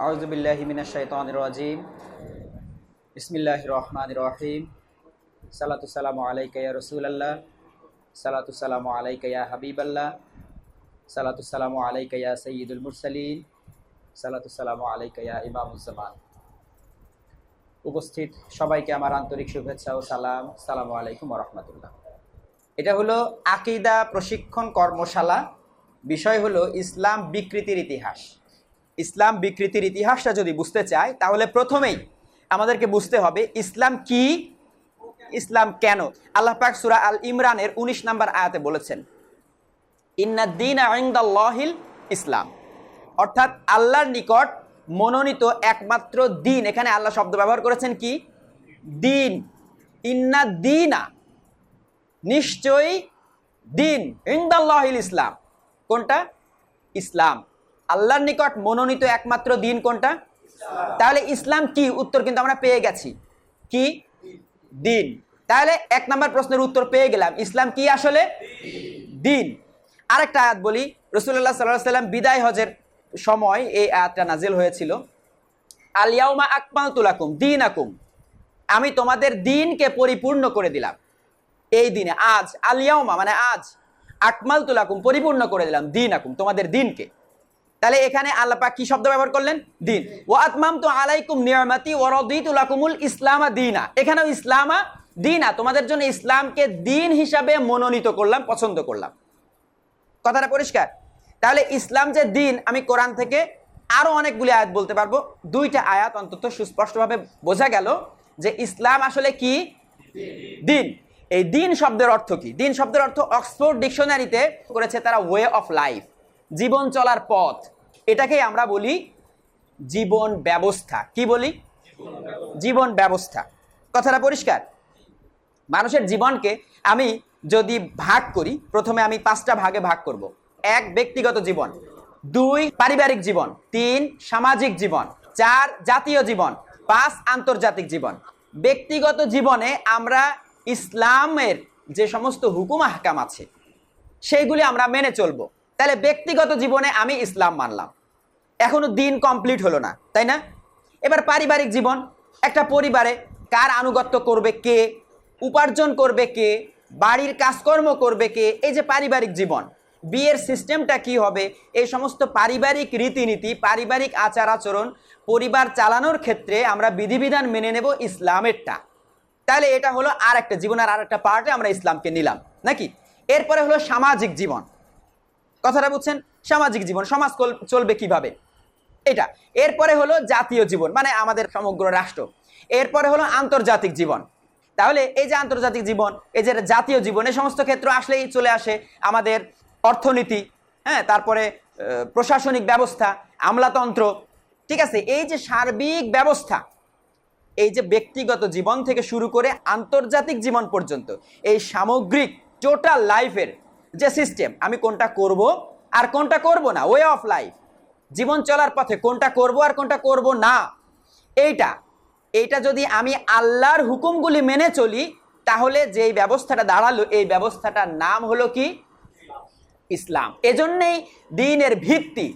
আউযু বিল্লাহি মিনাশ শাইতানির রাজিম। বিসমিল্লাহির রহমানির রহিম। সালাতু সালামু আলাইকা ইয়া রাসূলুল্লাহ, সালাতু সালামু আলাইকা ইয়া হাবিবাল্লাহ, সালাতু সালামু আলাইকা ইয়া সাইয়্যিদুল মুরসালিন, সালাতু সালামু আলাইকা ইয়া ইমামুজ জামান। উপস্থিত সবাইকে আমার আন্তরিক শুভেচ্ছা ও সালাম। আসসালামু আলাইকুম ওয়া রাহমাতুল্লাহ। এটা হলো আকীদা প্রশিক্ষণ কর্মশালা। বিষয় হলো ইসলাম বিকৃতির ইতিহাস। ইসলাম বিকৃতির ইতিহাসটা যদি বুঝতে চাই তাহলে প্রথমেই আমাদেরকে বুঝতে হবে ইসলাম কি, ইসলাম কেন। আল্লাহ পাক সূরা আল ইমরানের 19 নম্বর আয়াতে বলেছেন, ইন্নাদ-দীনা ইনদাল্লাহিল ইসলাম, অর্থাৎ আল্লাহর নিকট মনোনীত একমাত্র দিন। এখানে আল্লাহ শব্দ ব্যবহার করেছেন কি? দিন। ইন্নাদ-দীনা, নিশ্চয়ই দিন, ইনদাল্লাহিল ইসলাম। কোনটা? ইসলাম। আল্লাহর নিকট মনোনীত একমাত্র দিন কোনটা? তাহলে ইসলাম কি? উত্তর কিন্তু আমরা পেয়ে গেছি। কি? দিন। তাহলে 1 নম্বর প্রশ্নের উত্তর পেয়ে গেলাম, ইসলাম কি আসলে? দিন। আরেকটা আয়াত বলি, রাসূলুল্লাহ সাল্লাল্লাহু আলাইহি ওয়াসাল্লাম বিদায় হজের সময় এই আয়াতটা নাজিল হয়েছিল, আল ইয়াউমা আকমালতু লাকুম দীনাকুম, আমি তোমাদের দিনকে পরিপূর্ণ করে দিলাম। এই দিনে, আজ, আল ইয়াউমা মানে আজ, আকমালতু লাকুম পরিপূর্ণ করে দিলাম, দীনাকুম তোমাদের দিনকে। তাহলে এখানে আল্লাহ পাক কি শব্দ ব্যবহার করলেন? দিন। ওয়া আতমামতু আলাইকুম নিয়ামাতি ওয়া রাদিতু লাকুমুল ইসলামা দীনা, এখানেও ইসলামা দীনা, তোমাদের জন্য ইসলামকে দিন হিসাবে মনোনীত করলাম, পছন্দ করলাম। কথাটা পরিষ্কার? তাহলে ইসলাম যে দিন, আমি কোরআন থেকে আরো অনেকগুলি আয়াত বলতে পারবো, 2টা আয়াত অন্তত সুস্পষ্টভাবে বোঝা গেল যে ইসলাম আসলে কি? দিন। এই দিন শব্দের অর্থ কি? দিন শব্দের অর্থ অক্সফোর্ড ডিকশনারিতে করেছে তারা ওয়ে অফ লাইফ, জীবন চলার পথ। এটাকেই আমরা বলি জীবন ব্যবস্থা। কি বলি? জীবন ব্যবস্থা। কথাটা পরিষ্কার? মানুষের জীবনকে আমি যদি ভাগ করি, প্রথমে আমি 5টা ভাগে ভাগ করব। 1 ব্যক্তিগত জীবন, 2 পারিবারিক জীবন, 3 সামাজিক জীবন, 4 জাতীয় জীবন, 5 আন্তর্জাতিক জীবন। ব্যক্তিগত জীবনে আমরা ইসলামের যে সমস্ত হুকুম আহকাম আছে সেইগুলি আমরা মেনে চলবো। তাহলে ব্যক্তিগত জীবনে আমি ইসলাম মানলাম, এখনো দিন কমপ্লিট হলো না, তাই না? এবার পারিবারিক জীবন, একটা পরিবারে কার আনুগত্য করবে কে, উপার্জন করবে কে, বাড়ির কাজকর্ম করবে কে, এই যে পারিবারিক জীবন, বিয়ের সিস্টেমটা কি হবে, এই সমস্ত পারিবারিক রীতিনীতি, পারিবারিক আচার আচরণ, পরিবার চালানোর ক্ষেত্রে আমরা বিধিবিধান মেনে নেব ইসলামেরটা। তাহলে এটা হলো আর একটা জীবনের আর একটা পার্টে আমরা ইসলামকে নিলাম, নাকি? এরপরে হলো সামাজিক জীবন। কথাটা বুঝছেন? সামাজিক জীবন, সমাজ চলবে কিভাবে, এটা। এরপরে হলো জাতীয় জীবন, মানে আমাদের সমগ্র রাষ্ট্র। এরপরে হলো আন্তর্জাতিক জীবন। তাহলে এই যে আন্তর্জাতিক জীবন, এই যে জাতীয় জীবন, এই সমস্ত ক্ষেত্র আসলেই চলে আসে আমাদের অর্থনীতি, হ্যাঁ, তারপরে প্রশাসনিক ব্যবস্থা, আমলাতন্ত্র, ঠিক আছে? এই যে সার্বিক ব্যবস্থা, এই যে ব্যক্তিগত জীবন থেকে শুরু করে আন্তর্জাতিক জীবন পর্যন্ত, এই সামগ্রিক টোটাল লাইফের যে সিস্টেম, আমি কোনটা করব আর কোনটা করব না, ওয়ে অফ লাইফ, জীবন চলার পথে কোনটা করব আর কোনটা করব না, এইটা যদি আমি আল্লাহর হুকুমগুলি মেনে চলি, তাহলে যেই ব্যবস্থাটা দাঁড়ালো, এই ব্যবস্থাটার নাম হলো কি? ইসলাম। এজন্যই দ্বীনের ভিত্তি,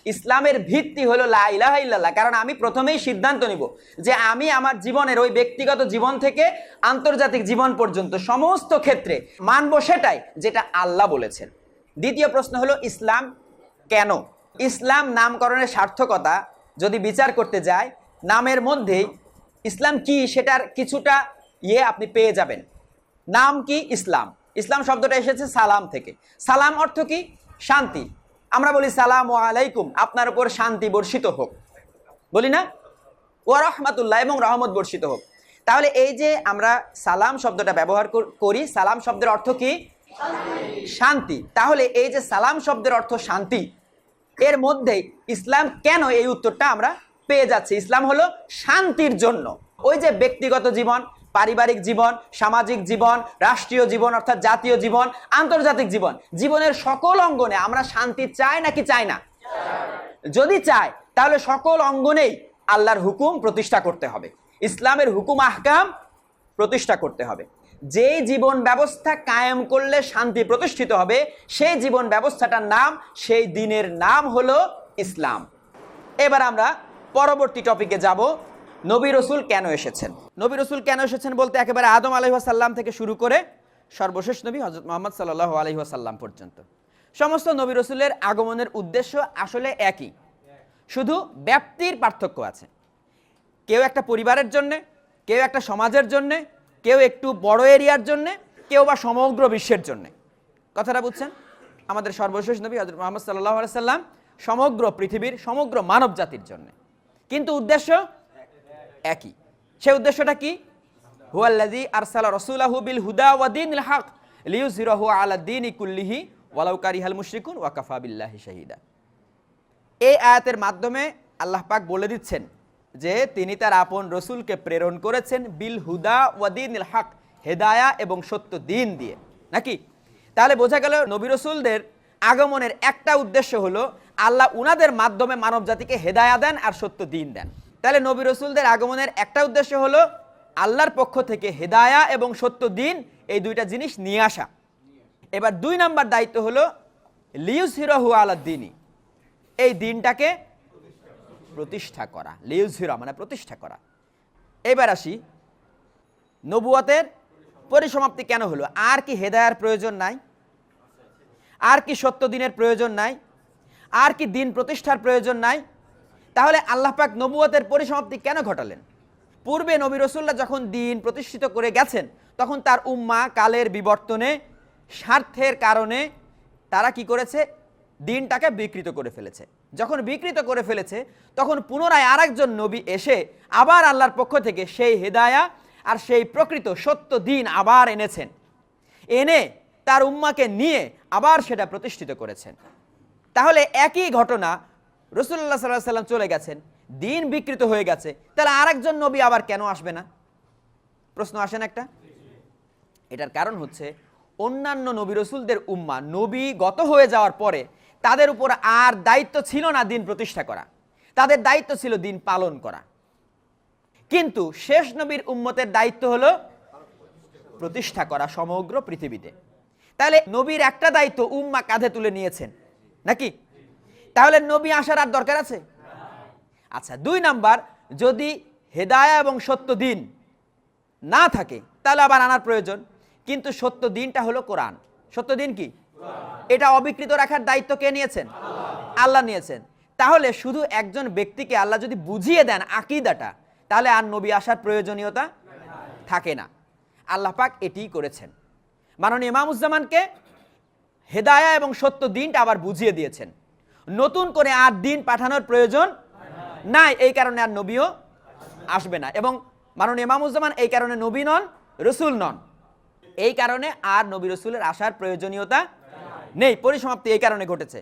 ইসলামের ভিত্তি হলো লা ইলাহা ইল্লাল্লাহ। কারণ আমি প্রথমেই সিদ্ধান্ত নিব যে আমি আমার জীবনের ওই ব্যক্তিগত জীবন থেকে আন্তর্জাতিক জীবন পর্যন্ত সমস্ত ক্ষেত্রে মানব সেটাই যেটা আল্লাহ বলেছেন। দ্বিতীয় প্রশ্ন হলো ইসলাম কেন? ইসলাম নামকরণের সার্থকতা যদি বিচার করতে যায়, নামের মধ্যেই ইসলাম কি সেটার কিছুটা আপনি পেয়ে যাবেন। নাম কি? ইসলাম। ইসলাম শব্দটা এসেছে সালাম থেকে। সালাম অর্থ কি? শান্তি। আমরা বলি সালামু আলাইকুম, আপনার উপর শান্তি বর্ষিত হোক, বলি না? ওয়া রাহমাতুল্লাহ, এবং রহমত বর্ষিত হোক। তাহলে এই যে আমরা সালাম শব্দটা ব্যবহার করি, সালাম শব্দের অর্থ কি? শান্তি। তাহলে এই যে সালাম শব্দের অর্থ শান্তি, এর মধ্যেই ইসলাম কেন, এই উত্তরটা আমরা পেয়ে যাচ্ছি। ইসলাম হলো শান্তির জন্য। ওই যে ব্যক্তিগত জীবন, পারিবারিক জীবন, সামাজিক জীবন, রাষ্ট্রীয় জীবন অর্থাৎ জাতীয় জীবন, আন্তর্জাতিক জীবন, জীবনের সকল অঙ্গনে আমরা শান্তি চাই নাকি চাই না? যদি চাই তাহলে সকল অঙ্গনেই আল্লাহর হুকুম প্রতিষ্ঠা করতে হবে, ইসলামের হুকুম আহকাম প্রতিষ্ঠা করতে হবে। যেই জীবন ব্যবস্থা কায়েম করলে শান্তি প্রতিষ্ঠিত হবে, সেই জীবন ব্যবস্থাটার নাম, সেই দিনের নাম হলো ইসলাম। এবার আমরা পরবর্তী টপিকে যাব, নবী রসুল কেন এসেছেন। নবী রসুল কেন এসেছেন বলতে একেবারে আদম আলাইহিস সালাম থেকে শুরু করে সর্বশেষ নবী হযরত মুহাম্মদ সাল্লাল্লাহু আলাইহি ওয়াসাল্লাম পর্যন্ত সমস্ত নবী রসুলের আগমনের উদ্দেশ্য আসলে একই, শুধু ব্যাপ্তির পার্থক্য আছে। কেউ একটা পরিবারের জন্যে, কেউ একটা সমাজের জন্যে, কেউ একটু বড় এরিয়ার জন্যে, কেউ বা সমগ্র বিশ্বের জন্যে। কথাটা বুঝছেন? আমাদের সর্বশেষ নবী হযরত মুহাম্মদ সাল্লাল্লাহু আলাইহি সাল্লাম সমগ্র পৃথিবীর সমগ্র মানব জাতির জন্য, কিন্তু উদ্দেশ্য একই। সেই উদ্দেশ্যটা কি? হুয়াল্লাযী আরসালা রাসূলাহু বিল হুদা ওয়া দীনিল হক লিইয়ুযহিরাহু আলা দ্বীনি কুল্লিহি ওয়ালাউ কারিহাল মুশরিকুন ওয়া কাফা বিল্লাহি শাহীদা। এই আয়াতের মাধ্যমে আল্লাহ পাক বলে দিচ্ছেন যে তিনি তার আপন রসুলকে প্রেরণ করেছেন বিল হুদা ওয়া দীনিল হক, হেদায়া এবং সত্য দিন দিয়ে, নাকি? তাহলে বোঝা গেল নবী রসুলদের আগমনের একটা উদ্দেশ্য হলো আল্লাহ উনাদের মাধ্যমে মানব জাতিকে হেদায়া দেন আর সত্য দিন দেন। তাহলে নবী রসুলদের আগমনের একটা উদ্দেশ্য হলো আল্লাহর পক্ষ থেকে হেদায়া এবং সত্য দিন, এই দুইটা জিনিস নিয়ে আসা। এবার 2 নাম্বার দায়িত্ব হলো লিইয়ুযহিরাহু আলা দ্বীনি, এই দিনটাকে প্রতিষ্ঠা করা। লিইয়ুযহিরা মানে প্রতিষ্ঠা করা। এবার আসি, নবুয়তের পরিসমাপ্তি কেন হলো? আর কি হেদায়ার প্রয়োজন নাই? আর কি সত্য দিনের প্রয়োজন নাই? আর কি দিন প্রতিষ্ঠার প্রয়োজন নাই? তাহলে আল্লাহ পাক নবুয়তের পরিসমাপ্তি কেন ঘটালেন? পূর্বে নবী রাসূলুল্লাহ যখন দিন প্রতিষ্ঠিত করে গেছেন, তখন তার উম্মাহ কালের বিবর্তনে, স্বার্থের কারণে তারা কি করেছে? দিনটাকে বিকৃত করে ফেলেছে। যখন বিকৃত করে ফেলেছে, তখন পুনরায় আরেকজন নবী এসে আবার আল্লাহর পক্ষ থেকে সেই হেদায়া আর সেই প্রকৃত সত্য দিন আবার এনেছেন, এনে তার উম্মাকে নিয়ে আবার সেটা প্রতিষ্ঠিত করেছেন। তাহলে একই ঘটনা, রাসূলুল্লাহ সাল্লাল্লাহু আলাইহি ওয়াসাল্লাম চলে গেছেন, দিন বিকৃত হয়ে গেছে, তাহলে আরেকজন নবী আবার কেন আসবে না? প্রশ্ন আসে না একটা? এটার কারণ হচ্ছে অন্যান্য নবী রসুলদের উম্মাহ নবীগত হয়ে যাওয়ার পরে তাদের উপর আর দায়িত্ব ছিল না দিন প্রতিষ্ঠা করা, তাদের দায়িত্ব ছিল দিন পালন করা। কিন্তু শেষ নবীর উম্মতের দায়িত্ব হলো প্রতিষ্ঠা করা সমগ্র পৃথিবীতে। তাহলে নবীর একটা দায়িত্ব উম্মাহ কাঁধে তুলে নিয়েছেন, নাকি? তাহলে নবী আসার আর দরকার আছে? আচ্ছা, 2 নাম্বার, যদি হেদায়া এবং সত্য দিন না থাকে তাহলে আবার আনার প্রয়োজন। কিন্তু সত্য দিনটা হলো কোরআন। সত্য দিন কি? এটা অবিকৃত রাখার দায়িত্ব কে নিয়েছেন? আল্লাহ নিয়েছেন। তাহলে শুধু একজন ব্যক্তিকে আল্লাহ যদি বুঝিয়ে দেন আকীদাটা, তাহলে আর নবী আসার প্রয়োজনীয়তা থাকে না। আল্লাহ পাক এটিই করেছেন, মাননীয় ইমামুজ্জামানকে হেদায়া এবং সত্য দিনটা আবার বুঝিয়ে দিয়েছেন। নতুন করে আর দিন পাঠানোর প্রয়োজন নাই, এই কারণে আর নবীও আসবে না। এবং মাননীয় ইমামুজ্জামান এই কারণে নবী নন, রসুল নন, এই কারণে আর নবী রসুলের আসার প্রয়োজনীয়তা নেই। পরিসমাপ্তি এই কারণে ঘটেছে।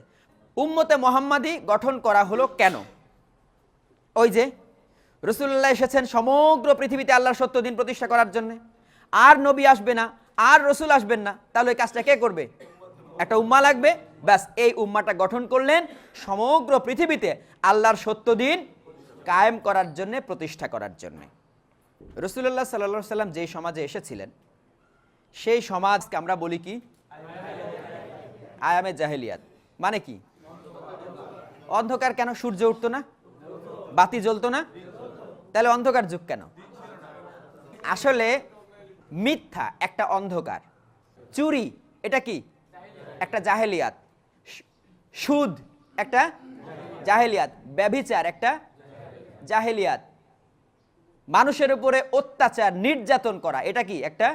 উম্মতে মুহাম্মাদি গঠন করা হলো কেন? ওই যে রাসূলুল্লাহ এসেছেন সমগ্র পৃথিবীতে আল্লাহর সত্য দিন প্রতিষ্ঠা করার জন্য, আর নবী আসবে না, আর রসুল আসবেন না, তাহলে ওই কাজটা কে করবে? একটা উম্মাহ লাগবে। ব্যাস, এই উম্মাহটা গঠন করলেন সমগ্র পৃথিবীতে আল্লাহর সত্য দিন কায়েম করার জন্য, প্রতিষ্ঠা করার জন্য। রাসূলুল্লাহ সাল্লাল্লাহু আলাইহি সাল্লাম যেই সমাজে এসেছিলেন, সেই সমাজকে আমরা বলি কি? আয়ামে জাহেলিয়াত। মানে কি? অন্ধকার। কেন? সূর্য উঠতো না, বাতি জ্বলতো না, তাহলে অন্ধকার যুগ কেন? আসলে মিথ্যা একটা অন্ধকার, চুরি এটা কি? একটা জাহেলিয়াত, সুদ একটা জাহেলিয়াত, ব্যভিচার একটা জাহেলিয়াত, মানুষের উপরে অত্যাচার নির্যাতন করা এটা কি? একটা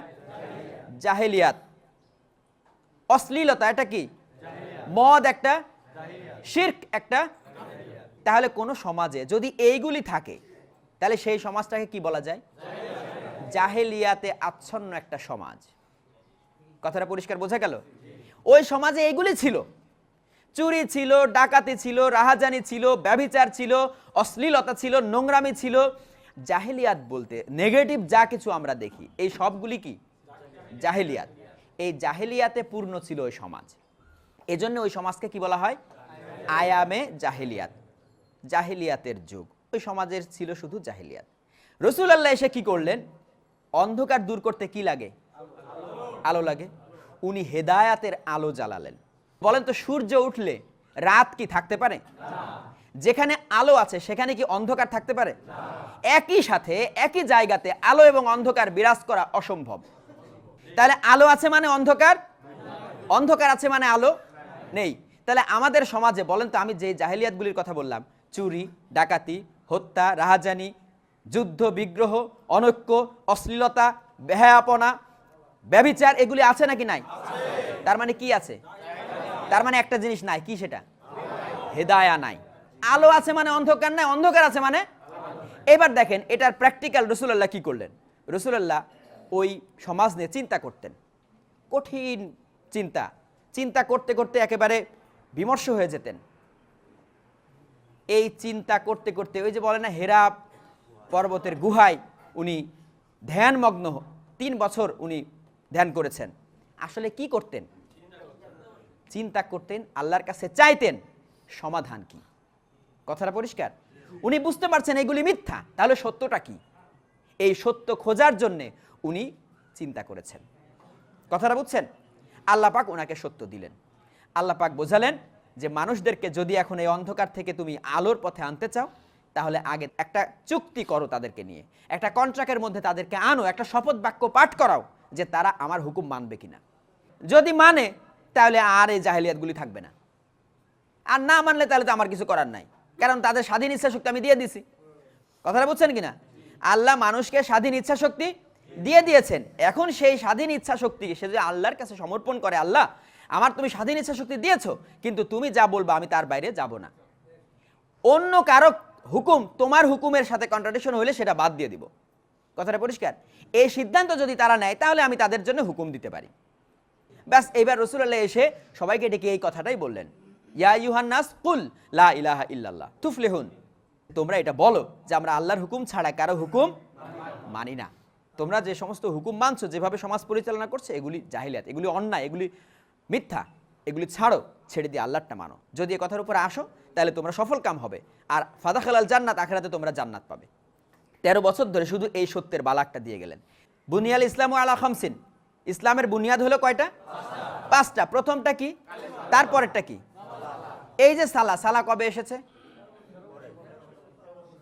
জাহেলিয়াত। অশ্লীলতা এটা কি? মদ একটা, শিরক একটা। তাহলে কোন সমাজে যদি এইগুলি থাকে, তাহলে সেই সমাজটাকে কি বলা যায়? জাহেলিয়াতে আচ্ছন্ন একটা সমাজ। কথাটা পরিষ্কার বোঝা গেল? ওই সমাজে এইগুলি ছিল, চুরি ছিল, ডাকাতি ছিল, রাহাজানি ছিল, ব্যভিচার ছিল, অশ্লীলতা ছিল, নোংরামি ছিল। জাহেলিয়াত বলতে নেগেটিভ যা কিছু আমরা দেখি, এই সবগুলি কি? জাহেলিয়াত। এই জাহেলিয়াতে পূর্ণ ছিল ওই সমাজ, এজন্য ওই সমাজকে কি বলা হয়? আয়ামে জাহেলিয়াত, জাহেলিয়াতের যুগ। ওই সমাজের ছিল শুধু জাহেলিয়াত। রাসূলুল্লাহ এসে কি করলেন? অন্ধকার দূর করতে কি লাগে? আলো লাগে। উনি হেদায়াতের আলো জ্বালালেন। বলেন তো, সূর্য উঠলে রাত কি থাকতে পারে? যেখানে আলো আছে সেখানে কি অন্ধকার থাকতে পারে? একই সাথে একই জায়গাতে আলো এবং অন্ধকার বিরাজ করা অসম্ভব। তাহলে আলো আছে মানে অন্ধকার, অন্ধকার আছে মানে আলো নেই। তাহলে আমাদের সমাজে বলেন তো, আমি যে জাহেলিয়াতগুলির কথা বললাম, চুরি, ডাকাতি, হত্যা, রাহাজানি, যুদ্ধ বিগ্রহ, অনৈক্য, অশ্লীলতা, বেহায়াপনা, ব্যভিচার, এগুলি আছে নাকি নাই? তার মানে কি আছে? তার মানে একটা জিনিস নাই, কি সেটা? হেদায়া নাই। আলো আছে মানে অন্ধকার নাই, অন্ধকার আছে মানে। এবার দেখেন এটার প্র্যাকটিক্যাল রাসূলুল্লাহ কি করলেন। রাসূলুল্লাহ ওই সমাজ নিয়ে চিন্তা করতেন, কঠিন চিন্তা, চিন্তা করতে করতে একেবারে বিমর্ষ হয়ে যেতেন। এই চিন্তা করতে করতে ওই যে বলে না, হেরা পর্বতের গুহায় উনি ধ্যানমগ্ন, 3 বছর উনি ধ্যান করেছেন। আসলে কি করতেন? চিন্তা করতেন, আল্লাহর কাছে চাইতেন সমাধান কি। কথাটা পরিষ্কার? উনি বুঝতে পারছেন এগুলি মিথ্যা, তাহলে সত্যটা কি? এই সত্য খোঁজার জন্য উনি চিন্তা করেছেন। কথাটা বুঝছেন? আল্লাহ পাক ওনাকে সত্য দিলেন। আল্লাহ পাক বোঝালেন যে মানুষদেরকে যদি এখন এই অন্ধকার থেকে তুমি আলোর পথে আনতে চাও, তাহলে আগে একটা চুক্তি করো তাদেরকে নিয়ে, একটা কন্ট্রাক্টের মধ্যে তাদেরকে আনো, একটা শপথ বাক্য পাঠ করাও যে তারা আমার হুকুম মানবে কিনা। যদি মানে তাহলে আর এই জাহেলিয়াতগুলি থাকবে না, আর না মানলে তাহলে তো আমার কিছু করার নাই, কারণ তাদের স্বাধীন ইচ্ছা শক্তি আমি দিয়ে দিছি। কথাটা বুঝছেন কিনা? আল্লাহ মানুষকে স্বাধীন ইচ্ছা শক্তি দিয়ে দিয়েছেন। এখন সেই স্বাধীন ইচ্ছা শক্তিকে সে যদি আল্লাহর কাছে সমর্পণ করে, আল্লাহ আমার তুমি স্বাধীন ইচ্ছা শক্তি দিয়েছো, কিন্তু তুমি যা বলবা আমি তার বাইরে যাব না। অন্য কারো হুকুম তোমার হুকুমের সাথে কন্ট্রাডিকশন হলে সেটা বাদ দিয়ে দিব। কথাটা পরিষ্কার? এই সিদ্ধান্ত যদি তারা নেয় তাহলে আমি তাদের জন্য হুকুম দিতে পারি। ব্যাস, এইবার রাসূলুল্লাহ এসে সবাইকে ডেকে এই কথাটাই বললেন, ইয়া আইয়ুহান নাস কুল লা ইলাহা ইল্লাল্লাহ তুফলিহুন। তোমরা এটা বলো যে আমরা আল্লাহর হুকুম ছাড়া কারো হুকুম মানি না। তোমরা যে সমস্ত হুকুম মানছো, যেভাবে সমাজ পরিচালনা করছে, এগুলি জাহিলিয়াত, এগুলি অন্যায়, এগুলি মিথ্যা, এগুলি ছাড়ো, ছেড়ে দিয়ে আল্লাহরটা মানো। যদি এই কথার উপর আসো তাহলে তোমরা সফল কাম হবে, আর ফাদাখালাল জান্নাত, আখিরাতে তোমরা জান্নাত পাবে। 13 বছর ধরে শুধু এই সত্যের বালাকটা দিয়ে গেলেন। বুনিয়াল ইসলামু আলা খামসিন, ইসলামের বুনিয়াদ হলো কয়টা? 5টা। প্রথমটা কি? তারপরেরটা কি? এই যে সালা, সালা কবে এসেছে?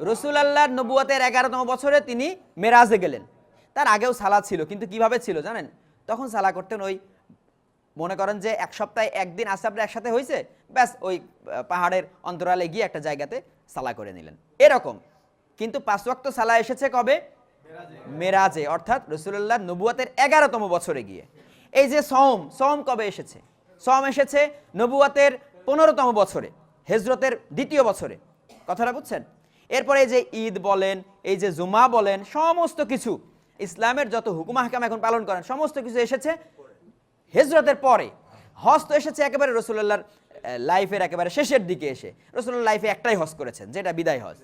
রাসূলুল্লাহর নবুয়তের 11তম বছরে তিনি মেরাজে গেলেন। তার আগেও সালা ছিল, কিন্তু কিভাবে ছিল জানেন? তখন সালা করতেন ওই, মনে করেন যে এক সপ্তাহে একদিন আসহাবরা একসাথে হয়েছে, ব্যাস ওই পাহাড়ের অন্তরালে গিয়ে একটা জায়গাতে সালা করে নিলেন, এরকম। কিন্তু 5 ওয়াক্ত সালা এসেছে কবে? মেরাজে, অর্থাৎ রাসূলুল্লাহর নবুয়তের 11তম বছরে গিয়ে। এই যে সওম, সওম কবে এসেছে? সওম এসেছে নবুয়তের 15তম বছরে, হিজরতের 2য় বছরে। কথাটা বুঝছেন? এরপরে এই যে ঈদ বলেন, এই যে জুমা বলেন, সমস্ত কিছু ইসলামের যত হুকুম আহকাম এখন পালন করেন, সমস্ত কিছু এসেছে হিজরতের পরে। হজ তো এসেছে একেবারে রাসূলুল্লাহর লাইফের একেবারে শেষের দিকে এসে। রাসূলুল্লাহ লাইফে একটাই হজ করেছেন, যেটা বিদায় হজ।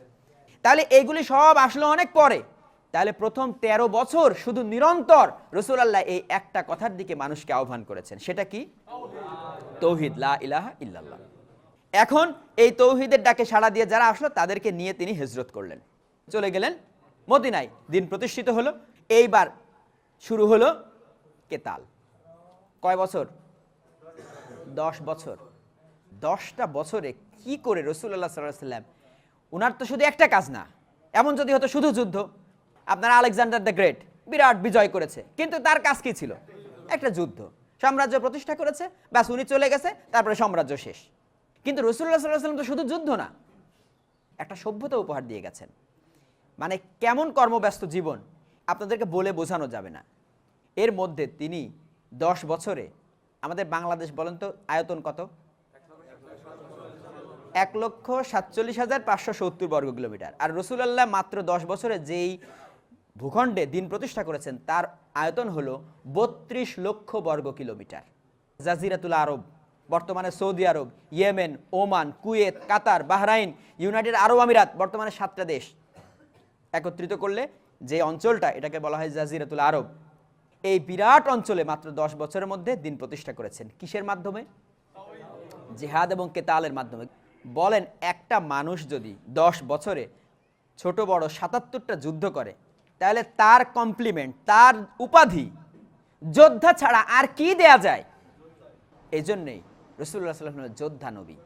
তাহলে এইগুলি সব আসলো অনেক পরে। তাহলে প্রথম 13 বছর শুধু নিরন্তর রাসূলুল্লাহ এই একটা কথার দিকে মানুষকে আহ্বান করেছেন, সেটা কি? তাওহীদ, লা ইলাহা ইল্লাল্লাহ। এখন এই তাওহীদের ডাকে সাড়া দিয়ে যারা আসলো তাদেরকে নিয়ে তিনি হিজরত করলেন, চলে গেলেন মদিনায়। দিন প্রতিষ্ঠিত হলো। এইবার শুরু হলো কেতাল। কয় বছর? 10 বছর। 10টা বছরে কি করে রাসূলুল্লাহ সাল্লাল্লাহু আলাইহি ওয়াসাল্লাম, উনার তো শুধু একটা কাজ না, এমন যদি হতো শুধু যুদ্ধ, আপনার আলেকজান্ডার দ্য গ্রেট বিরাট বিজয় করেছে, কিন্তু তার কাজ কি ছিল? একটা যুদ্ধ, সাম্রাজ্য প্রতিষ্ঠা করেছে, ব্যাস উনি চলে গেছে, তারপরে সাম্রাজ্য শেষ। কিন্তু রাসূলুল্লাহ সাল্লাল্লাহু আলাইহি ওয়াসাল্লাম তো শুধু যুদ্ধ না, একটা সভ্যতা উপহার দিয়ে গেছেন। মানে কেমন কর্মব্যস্ত জীবন আপনাদেরকে বলে বোঝানো যাবে না। এর মধ্যে তিনি 10 বছরে, আমাদের বাংলাদেশ বলেন তো আয়তন কত? 1,47,570 বর্গ কিলোমিটার। আর রাসূলুল্লাহ মাত্র 10 বছরে যেই ভূখণ্ডে দিন প্রতিষ্ঠা করেছেন তার আয়তন হলো 32 লক্ষ বর্গ কিলোমিটার। জাজিরাতুল আরব, বর্তমানে সৌদি আরব, ইয়েমেন, ওমান, কুয়েত, কাতার, বাহরাইন, ইউনাইটেড আরব আমিরাত, বর্তমানে 7টা দেশ একত্রিত করলে যে অঞ্চলটা, এটাকে বলা হয় জাজিরাতুল আরব। এই বিরাট অঞ্চলে মাত্র 10 বছরের মধ্যে দিন প্রতিষ্ঠা করেছেন। কিসের মাধ্যমে? জিহাদ এবং কেতালের মাধ্যমে। বলেন, একটা মানুষ যদি 10 বছরে ছোট বড় 77টা যুদ্ধ করে, তাহলে তার কমপ্লিমেন্ট, তার উপাধি যোদ্ধা ছাড়া আর কি দেয়া যায়? এই জন্যেই রাসূলুল্লাহ সাল্লাল্লাহু আলাইহি ওয়াসাল্লাম যোদ্ধা নবী।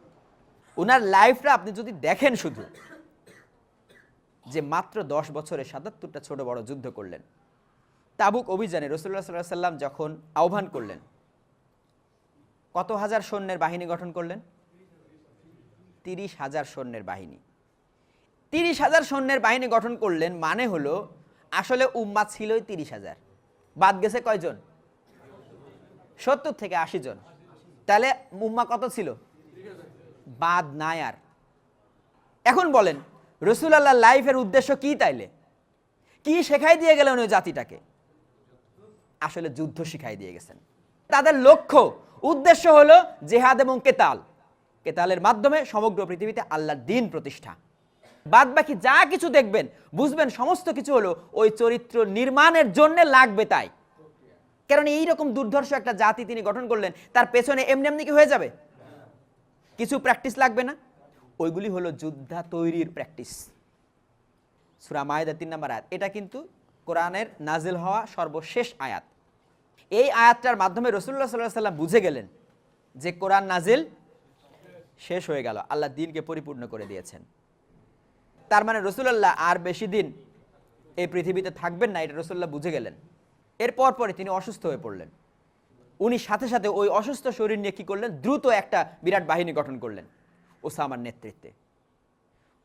ওনার লাইফটা আপনি যদি দেখেন, শুধু যে মাত্র 10 বছরে ৭৭টা ছোট বড় যুদ্ধ করলেন। তাবুক অভিযানে রাসূলুল্লাহ সাল্লাল্লাহু আলাইহি ওয়াসাল্লাম যখন আহ্বান করলেন, কত হাজার সৈন্যের বাহিনী গঠন করলেন? ৩০,০০০ সৈন্যের বাহিনী। ৩০,০০০ সৈন্যের বাহিনী গঠন করলেন, মানে হলো আসলে উম্মাহ ছিলই ৩০,০০০, বাদ গেছে কয়জন? ৭০ থেকে ৮০ জন। তাহলে উম্মাহ কত ছিল? বাদ নাই আর। এখন বলেন রাসূলুল্লাহ লাইফের উদ্দেশ্য কি? তাইলে কি শেখাই দিয়ে গেলেন ওই জাতিটাকে? আসলে যুদ্ধ শিখাই দিয়ে গেছেন। তাদের লক্ষ্য উদ্দেশ্য হলো জিহাদ এবং কেতাল। কেতালের মাধ্যমে সমগ্র পৃথিবীতে আল্লাহর দ্বীন প্রতিষ্ঠা। বাদ বাকি যা কিছু দেখবেন, বুঝবেন সমস্ত কিছু হলো ওই চরিত্র নির্মাণের জন্য লাগবে। তাই কারণ এইরকম দুর্ধর্ষ একটা জাতি তিনি গঠন করলেন, তার পেছনে এমনি এমনি কি হয়ে যাবে? কিছু প্র্যাকটিস লাগবে না? ওইগুলি হলো যোদ্ধা তৈরির প্র্যাকটিস। সূরা মায়েদা ৩ নম্বর আয়াত। এটা কিন্তু কোরআনের নাজিল হওয়া সর্বশেষ আয়াত। এই আয়াতটার মাধ্যমে রাসূলুল্লাহ সাল্লাল্লাহু আলাইহি ওয়াসাল্লাম বুঝে গেলেন যে কোরআন নাজিল শেষ হয়ে গেল, আল্লাহ দ্বীনকে পরিপূর্ণ করে দিয়েছেন। তার মানে রাসূলুল্লাহ আর বেশি দিন এই পৃথিবীতে থাকবেন না, এটা রাসূলুল্লাহ বুঝে গেলেন। এরপর পরে তিনি অসুস্থ হয়ে পড়লেন। উনি সাথে সাথে ওই অসুস্থ শরীর নিয়ে কি করলেন? দ্রুত একটা বিরাট বাহিনী গঠন করলেন ওসামার নেতৃত্বে।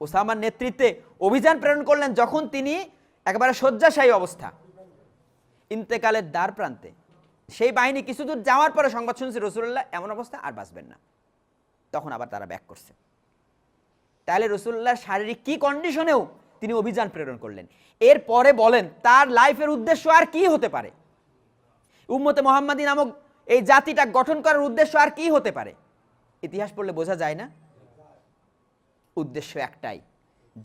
ওসামার নেতৃত্বে অভিযান প্রেরণ করলেন যখন তিনি একেবারে শয্যাশায়ী অবস্থা, ইন্তেকালের দ্বার প্রান্তে। সেই বাহিনী কিছু দূর যাওয়ার পরে সংবাদ শুনছে রাসূলুল্লাহ এমন অবস্থা, আর বাঁচবেন না। তখন আবার তারা ব্যাক করছে। তাহলে রাসূলুল্লাহর শারীরিক কি কন্ডিশনেও তিনি অভিযান প্রেরণ করলেন। এরপরে বলেন তার লাইফের উদ্দেশ্য আর কি হতে পারে? উম্মতে মুহাম্মাদী নামক এই জাতিটা গঠন করার উদ্দেশ্য আর কি হতে পারে? ইতিহাস পড়লে বোঝা যায় না? উদ্দেশ্য একটাই,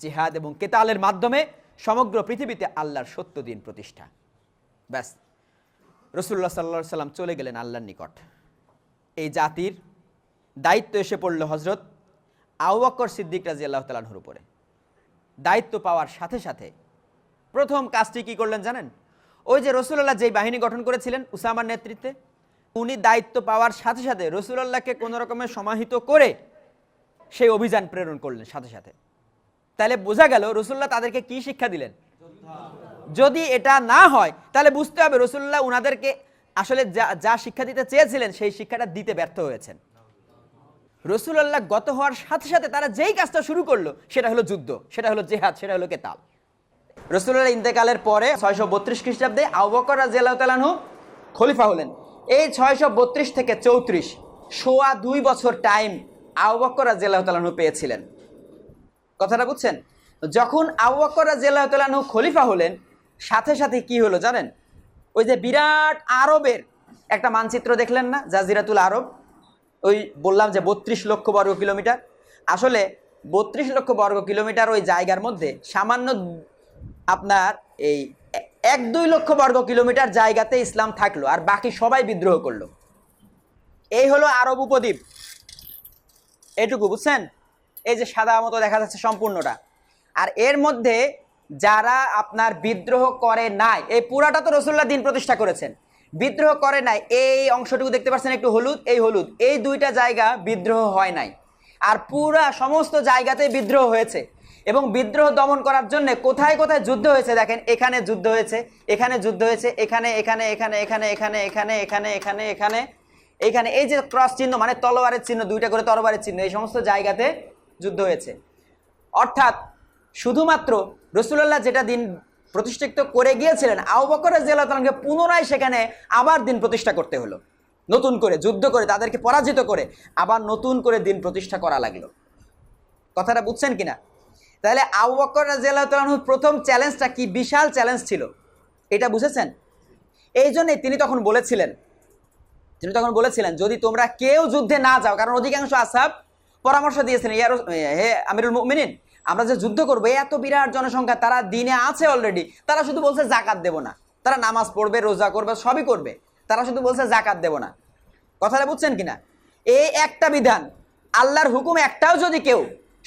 জিহাদ এবং কেতালের মাধ্যমে সমগ্র পৃথিবীতে আল্লাহর সত্য দ্বীন প্রতিষ্ঠা। ব্যাস, রাসূলুল্লাহ সাল্লাল্লাহু আলাইহি ওয়াসাল্লাম চলে গেলেন আল্লাহর নিকট। এই জাতির দায়িত্ব এসে পড়ল হযরত আবু বকর সিদ্দিক রাদিয়াল্লাহু তাআলা আনহুর উপরে। দায়িত্ব পাওয়ার সাথে সাথে প্রথম কাজটি কি করলেন জানেন? ওই যে রাসূলুল্লাহ যেই বাহিনী গঠন করেছিলেন উসামার নেতৃত্বে, উনি দায়িত্ব পাওয়ার সাথে সাথে রাসূলুল্লাহকে কোনো রকমের সমাহিত করে সেই অভিযান প্রেরণ করলেন সাথে সাথে। তাহলে বোঝা গেল রাসূলুল্লাহ তাদেরকে কি শিক্ষা দিলেন? যদি এটা না হয় তাহলে বুঝতে হবে রাসূলুল্লাহ উনাদেরকে আসলে যা শিক্ষা দিতে চেয়েছিলেন সেই শিক্ষাটা দিতে ব্যর্থ হয়েছেন। রাসূলুল্লাহ গত হওয়ার সাথে সাথে তারা যেই কাজটা শুরু করলো সেটা হলো যুদ্ধ, সেটা হলো জিহাদ, সেটা হলো কেতাল। রাসূলুল্লাহ ইন্তেকালের পরে 632 খ্রিস্টাব্দে আবু বকর রাদিয়াল্লাহু তাআলা আনহু খলিফা হলেন। এই 632 থেকে 34 সোয়া 2 বছর টাইম আবু বকর রাদিয়াল্লাহু তাআলা আনহু পেয়েছিলেন। কথাটা বুঝছেন? যখন আবু বকর রাদিয়াল্লাহু তাআলা আনহু খলিফা হলেন, সাথে সাথে কি হলো জানেন? ওই যে বিরাট আরবের একটা মানচিত্র দেখলেন না, জাজিরাতুল আরব? ওই বললাম যে 32 লক্ষ বর্গ কিলোমিটার। আসলে 32 লক্ষ বর্গ কিলোমিটার ওই জায়গার মধ্যে সামান্য আপনার এই 1-2 লক্ষ বর্গ কিলোমিটার জায়গাতে ইসলাম থাকলো, আর বাকি সবাই বিদ্রোহ করলো। এই হলো আরব উপদ্বীপ। এটুকু বুঝছেন? এই যে সাদা মতো দেখা যাচ্ছে সম্পূর্ণটা। আর এর মধ্যে যারা আপনার বিদ্রোহ করে নাই, এই পুরাটা তো রাসূলুল্লাহ দ্বীন প্রতিষ্ঠা করেছেন। বিদ্রোহ করে নাই এই অংশটুকু দেখতে পাচ্ছেন একটু হলুদ, এই হলুদ, এই দুইটা জায়গা বিদ্রোহ হয় নাই। আর পুরা সমস্ত জায়গাতে বিদ্রোহ হয়েছে। এবং বিদ্রোহ দমন করার জন্য কোথায় কোথায় যুদ্ধ হয়েছে দেখেন। এখানে যুদ্ধ হয়েছে, এখানে যুদ্ধ হয়েছে, এখানে এখানে এখানে এখানে এখানে এখানে এখানে এখানে এখানে এখানে, এই যে ক্রস চিহ্ন মানে তলোয়ারের চিহ্ন, দুইটা করে তরবারের চিহ্ন, এই সমস্ত জায়গাতে যুদ্ধ হয়েছে। অর্থাৎ শুধুমাত্র রাসূলুল্লাহ যেটা দিন প্রতিষ্ঠিত করে গিয়েছিলেন, আবু বকর রাদিয়াল্লাহু তাআলাকে পুনরায় সেখানে আবার দিন প্রতিষ্ঠা করতে হলো। নতুন করে যুদ্ধ করে তাদেরকে পরাজিত করে আবার নতুন করে দিন প্রতিষ্ঠা করা লাগলো। কথাটা বুঝছেন কিনা? তাহলে আবু বকর রাদিয়াল্লাহু তাআলার প্রথম চ্যালেঞ্জটা কি বিশাল চ্যালেঞ্জ ছিল, এটা বুঝেছেন? এই জন্যই তিনি তখন বলেছিলেন যদি তোমরা কেউ যুদ্ধে না যাও, কারণ অধিকাংশ আসহাব পরামর্শ দিয়েছিলেন হে আমিরুল মুমিনিন, আমরা যে যুদ্ধ করবো এত বিরাট জনসংখ্যা, তারা দিনে আছে অলরেডি, তারা শুধু বলছে জাকাত দেব না। তারা নামাজ পড়বে, রোজা করবে, সবই করবে, তারা শুধু বলছে জাকাত দেব না। কথাটা বুঝছেন কিনা? এই একটা বিধান, আল্লাহর হুকুম একটাও যদি কেউ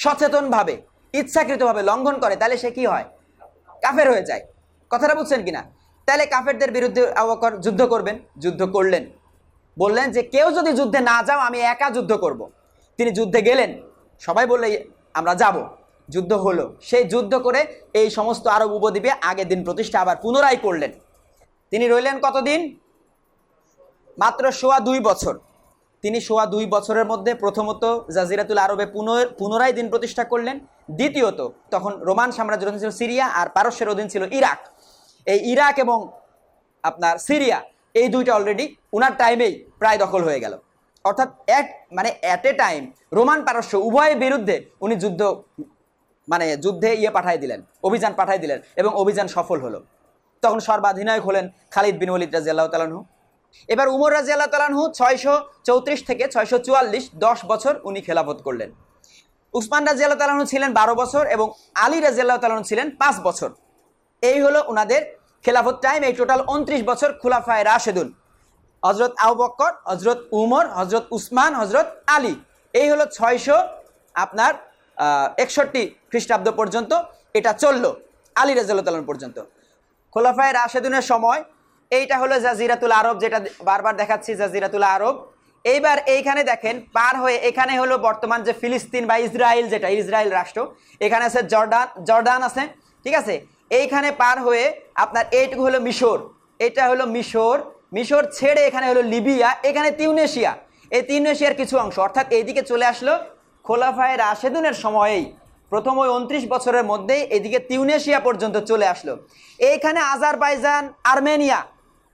সচেতনভাবে ইচ্ছাকৃতভাবে লঙ্ঘন করে তাহলে সে কি হয়? কাফের হয়ে যায়। কথাটা বুঝছেন কিনা? তাহলে কাফেরদের বিরুদ্ধে আবু বকর যুদ্ধ করবেন। যুদ্ধ করলেন, বললেন যে কেউ যদি যুদ্ধে না যাও আমি একা যুদ্ধ করব। তিনি যুদ্ধে গেলেন। সবাই বললে আমরা যাব, যুদ্ধ হলো। সেই যুদ্ধ করে এই সমস্ত আরব উপদ্বীপে আগের দিন প্রতিষ্ঠা আবার পুনরায় করলেন। তিনি রইলেন কতদিন? মাত্র 2.25 বছর। তিনি 2.25 বছরের মধ্যে প্রথমত জাজিরাতুল আরবে পুনরায় দিন প্রতিষ্ঠা করলেন। দ্বিতীয়ত তখন রোমান সাম্রাজ্যের অধীন ছিল সিরিয়া, আর পারস্যের অধীন ছিল ইরাক। এই ইরাক এবং আপনার সিরিয়া এই দুইটা অলরেডি উনার টাইমেই প্রায় দখল হয়ে গেল। অর্থাৎ অ্যাট এ টাইম রোমান পারস্য উভয়ের বিরুদ্ধে উনি যুদ্ধে পাঠাই দিলেন, অভিযান পাঠাই দিলেন, এবং অভিযান সফল হলো। তখন সর্বাধিনায়ক হলেন খালিদ বিন ওয়ালিদ রাদিয়াল্লাহু তাআলা আনহু। এবার উমর রাদিয়াল্লাহু তাআলা আনহু 634 থেকে 644 10 বছর উনি খেলাফত করলেন। উসমান রাদিয়াল্লাহু তাআলা আনহু ছিলেন 12 বছর এবং আলী রাদিয়াল্লাহু তাআলা আনহু ছিলেন 5 বছর। এই হলো উনাদের খেলাফত টাইম। এই টোটাল 29 বছর খুলাফায়ে রাশেদুন, হযরত আবু বকর, হযরত উমর, হযরত উসমান, হযরত আলী। এই হলো 661 খ্রিস্টাব্দ পর্যন্ত এটা চললো, আলী রাদিয়াল্লাহু তাআলা আনহু পর্যন্ত। খুলাফায়ে রাশেদুনের সময় এইটা হলো জাজিরাতুল আরব, যেটা বারবার দেখাচ্ছি জাজিরাতুল আরব। এইবার এইখানে দেখেন পার হয়ে এখানে হলো বর্তমান যে ফিলিস্তিন বা ইসরায়েল, যেটা ইসরায়েল রাষ্ট্র, এখানে আছে জর্ডান আছে, ঠিক আছে। এইখানে পার হয়ে আপনার এইটুকু হলো মিশর, এটা হলো মিশর ছেড়ে এখানে হলো লিবিয়া, এখানে তিউনেশিয়া, এই তিউনেশিয়ার কিছু অংশ, অর্থাৎ এইদিকে চলে আসলো খোলাফায়ে রাশেদুনের সময়েই। প্রথম ওই 29 বছরের মধ্যেই এদিকে তিউনেশিয়া পর্যন্ত চলে আসলো। এইখানে আজারবাইজান, আর্মেনিয়া,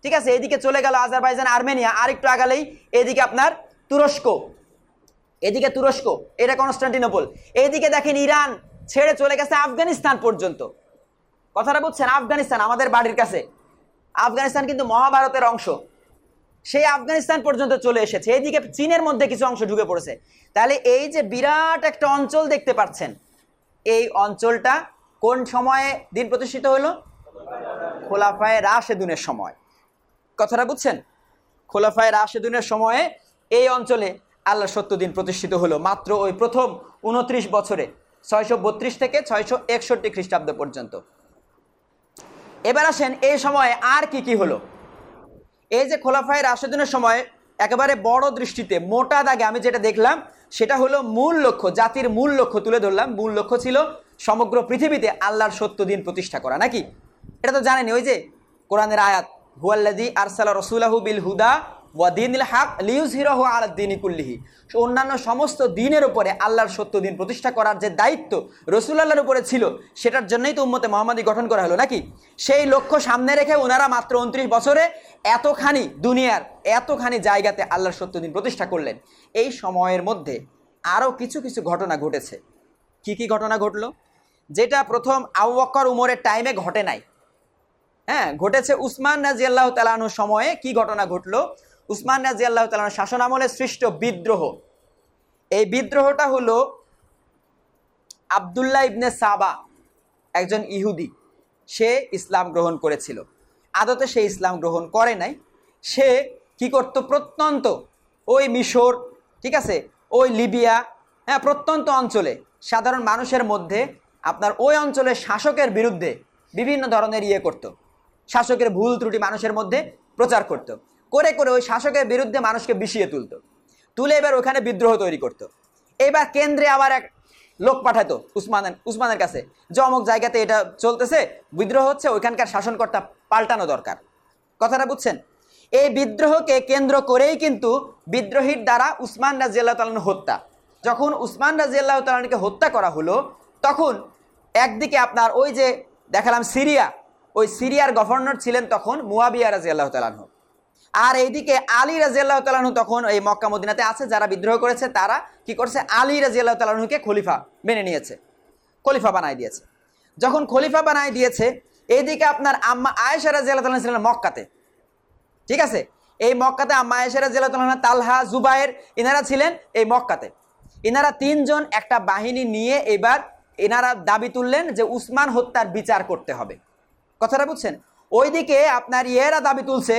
ঠিক আছে, এদিকে চলে গেল আজারবাইজান, আর্মেনিয়া। আর একটু আগালেই এদিকে আপনার তুরস্ক, এটা কনস্টান্টিনোপল। এইদিকে দেখেন ইরান ছেড়ে চলে গেছে আফগানিস্তান পর্যন্ত। কথাটা বুঝছেন? আফগানিস্তান আমাদের বাড়ির কাছে, আফগানিস্তান কিন্তু মহাভারতের অংশ, সেই আফগানিস্তান পর্যন্ত চলে এসেছে। এইদিকে চীনের মধ্যে কিছু অংশ ঢুকে পড়েছে। তাহলে এই যে বিরাট একটা অঞ্চল দেখতে পাচ্ছেন, এই অঞ্চলটা কোন সময়ে দিন প্রতিষ্ঠিত হলো? খোলাফায়ে রাশেদুনের সময়। কথাটা বুঝছেন? খোলাফায়ে রাশেদুনের সময়ে এই অঞ্চলে আল্লাহর সত্য দিন প্রতিষ্ঠিত হলো মাত্র ওই প্রথম 29 বছরে, 632 থেকে 661 খ্রিস্টাব্দ পর্যন্ত। এবার আসেন এই সময়ে আর কি হলো। এই যে খোলাফায়ে রাশেদুনের সময় একেবারে বড় দৃষ্টিতে মোটা দাগে আমি যেটা দেখলাম সেটা হলো মূল লক্ষ্য, জাতির মূল লক্ষ্য তুলে ধরলাম। মূল লক্ষ্য ছিল সমগ্র পৃথিবীতে আল্লাহর সত্য দিন প্রতিষ্ঠা করা, নাকি? এটা তো জানেনি, ওই যে কোরআনের আয়াত, হুয়াল্লাযী আরসালা রাসূলাহু বিল হুদা ওয়া দীনিল হক লিইয়ুযহিরাহু আলা দ্বীনি কুল্লিহি। অন্যান্য সমস্ত দিনের উপরে আল্লাহর সত্য দিন প্রতিষ্ঠা করার যে দায়িত্ব রাসূলুল্লাহর উপরে ছিল, সেটার জন্যই তো উম্মতে মুহাম্মাদি গঠন করা হলো, নাকি? সেই লক্ষ্য সামনে রেখে ওনারা মাত্র 29 বছরে দুনিয়ার এতখানি জায়গাতে আল্লাহর সত্য দিন প্রতিষ্ঠা করলেন। এই সময়ের মধ্যে আরও কিছু ঘটনা ঘটেছে। কি ঘটনা ঘটলো? যেটা প্রথম আবু বকর উমরের টাইমে ঘটে নাই, হ্যাঁ, ঘটেছে উসমান রাদিয়াল্লাহু তাআলা আনহুর সময়ে। কি ঘটনা ঘটলো? উসমান রাদিয়াল্লাহু তাআলা আনহুর শাসন আমলে সৃষ্ট বিদ্রোহ। এই বিদ্রোহটা হলো আব্দুল্লাহ ইবনে সাবা, একজন ইহুদি, সে ইসলাম গ্রহণ করেছিল। আদতে সে ইসলাম গ্রহণ করে নাই। সে কি করত? প্রত্যন্ত ওই মিশর, ঠিক আছে, ওই লিবিয়া, হ্যাঁ, প্রত্যন্ত অঞ্চলে সাধারণ মানুষের মধ্যে আপনার ওই অঞ্চলের শাসকের বিরুদ্ধে বিভিন্ন ধরনের করত, শাসকের ভুল ত্রুটি মানুষের মধ্যে প্রচার করত, করে ওই শাসকের বিরুদ্ধে মানুষকে বিষিয়ে তুলে এবার ওখানে বিদ্রোহ তৈরি করত। এবার কেন্দ্রে আবার এক লোক পাঠাতো উসমানের কাছে, যে অমুক জায়গাতে এটা চলতেছে, বিদ্রোহ হচ্ছে, ওইখানকার শাসনকর্তা পাল্টানো দরকার। কথাটা বুঝছেন? এই বিদ্রোহকে কেন্দ্র করেই কিন্তু বিদ্রোহীর দ্বারা উসমান রাদিয়াল্লাহু তাআলা হত্যা। যখন উসমান রাদিয়াল্লাহু তাআলাকে হত্যা করা হলো, তখন একদিকে আপনার ওই যে দেখালাম সিরিয়া, ওই সিরিয়ার গভর্নর ছিলেন তখন মুয়াবিয়া রাদিয়াল্লাহু তাআলা, আর এইদিকে আলী রাদিয়াল্লাহু তাআলা তখন এই মক্কা মদিনাতে আছে। যারা বিদ্রোহ করেছে তারা কি করছে? আলী রাদিয়াল্লাহু তাআলাকে খলিফা মেনে নিয়েছে, খলিফা বানাই দিয়েছে। যখন খলিফা বানাই দিয়েছে, এইদিকে আপনার আম্মা আয়েশা রাদিয়াল্লাহু তাআলা ছিলেন মক্কাতে, ঠিক আছে। এই মক্কাতে আম্মা আয়েশা রাদিয়াল্লাহু তাআলা, তালহা, জুবায়ের, এনারা ছিলেন এই মক্কাতে। এনারা তিনজন একটা বাহিনী নিয়ে এবার এনারা দাবি তুললেন যে উসমান হত্যার বিচার করতে হবে। কথাটা বুঝছেন? ওইদিকে আপনার দাবি তুলছে,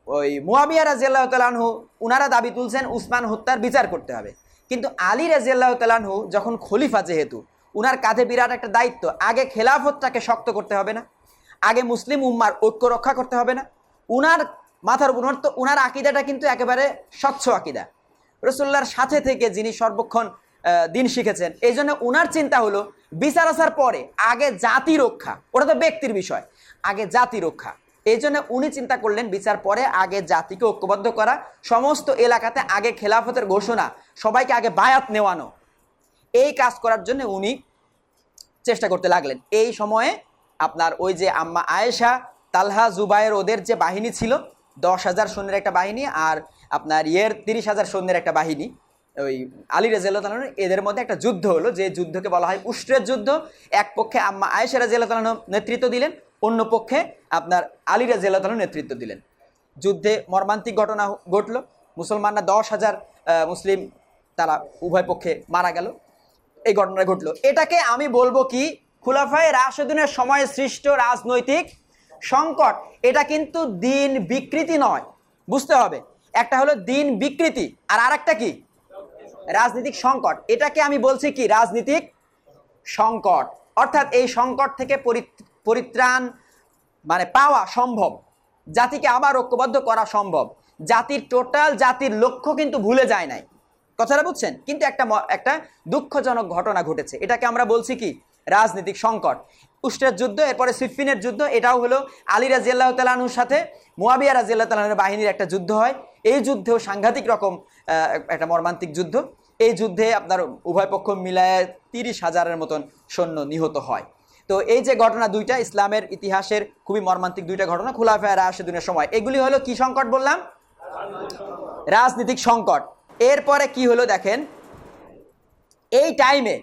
ওই মুয়াবিয়া রাদিয়াল্লাহু তাআলা আনহু, উনারা দাবি তুলছেন উসমান হত্যার বিচার করতে হবে। কিন্তু আলী রাদিয়াল্লাহু তাআলা আনহু যখন খলিফা, যেহেতু উনার কাঁধে বিরাট একটা দায়িত্ব, আগে খেলাফতটাকে শক্ত করতে হবে না? আগে মুসলিম উম্মার ঐক্য রক্ষা করতে হবে না? উনার মাথার উপর তো উনার আকীদাটা কিন্তু একেবারে স্বচ্ছ আকীদা। রাসূলুল্লাহর সাথে থেকে যিনি সর্বক্ষণ দিন শিখেছেন, এই জন্য উনার চিন্তা হলো বিচার আসার পরে আগে জাতি রক্ষা, ওটা তো ব্যক্তির বিষয়, আগে জাতি রক্ষা। এই জন্য উনি চিন্তা করলেন বিচার পরে আগে জাতিকে ঐক্যবদ্ধ করা, সমস্ত এলাকাতে আগে খেলাফতের ঘোষণা, সবাইকে আগে বায়াত নেওয়ানো, এই কাজ করার জন্য উনি চেষ্টা করতে লাগলেন। এই সময়ে আপনার ওই যে আম্মা আয়েশা, তালহা, জুবায়ের, ওদের যে বাহিনী ছিল 10,000 সৈন্যের একটা বাহিনী, আর আপনার 30,000 সৈন্যের একটা বাহিনী, ওই আলী রাদিয়াল্লাহু তাআলা এদের মধ্যে একটা যুদ্ধ হলো, যে যুদ্ধকে বলা হয় উষ্ট্রের যুদ্ধ। এক পক্ষে আম্মা আয়েশা রাদিয়াল্লাহু তাআলা নেতৃত্ব দিলেন, অন্য পক্ষে আপনার আলী রাদিয়াল্লাহু তাআলা নেতৃত্ব দিলেন। যুদ্ধে মর্মান্তিক ঘটনা ঘটলো, মুসলমানরা 10,000 মুসলিম তারা উভয় পক্ষে মারা গেল, এই ঘটনা ঘটলো। এটাকে আমি বলবো কি, খুলাফায়ে রাশেদুনের সময়ে সৃষ্ট রাজনৈতিক সংকট। এটা কিন্তু দিন বিকৃতি নয়, বুঝতে হবে। একটা হলো দিন বিকৃতি, আর আরেকটা কি রাজনৈতিক সংকট। এটাকে আমি বলছি কি রাজনৈতিক সংকট। অর্থাৎ এই সংকট থেকে পরিত্রাণ মানে পাওয়া সম্ভব, জাতিকে আবার ঐক্যবদ্ধ করা সম্ভব। জাতির টোটাল জাতির লক্ষ্য কিন্তু ভুলে যায় নাই, কথাটা বুঝছেন। কিন্তু একটা দুঃখজনক ঘটনা ঘটেছে, এটাকে আমরা বলছি কি রাজনৈতিক সংকট। উষ্ট্রের যুদ্ধ, এরপরে সিফফিনের যুদ্ধ, এটাও হলো আলী রাদিয়াল্লাহু তাআলা আনহুর সাথে মুয়াবিয়া রাদিয়াল্লাহু তাআলা আনহুর বাহিনীর একটা যুদ্ধ হয়। এই যুদ্ধেও সাংঘাতিক রকম একটা মর্মান্তিক যুদ্ধ। এই যুদ্ধে আপনার উভয় পক্ষ মিলায় 30,000-এর মতন সৈন্য নিহত হয়। তো এই যে ঘটনা দুইটা ইসলামের ইতিহাসের খুবই মর্মান্তিক দুইটা ঘটনা খুলাফায়ে রাশেদুনের সময়, এগুলি হলো কি সংকট বললাম? রাজনৈতিক সংকট। এরপরে কি হলো দেখেন, এই টাইমে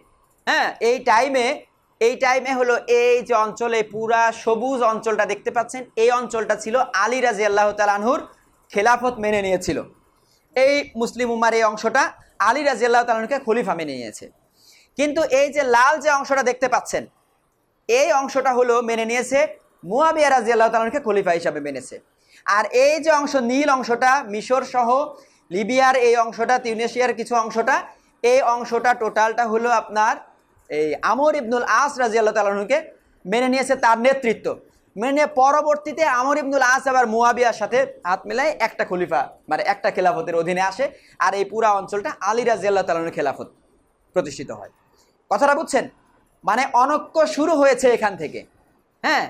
এই টাইমে হলো এই যে অঞ্চলে পুরা সবুজ অঞ্চলটা দেখতে পাচ্ছেন, এই অঞ্চলটা ছিল আলী রাদিয়াল্লাহু তাআলা আনহুর খেলাফত মেনে নিয়েছিল। এই মুসলিম উম্মার এই অংশটা আলী রাদিয়াল্লাহু তাআলা আনহুকে খলিফা মেনে নিয়েছে। কিন্তু এই যে লাল যে অংশটা দেখতে পাচ্ছেন, এই অংশটা হলো মেনে নিয়েছে মুয়াবিয়া রাদিয়াল্লাহু তাআলা আনহুকে খলিফা হিসাবে মেনেছে। আর এই যে অংশ নীল অংশটা, মিশর সহ লিবিয়ার এই অংশটা, তিউনিসিয়ার কিছু অংশটা, এই অংশটা টোটালটা হলো আপনার এই আমর ইবনুল আস রাদিয়াল্লাহু তাআলা আনহুকে মেনে নিয়েছে, তার নেতৃত্ব মেনে নিয়ে পরবর্তীতে আমর ইবনুল আস আবার মুয়াবিয়ার সাথে হাত মেলায় একটা খলিফা মানে একটা খেলাফতের অধীনে আসে, আর এই পুরা অঞ্চলটা আলী রাদিয়াল্লাহু তাআলা আনহুর খেলাফত প্রতিষ্ঠিত হয়। কথাটা বুঝছেন? মানে অনৈক্য শুরু হয়েছে এখান থেকে, হ্যাঁ,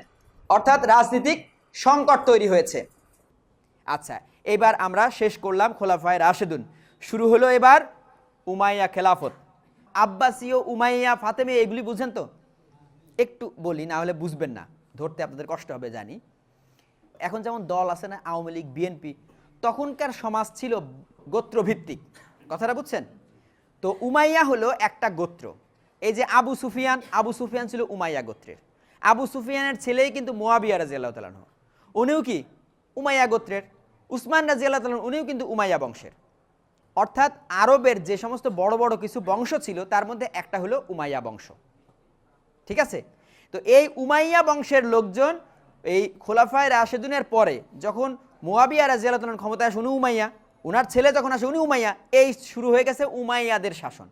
অর্থাৎ রাজনৈতিক সংকট তৈরি হয়েছে। আচ্ছা, এবার আমরা শেষ করলাম খোলাফায়ে রাশেদুন, শুরু হলো এবার উমাইয়া খেলাফত। আব্বাসীয়, উমাইয়া, ফাতেমি, এগুলি বুঝেন তো? একটু বলি, না হলে বুঝবেন না, ধরতে আপনাদের কষ্ট হবে জানি। এখন যেমন দল আছে না, আওয়ামী লীগ, বিএনপি, তখনকার সমাজ ছিল গোত্রভিত্তিক, কথাটা বুঝছেন? তো উমাইয়া হলো একটা গোত্র। এই যে আবু সুফিয়ান ছিল উমাইয়া গোত্রের। আবু সুফিয়ানের ছেলেই কিন্তু মুয়াবিয়া রাদিয়াল্লাহু তাআলা আনহু, উনিও কি উমাইয়া গোত্রের। উসমান রাদিয়াল্লাহু তাআলা উনিও কিন্তু উমাইয়া বংশের। অর্থাৎ আরবের যে সমস্ত বড় বড় কিছু বংশ ছিল তার মধ্যে একটা হলো উমাইয়া বংশ, ঠিক আছে? তো এই উমাইয়া বংশের লোকজন এই খোলাফায়ে রাশেদুনের পরে যখন মুয়াবিয়া রাদিয়াল্লাহু তাআলা ক্ষমতায় আসে, উনি উমাইয়া, উনার ছেলে যখন আসে উনি উমাইয়া, এই শুরু হয়ে গেছে উমাইয়াদের শাসন।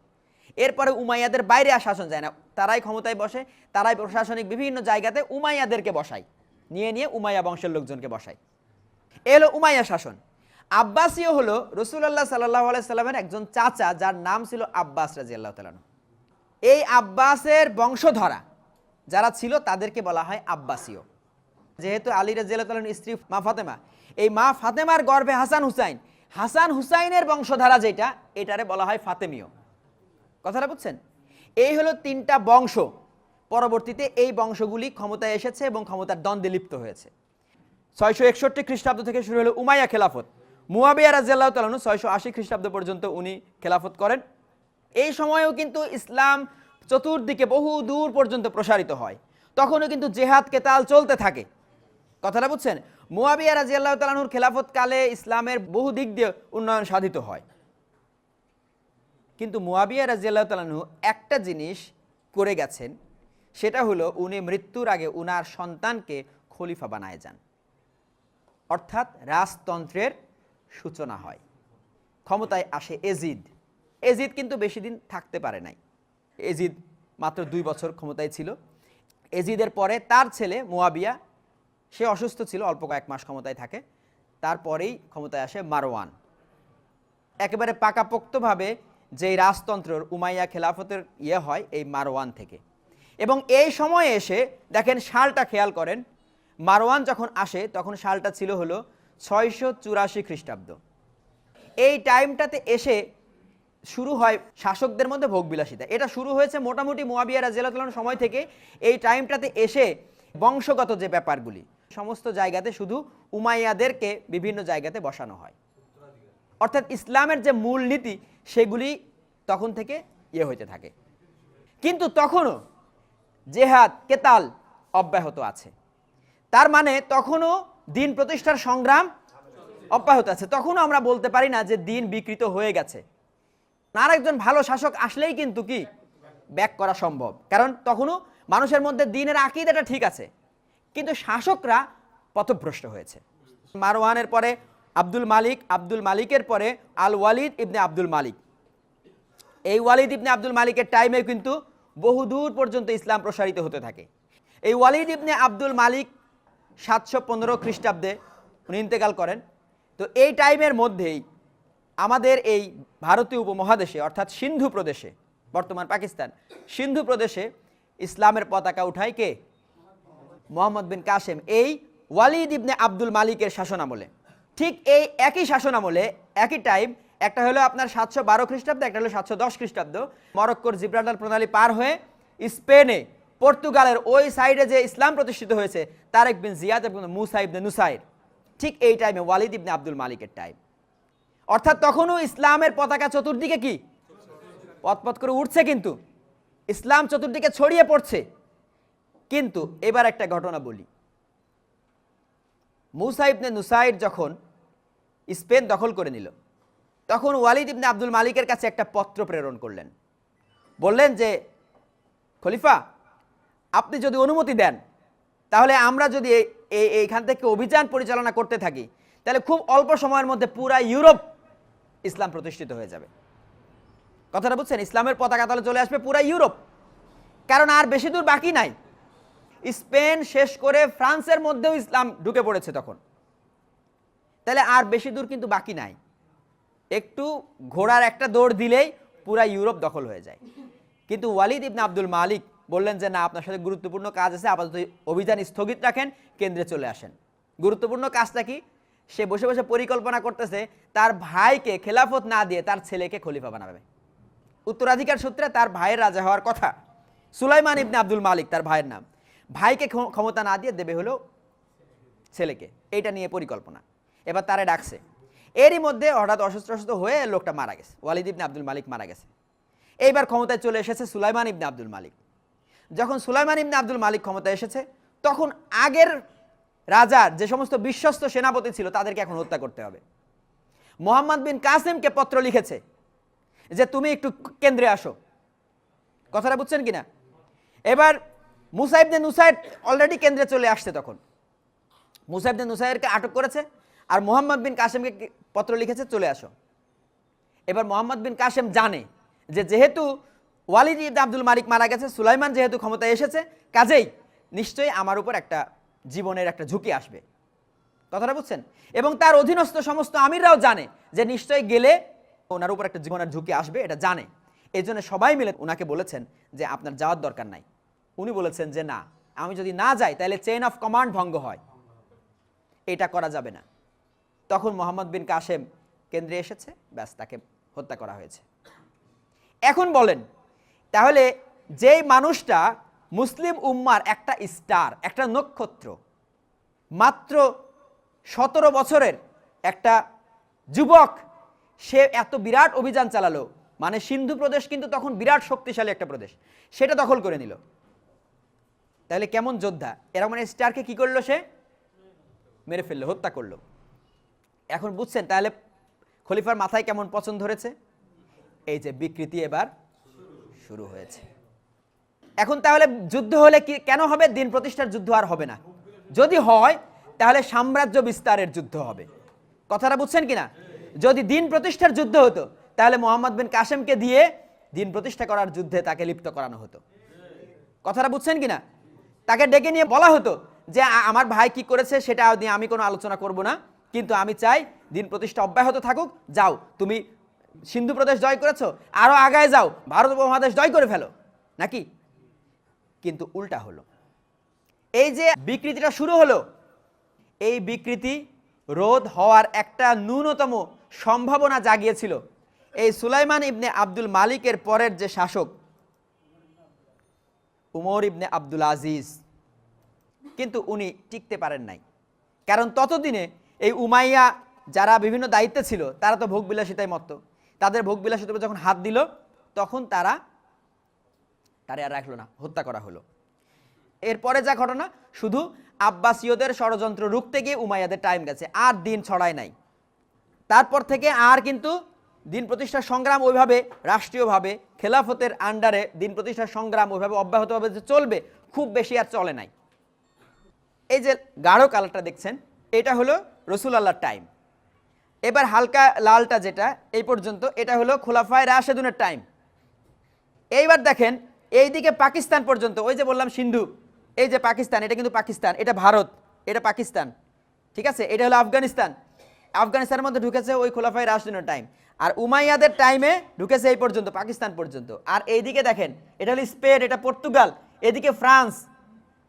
এরপরে উমাইয়াদের বাইরে আর শাসন যায় না, তারাই ক্ষমতায় বসে, তারাই প্রশাসনিক বিভিন্ন জায়গাতে উমাইয়াদেরকে বসায়, নিয়ে উমাইয়া বংশের লোকজনকে বসায়। এ হলো উমাইয়া শাসন। আব্বাসীয় হলো রাসূলুল্লাহ সাল্লাল্লাহু আলাইহি সাল্লামের একজন চাচা, যার নাম ছিল আব্বাস রাদিয়াল্লাহু তাআলা। এই আব্বাসের বংশধরা যারা ছিল তাদেরকে বলা হয় আব্বাসীয়। যেহেতু আলী রাদিয়াল্লাহু তাআলার স্ত্রী মা ফাতেমা, এই মা ফাতেমার গর্ভে হাসান হুসাইনের বংশধারা যেটা, এটারে বলা হয় ফাতেমীয়। কথাটা বুঝছেন? এই হলো তিনটা বংশ। পরবর্তীতে এই বংশগুলি ক্ষমতায় এসেছে এবং ক্ষমতার দ্বন্দ্বে লিপ্ত হয়েছে। 661 খ্রিস্টাব্দ থেকে শুরু হলো উমাইয়া খেলাফত। মুয়াবিয়া রাদিয়াল্লাহু তাআলা 680 খ্রিস্টাব্দ পর্যন্ত উনি খেলাফত করেন। এই সময়েও কিন্তু ইসলাম চতুর্দিকে বহু দূর পর্যন্ত প্রসারিত হয়, তখনও কিন্তু জেহাদ কেতাল চলতে থাকে। কথাটা বুঝছেন? মুয়াবিয়া রাদিয়াল্লাহু তাআলা আনহুর খেলাফত কালে ইসলামের বহু দিক দিয়ে উন্নয়ন সাধিত হয়। কিন্তু মুয়াবিয়া রাদিয়াল্লাহু তাআলা আনহু একটা জিনিস করে গেছেন, সেটা হলো উনি মৃত্যুর আগে উনার সন্তানকে খলিফা বানায় যান, অর্থাৎ রাজতন্ত্রের সূচনা হয়। ক্ষমতায় আসে এজিদ কিন্তু বেশি দিন থাকতে পারে নাই, এজিদ মাত্র 2 বছর ক্ষমতায় ছিল। এজিদের পরে তার ছেলে মুয়াবিয়া, সে অসুস্থ ছিল, অল্প কয়েক মাস ক্ষমতায় থাকে, তারপরেই ক্ষমতায় আসে মারওয়ান। একেবারে পাকাপোক্তভাবে যে রাজতন্ত্রের উমাইয়া খেলাফতের হয় এই মারওয়ান থেকে। এবং এই সময়ে এসে দেখেন সালটা খেয়াল করেন, মারওয়ান যখন আসে তখন সালটা ছিল হলো 684 খ্রিস্টাব্দ। এই টাইমটাতে এসে শুরু হয় শাসকদের মধ্যে ভোগবিলাসিতা। এটা শুরু হয়েছে মোটামুটি মুয়াবিয়া রাদিয়াল্লাহু তাআলার সময় থেকে। এই টাইমটাতে এসে বংশগত যে ব্যাপারগুলি সমস্ত জায়গাতে শুধু উমাইয়াদেরকে বিভিন্ন জায়গাতে বসানো হয়, অর্থাৎ ইসলামের যে মূল নীতি সেগুলি তখন থেকে হইতে থাকে। কিন্তু তখনও জেহাদ কেতাল অব্যাহত আছে, তার মানে তখনও দিন প্রতিষ্ঠার সংগ্রাম অব্যাহত আছে। তখনও আমরা বলতে পারি না যে দিন বিকৃত হয়ে গেছে। আর একজন ভালো শাসক আসলেই কিন্তু কি ব্যাক করা সম্ভব, কারণ তখনও মানুষের মধ্যে দিনের আকীদাটা ঠিক আছে, কিন্তু শাসকরা পথভ্রষ্ট হয়েছে। মারওয়ানের পরে আব্দুল মালিক, আব্দুল মালিকের পরে আল ওয়ালিদ ইবনে আব্দুল মালিক। এই ওয়ালিদ ইবনে আব্দুল মালিকের টাইমে কিন্তু বহুদূর পর্যন্ত ইসলাম প্রসারিত হতে থাকে। এই ওয়ালিদ ইবনে আব্দুল মালিক 715 খ্রিস্টাব্দে উনি ইন্তেকাল করেন। তো এই টাইমের মধ্যেই আমাদের এই ভারতীয় উপমহাদেশে অর্থাৎ সিন্ধু প্রদেশে, বর্তমান পাকিস্তান, সিন্ধু প্রদেশে ইসলামের পতাকা উঠায় কে? মোহাম্মদ বিন কাসেম, এই ওয়ালিদ ইবনে আব্দুল মালিকের শাসনামলে। ঠিক এই একই শাসনামলে একই টাইম, একটা হলো আপনার 712 খ্রিস্টাব্দ, একটা হলো 710 খ্রিস্টাব্দ, মরক্কোর জিব্রাল্টার প্রণালী পার হয়ে স্পেনে পর্তুগালের ওই সাইডে যে ইসলাম প্রতিষ্ঠিত হয়েছে তারেক বিন জিয়াদ এবং মুসা ইবনে নুসাইর, ঠিক এই টাইমে ওয়ালিদ ইবনে আব্দুল মালিকের টাইম। অর্থাৎ তখনও ইসলামের পতাকা চতুর্দিকে কি পথ করে উঠছে, কিন্তু ইসলাম চতুর্দিকে ছড়িয়ে পড়ছে। কিন্তু এবার একটা ঘটনা বলি, মুসা ইবনে নুসাইর যখন স্পেন দখল করে নিল তখন ওয়ালিদ ইবনে আব্দুল মালিকের কাছে একটা পত্র প্রেরণ করলেন। বললেন যে খলিফা, আপনি যদি অনুমতি দেন তাহলে আমরা যদি এইখান থেকে অভিযান পরিচালনা করতে থাকি তাহলে খুব অল্প সময়ের মধ্যে পুরা ইউরোপ ইসলাম প্রতিষ্ঠিত হয়ে যাবে। কথাটা বুঝছেন? ইসলামের পতাকা তাহলে চলে আসবে পুরা ইউরোপ, কারণ আর বেশি দূর বাকি নাই। স্পেন শেষ করে ফ্রান্সের মধ্যেও ইসলাম ঢুকে পড়েছে তখন, তাহলে আর বেশি দূর কিন্তু বাকি নাই। একটু ঘোড়ার একটা দৌড় দিলেই পুরা ইউরোপ দখল হয়ে যায়। কিন্তু ওয়ালিদ ইবনে আব্দুল মালিক বললেন যে না, আপনার সাথে গুরুত্বপূর্ণ কাজ আছে, আপাতত অভিযান স্থগিত রাখেন, কেন্দ্রে চলে আসেন। গুরুত্বপূর্ণ কাজটা কি? সে বসে বসে পরিকল্পনা করতেছে তার ভাইকে খেলাফত না দিয়ে তার ছেলেকে খলিফা বানাবে। উত্তরাধিকার সূত্রে তার ভাইয়ের রাজা হওয়ার কথা, সুলাইমান ইবনে আব্দুল মালিক তার ভাইয়ের নাম, ভাইকে ক্ষমতা না দিয়ে দেবে হলো ছেলেকে। এইটা নিয়ে পরিকল্পনা। এবার তারে ডাকছে, এরই মধ্যে হঠাৎ অসুস্থ হয়ে লোকটা মারা গেছে, ওয়ালিদ ইবনে আব্দুল মালিক মারা গেছে। এইবার ক্ষমতায় চলে এসেছে সুলাইমান ইবনে আব্দুল মালিক। যখন সুলাইমান ইবনে আব্দুল মালিক ক্ষমতায় এসেছে তখন আগের রাজার যে সমস্ত বিশ্বস্ত সেনাপতি ছিল তাদেরকে এখন হত্যা করতে হবে। মোহাম্মদ বিন কাসেমকে পত্র লিখেছে যে তুমি একটু কেন্দ্রে আসো। কথাটা বুঝছেন কিনা? এবার মুসা ইবনে নুসাইর অলরেডি কেন্দ্রে চলে আসছে। তখন মুসা ইবনে নুসাইরকে আটক করেছে আর মোহাম্মদ বিন কাসেমকে পত্র লিখেছে চলে আসো। এবার মোহাম্মদ বিন কাসেম জানে যে যেহেতু ওয়ালিদ ইবনে আব্দুল মালিক মারা গেছে, সুলাইমান যেহেতু ক্ষমতায় এসেছে, কাজেই নিশ্চয়ই আমার উপর একটা জীবনের একটা ঝুঁকি আসবে। কথাটা বুঝছেন? এবং তার অধীনস্থ সমস্ত আমিররাও জানে যে নিশ্চয়ই গেলে ওনার উপর একটা জীবনের ঝুঁকি আসবে, এটা জানে। এই জন্য সবাই মিলে ওনাকে বলেছেন যে আপনার যাওয়ার দরকার নাই। উনি বলেছেন যে না, আমি যদি না যাই তাহলে চেইন অফ কমান্ড ভঙ্গ হয়, এটা করা যাবে না। তখন মোহাম্মদ বিন কাসেম কেন্দ্রে এসেছে, ব্যাস তাকে হত্যা করা হয়েছে। এখন বলেন তাহলে যেই মানুষটা মুসলিম উম্মার একটা স্টার, একটা নক্ষত্র, মাত্র 17 বছরের একটা যুবক, সে এত বিরাট অভিযান চালালো, মানে সিন্ধু প্রদেশ কিন্তু তখন বিরাট শক্তিশালী একটা প্রদেশ, সেটা দখল করে নিল। তাহলে কেমন যোদ্ধা! এরা মানে স্টারকে কি করলো? সে মেরে ফেললো, হত্যা করলো। এখন বুঝছেন তাহলে খলিফার মাথায় কেমন পছন্দ ধরেছে? এই যে বিকৃতি এবার শুরু হয়েছে। এখন তাহলে যুদ্ধ হলে কি কেন হবে? দিন প্রতিষ্ঠার যুদ্ধ আর হবে না। যদি হয় তাহলে সাম্রাজ্য বিস্তারের যুদ্ধ হবে। কথাটা বুঝছেন কিনা? যদি দিন প্রতিষ্ঠার যুদ্ধ হতো তাহলে মোহাম্মদ বিন কাসেমকে দিয়ে দিন প্রতিষ্ঠা করার যুদ্ধে তাকে লিপ্ত করানো হতো। কথাটা বুঝছেন কিনা? তাকে ডেকে নিয়ে বলা হতো যে আমার ভাই কি করেছে সেটা নিয়ে আমি কোনো আলোচনা করব না, কিন্তু আমি চাই দিন প্রতিষ্ঠা অব্যাহত থাকুক, যাও তুমি সিন্ধু প্রদেশ জয় করেছো, আরো আগায় যাও, ভারত উপমহাদেশ জয় করে ফেলো, নাকি? কিন্তু উল্টা হলো। এই যে বিকৃতিটা শুরু হলো, এই বিকৃতি রোধ হওয়ার একটা ন্যূনতম সম্ভাবনা জাগিয়েছিল এই সুলাইমান ইবনে আব্দুল মালিকের পরের যে শাসক উমর ইবনে আব্দুল আজিজ। কিন্তু উনি টিকতে পারেন নাই, কারণ ততদিনে এই উমাইয়া যারা বিভিন্ন দায়িত্বে ছিল তারা তো ভোগবিলাসিতায় মত্ত। তাদের ভোগবিলাসিতায় যখন হাত দিল তখন তারা আর রাখলো না, হত্যা করা হলো। এরপরে যা ঘটনা, শুধু আব্বাসীয়দের ষড়যন্ত্র রুখতে গিয়ে উমাইয়াদের টাইম গেছে, আর দিন ছড়ায় নাই। তারপর থেকে আর কিন্তু দিন প্রতিষ্ঠার সংগ্রাম ওইভাবে রাষ্ট্রীয়ভাবে খেলাফতের আন্ডারে দিন প্রতিষ্ঠার সংগ্রাম ওইভাবে অব্যাহতভাবে যে চলবে, খুব বেশি আর চলে নাই। এই যে গাঢ় কালারটা দেখছেন, এটা হলো রাসূলুল্লাহর টাইম। এবার হালকা লালটা যেটা এই পর্যন্ত, এটা হলো খোলাফায়ে রাশেদুনের টাইম। এইবার দেখেন এইদিকে পাকিস্তান পর্যন্ত, ওই যে বললাম সিন্ধু, এই যে পাকিস্তান, এটা কিন্তু পাকিস্তান, এটা ভারত, এটা পাকিস্তান, ঠিক আছে? এটা হলো আফগানিস্তান, আফগানিস্তানের মধ্যে ঢুকেছে ওই খোলাফায়ে রাশেদুনের টাইম। আর উমাইয়াদের টাইমে ঢুকেছে এই পর্যন্ত, পাকিস্তান পর্যন্ত। আর এইদিকে দেখেন, এটা হলো স্পেন, এটা পর্তুগাল, এদিকে ফ্রান্স।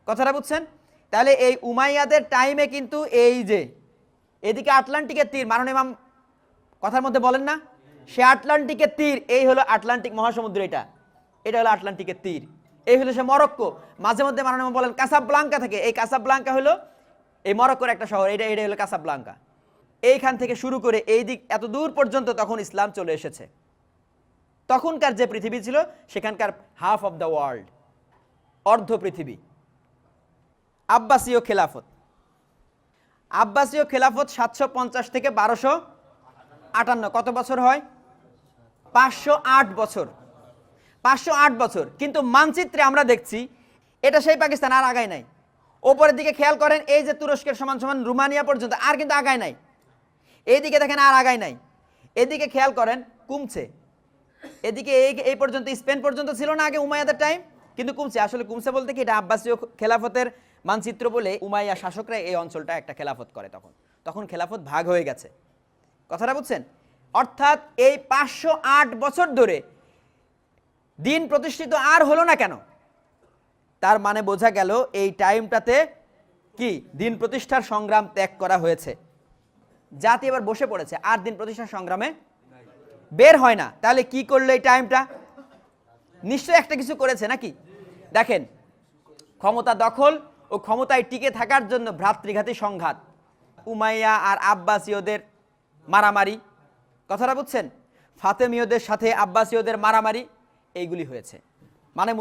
কথাটা বুঝছেন? তাহলে এই উমাইয়াদের টাইমে কিন্তু এই যে এদিকে আটলান্টিকের তীর, মাননীয় ইমাম কথার মধ্যে বলেন না, সে আটলান্টিকের তীর, এই হলো আটলান্টিক মহাসমুদ্র, এটা হলো আটলান্টিকের তীর, এই হলো সে মরক্কো। মাঝে মধ্যে মাননীয় বলেন কাসাব্লাঙ্কা থেকে, এই কাসাব্লাঙ্কা হলো এই মরক্কোর একটা শহর, এটা হলো কাসাব্লাঙ্কা। এইখান থেকে শুরু করে এই দিক এত দূর পর্যন্ত তখন ইসলাম চলে এসেছে। তখনকার যে পৃথিবী ছিল সেখানকার হাফ অফ দ্য ওয়ার্ল্ড, অর্ধ পৃথিবী। আব্বাসীয় খেলাফত, আব্বাসীয় খেলাফত 750 থেকে 1258, কত বছর হয়? 508 বছর, 508 বছর। কিন্তু মানচিত্রে আমরা দেখছি এটা সেই পাকিস্তান, আর আগায় নাই। ওপরের দিকে খেয়াল করেন, এই যে তুরস্কের সমান সমান রোমানিয়া পর্যন্ত, আর কিন্তু আগায় নাই। এইদিকে দেখেন আর আগায় নাই। এদিকে খেয়াল করেন কমছে, এদিকে এই পর্যন্ত স্পেন পর্যন্ত ছিল না আগে উমাইয়াদের টাইম, কিন্তু কমছে। আসলে কমছে বলতে কি, এটা আব্বাসীয় খেলাফতের মানচিত্র বলে উমাইয়া শাসকরা এই অঞ্চলটা একটা খেলাফত করে, তখন খেলাফত ভাগ হয়ে গেছে। কথাটা বুঝছেন? অর্থাৎ এই 508 বছর ধরে দিন প্রতিষ্ঠিত আর হলো না কেন? তার মানে বোঝা গেল এই টাইমটাতে কি দিন প্রতিষ্ঠার সংগ্রাম ত্যাগ করা হয়েছে। জাতি এবার বসে পড়েছে, আর দিন প্রতিষ্ঠার সংগ্রামে বের হয় না। তাহলে কি করলো এই টাইমটা? নিশ্চয়ই একটা কিছু করেছে, নাকি? দেখেন, ক্ষমতা দখল ও ক্ষমতায় টিকে থাকার জন্য ভ্রাতৃঘাতী সংঘাত, উমাইয়া আর আব্বাসীয়দের মারামারি, কথাটা বুঝছেন? ফাতেমীয়দের সাথে আব্বাসীয়দের মারামারি, এইগুলি হয়েছে, মানে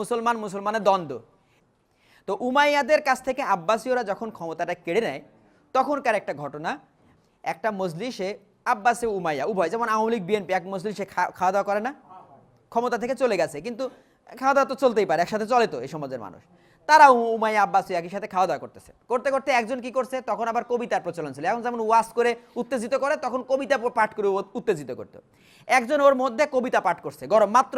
মুসলমানের দ্বন্দ্ব। তো উমাইয়াদের কাছ থেকে আব্বাসীয়রা যখন ক্ষমতাটা কেড়ে নেয়, তখনকার একটা ঘটনা, একটা মজলিসে আব্বাসে উমাইয়া উভয়, যেমন আওয়ামী লীগ বিএনপি এক মজলিসে খাওয়া দাওয়া করে না, ক্ষমতা থেকে চলে গেছে, কিন্তু খাওয়া দাওয়া তো চলতেই পারে, একসাথে চলে তো এই সমাজের মানুষ। তারা উমাইয়া আব্বাসী একই সাথে খাওয়া দাওয়া করতেছে, করতে করতে একজন কি করছে, তখন আবার কবিতার প্রচলন ছিল। এখন যেমন ওয়াজ করে উত্তেজিত করে, তখন কবিতা পাঠ করে উত্তেজিত করতো। একজন ওর মধ্যে কবিতা পাঠ করছে, গরম মাত্র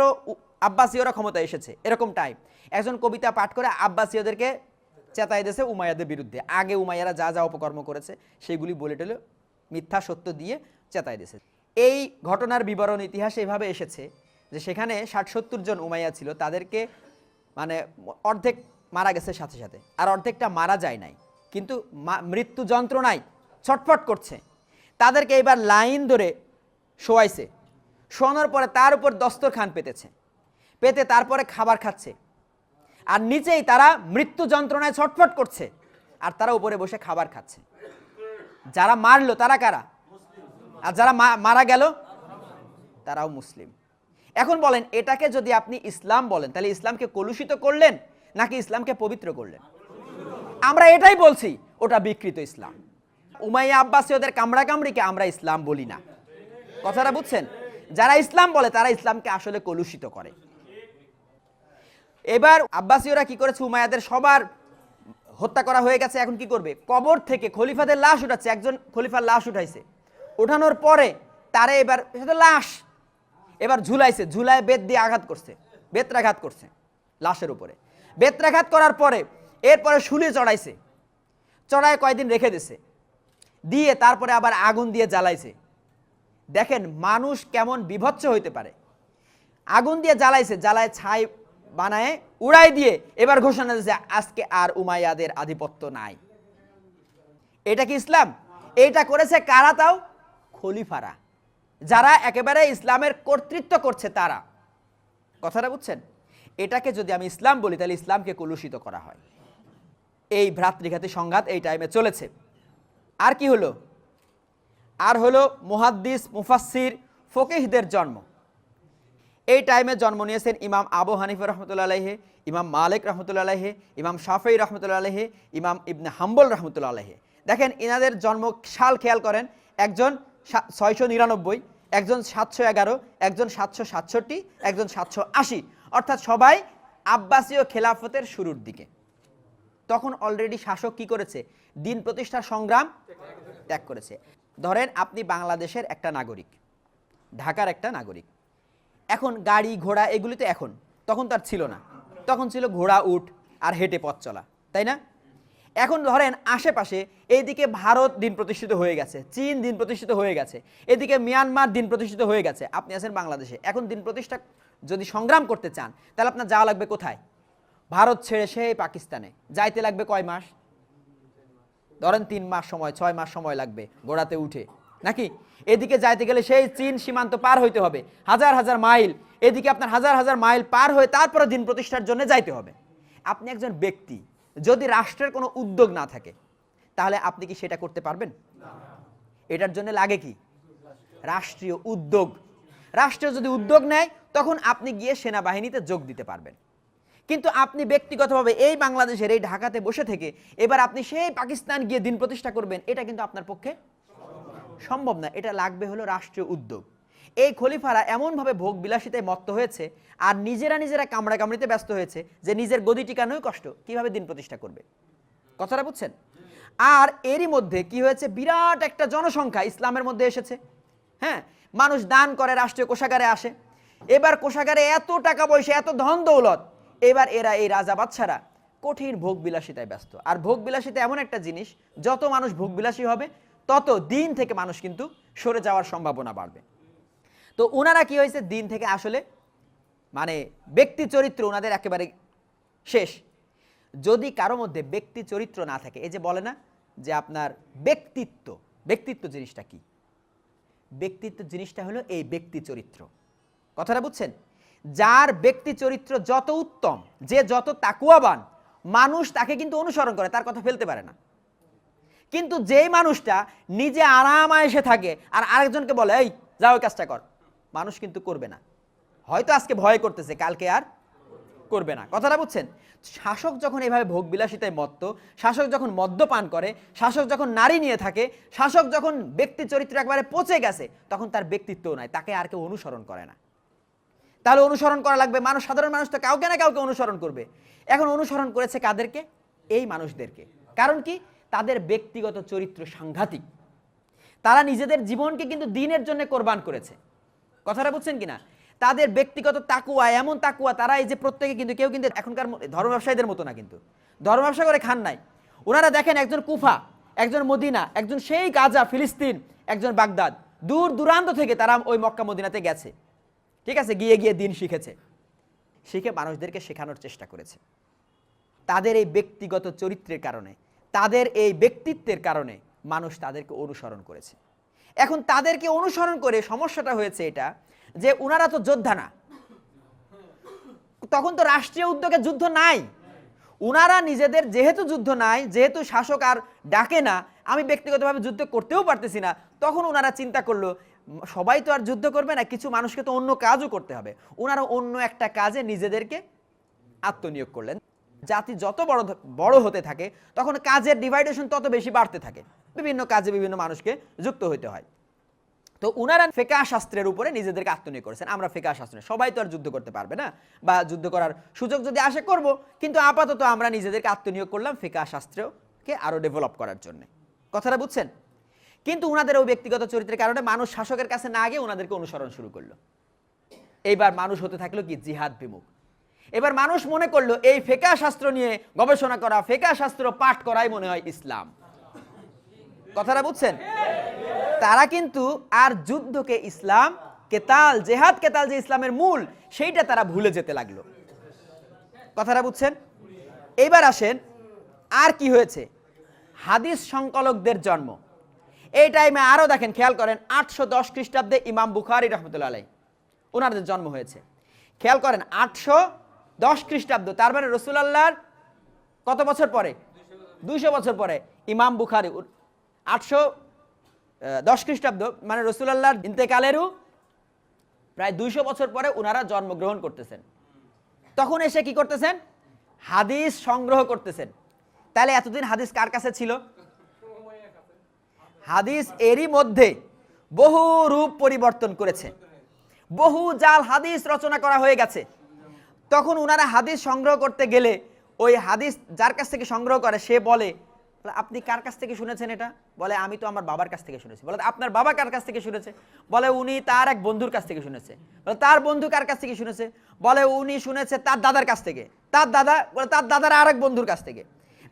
আব্বাসীয়রা ক্ষমতা এসেছে এরকম টাইম, একজন কবিতা পাঠ করে আব্বাসীয়দেরকে চেতাই দিয়েছে উমাইয়াদের বিরুদ্ধে। আগে উমাইয়ারা যা যা অপকর্ম করেছে সেগুলি বলে টলে মিথ্যা সত্য দিয়ে চেতাই দিয়েছে। এই ঘটনার বিবরণ ইতিহাসে এভাবে এসেছে যে সেখানে 60-70 জন উমাইয়া ছিল, তাদেরকে মানে অর্ধেক মারা গেছে সাথে সাথে, আর অর্ধেকটা মারা যায় নাই, কিন্তু মৃত্যু যন্ত্রণায় ছটফট করছে। তাদেরকে এবার লাইন ধরে শোয়াইছে, শোয়ানোর পরে তার উপর দস্তরখান পেতেছে, পেতে তারপরে খাবার খাচ্ছে, আর নিচেই তারা মৃত্যু যন্ত্রণায় ছটফট করছে, আর তারা উপরে বসে খাবার খাচ্ছে। যারা মারলো তারা কারা? আর যারা মারা গেল তারাও মুসলিম। এখন বলেন, এটাকে যদি আপনি ইসলাম বলেন, তাহলে ইসলামকে কলুষিত করলেন নাকি ইসলামকে পবিত্র করলেন? আমরা এটাই বলছি, ওটা বিকৃত ইসলাম। উমাইয়া আব্বাসীয়দের কামড়াকামড়িকে আমরা ইসলাম বলি না, কথাটা বুঝছেন? যারা ইসলাম বলে তারা ইসলামকে আসলে কলুষিত করে। এবার আব্বাসীয়রা কি করেছে, উমাইয়াদের সবার হত্যা করা হয়ে গেছে, এখন কি করবে? কবর থেকে খলিফাদের লাশ উঠাচ্ছে, একজন খলিফার লাশ উঠাইছে, উঠানোর পরে তারে এবার লাশ এবার ঝুলাইছে, ঝুলায় বেত দিয়ে আঘাত করছে, বেত্রাঘাত করছে লাশের উপরে। বেত্রাঘাত করার পরে এরপরে শুলে চড়াইছে, চড়ায় কয়দিন রেখে দিছে, দিয়ে তারপরে আবার আগুন দিয়ে জ্বালাইছে, দেখেন মানুষ কেমন বিভৎস হইতে পারে। আগুন দিয়ে জ্বালাইছে, জ্বালায় ছাই বানায় উড়াই দিয়ে এবার ঘোষণা দিয়েছে আজকে আর উমাইয়াদের আধিপত্য নাই। এটা কি ইসলাম? এটা করেছে কারা? তাও খলিফারা, যারা একেবারে ইসলামের কর্তৃত্ব করছে তারা। কথাটা বুঝছেন? এটাকে যদি আমি ইসলাম বলি তাহলে ইসলামকে কলুষিত করা হয়। এই ভ্রাতৃঘাতী সংঘাত এই টাইমে চলেছে। আর কি হলো? আর হলো মুহাদ্দিস, মুফাসসির, ফকিহদের জন্ম। এই টাইমে জন্ম নিয়েছেন ইমাম আবু হানিফা রহমতুল্লাহ আলাইহি, ইমাম মালিক রহমতুল্লাহ আলাইহি, ইমাম শাফিঈ রহমতুল্লাহ আলাইহি, ইমাম ইবনে হাম্বল রহমতুল্লাহ আলাইহি। দেখেন এনাদের জন্ম সাল খেয়াল করেন, একজন 699, একজন 711, একজন 767, একজন 780, অর্থাৎ সবাই আব্বাসীয় খেলাফতের শুরুর দিকে। তখন অলরেডি শাসক কি করেছে? দিন প্রতিষ্ঠার সংগ্রাম ত্যাগ করেছে। ধরেন আপনি বাংলাদেশের একটা নাগরিক, ঢাকার একটা নাগরিক। এখন গাড়ি ঘোড়া এগুলি তো এখন, তখন তার ছিল না। তখন ছিল ঘোড়া, উট আর হেঁটে পথ চলা, তাই না? এখন ধরেন আশেপাশে এইদিকে ভারত দিন প্রতিষ্ঠিত হয়ে গেছে, চীন দিন প্রতিষ্ঠিত হয়ে গেছে, এদিকে মিয়ানমার দিন প্রতিষ্ঠিত হয়ে গেছে, আপনি আছেন বাংলাদেশে। এখন দিন প্রতিষ্ঠা যদি সংগ্রাম করতে চান তাহলে আপনার যাওয়া লাগবে কোথায়? ভারত ছেড়ে সেই পাকিস্তানে যাইতে লাগবে কয় মাস? ধরেন 3 মাস সময়, 6 মাস সময় লাগবে ঘোড়াতে উঠে, নাকি? এদিকে যাইতে গেলে সেই চীন সীমান্ত পার হইতে হবে, হাজার হাজার মাইল। এদিকে আপনার হাজার হাজার মাইল পার হয়ে তারপরে দিন প্রতিষ্ঠার জন্য যাইতে হবে। আপনি একজন ব্যক্তি, যদি রাষ্ট্রের কোনো উদ্যোগ না থাকে তাহলে আপনি কি সেটা করতে পারবেন? এটার জন্য লাগে কি? রাষ্ট্রীয় উদ্যোগ। রাষ্ট্র যদি উদ্যোগ নেয় তখন আপনি গিয়ে সেনাবাহিনীতে যোগ দিতে পারবেন। কিন্তু আপনি ব্যক্তিগতভাবে এই বাংলাদেশের এই ঢাকাতে বসে থেকে এবার আপনি সেই পাকিস্তান গিয়ে দিন প্রতিষ্ঠা করবেন, এটা কিন্তু আপনার পক্ষে সম্ভব না। এটা লাগবে হলো রাষ্ট্রীয় উদ্যোগ। এই খলিফারা এমনভাবে ভোগ বিলাসিতায় মত্ত হয়েছে আর নিজেরা কামড়া কামড়িতে ব্যস্ত হয়েছে যে নিজের গদি টিকানোই কষ্ট, কিভাবে দিন প্রতিষ্ঠা করবে। কথাটা বুঝছেন? আর এরই মধ্যে কি হয়েছে? বিরাট একটা জনসংখ্যা ইসলামের মধ্যে এসেছে। হ্যাঁ, মানুষ দান করে, রাষ্ট্রীয় কোষাগারে আসে। এবার কোষাগারে এত টাকা পয়সা, এত ধন দৌলত, এবার এরা এই রাজা বাদশারা কঠিন ভোগ বিলাসিতায় ব্যস্ত। আর ভোগ বিলাসিতা এমন একটা জিনিস, যত মানুষ ভোগ বিলাসী হবে তত দিন থেকে মানুষ কিন্তু সরে যাওয়ার সম্ভাবনা বাড়বে। তো ওনারা কি হয়েছে? দিন থেকে আসলে মানে ব্যক্তি চরিত্র ওনাদের একেবারে শেষ। যদি কারো মধ্যে ব্যক্তি চরিত্র না থাকে, এই যে বলে না যে আপনার ব্যক্তিত্ব, ব্যক্তিত্ব জিনিসটা কি? ব্যক্তিত্ব জিনিসটা হলো এই ব্যক্তি চরিত্র। কথাটা বুঝছেন? যার ব্যক্তি চরিত্র যত উত্তম, যে যত তাকুয়াবান, মানুষ তাকে কিন্তু অনুসরণ করে, তার কথা ফেলতে পারে না। কিন্তু যেই মানুষটা নিজে আরাম আয়েশে থাকে আর আরেকজনকে বলে এই যাও ওই কাজটা কর, মানুষ কিন্তু করবে না। হয়তো আজকে ভয় করতেছে, কালকে আর করবে না। কথাটা বুঝছেন? শাসক যখন এইভাবে ভোগ বিলাসিতায় মত্ত, শাসক যখন মদ্যপান করে, শাসক যখন নারী নিয়ে থাকে, শাসক যখন ব্যক্তি চরিত্র একবারে পচে গেছে, তখন তার ব্যক্তিত্বও নাই, তাকে আর কেউ অনুসরণ করে না। তাহলে অনুসরণ করা লাগবে মানুষ, সাধারণ মানুষ তো কাউকে না কাউকে অনুসরণ করবে। এখন অনুসরণ করেছে কাদেরকে? এই মানুষদেরকে। কারণ কি? তাদের ব্যক্তিগত চরিত্র সাংঘাতিক। তারা নিজেদের জীবনকে কিন্তু দিনের জন্য কোরবান করেছে। কথাটা বুঝছেন কিনা? তাদের ব্যক্তিগত তাকুয়া এমন তাকুয়া, তারা এই যে প্রত্যেকে কিন্তু কেউ কিন্তু এখনকার ধর্ম ব্যবসায়ীদের মতো না, কিন্তু ধর্ম ব্যবসা করে খান নাই। ওনারা দেখেন একজন কুফা, একজন মদিনা, একজন সেই গাজা ফিলিস্তিন, একজন বাগদাদ, দূর দূরান্ত থেকে তারা ওই মক্কা মদিনাতে গেছে। ঠিক আছে, গিয়ে গিয়ে দিন শিখেছে, শিখে মানুষদেরকে শেখানোর চেষ্টা করেছে। তাদের এই ব্যক্তিগত চরিত্রের কারণে, তাদের এই ব্যক্তিত্বের কারণে মানুষ তাদেরকে অনুসরণ করেছে। এখন তাদেরকে অনুসরণ করে সমস্যাটা হয়েছে এটা যে ওনারা তো যোদ্ধা না, তখন তো রাষ্ট্রীয় উদ্যোগে যুদ্ধ নাই। ওনারা নিজেদের যেহেতু যুদ্ধ নাই, যেহেতু শাসক আর ডাকে না, আমি ব্যক্তিগতভাবে যুদ্ধ করতেও পারতেছি না, তখন ওনারা চিন্তা করলো সবাই তো আর যুদ্ধ করবে না, কিছু মানুষকে তো অন্য কাজও করতে হবে। ওনারা অন্য একটা কাজে নিজেদেরকে আত্মনিয়োগ করলেন। জাতি যত বড় হতে থাকে তখন কাজের ডিভাইডেশন তত বেশি বাড়তে থাকে, বিভিন্ন কাজে বিভিন্ন মানুষকে যুক্ত হইতে হয়। তো উনারা ফিকহ শাস্ত্রের উপরে নিজেদেরকে আত্মনিয়োগ করেছেন। আমরা ফিকহ শাস্ত্রে, সবাই তো আর যুদ্ধ করতে পারবে না, বা যুদ্ধ করার সুযোগ যদি আসে করব, কিন্তু আপাতত আমরা নিজেদেরকে আত্মনিয়োগ করলাম ফিকহ শাস্ত্রকে আরো ডেভেলপ করার জন্য। কথাটা বুঝছেন? কিন্তু উনাদের ওই ব্যক্তিগত চরিত্রের কারণে মানুষ শাসকের কাছে না গিয়ে ওনাদেরকে অনুসরণ শুরু করলো। এইবার মানুষ হতে থাকলো কি? জিহাদ বিমুখ। এবার মানুষ মনে করলো এই ফিকহ শাস্ত্র নিয়ে গবেষণা করা, ফিকহ শাস্ত্র পাঠ করাই মনে হয় ইসলাম। কথাটা বুঝছেন? তারা কিন্তু আর যুদ্ধকে ইসলাম, কেতাল, জেহাদ কেতাল যে ইসলামের মূল, সেইটা তারা ভুলে যেতে লাগলো। কথাটা বুঝছেন? এইবার আসেন, আর কি হয়েছে? হাদিস সংকলকদের জন্ম। এই টাইমে আরো দেখেন, খেয়াল করেন, 810 খ্রিস্টাব্দে ইমাম বুখারী রহমতুল্লাহ আলাইহি ওনাদের জন্ম হয়েছে। খেয়াল করেন, 810 খ্রিস্টাব্দ, তার মানে রাসূলুল্লাহর কত বছর পরে? 200 বছর পরে ইমাম বুখারী। 810 খ্রিস্টাব্দ মানে রাসূলুল্লাহর ইন্তেকালেরও প্রায় 200 বছর পরে ওনারা জন্মগ্রহণ করতেছেন। তখন এসে কি করতেছেন? হাদিস সংগ্রহ করতেছেন। তাহলে এতদিন হাদিস কার কাছে ছিল? হাদিস এরই মধ্যে বহু রূপ পরিবর্তন করেছে, বহু জাল হাদিস রচনা করা হয়ে গেছে। তখন ওনারা হাদিস সংগ্রহ করতে গেলে ওই হাদিস যার কাছ থেকে সংগ্রহ করে সে বলে, আপনি কার কাছ থেকে শুনেছেন এটা? বলে, আমি তো আমার বাবার কাছ থেকে শুনেছি। বলে, আপনার বাবা কার কাছ থেকে শুনেছে? বলে, উনি তার এক বন্ধুর কাছ থেকে শুনেছে। বলে, তার বন্ধু কার কাছ থেকে শুনেছে? বলে, উনি শুনেছে তার দাদার কাছ থেকে। তার দাদা, বলে তার দাদার আর এক বন্ধুর কাছ থেকে।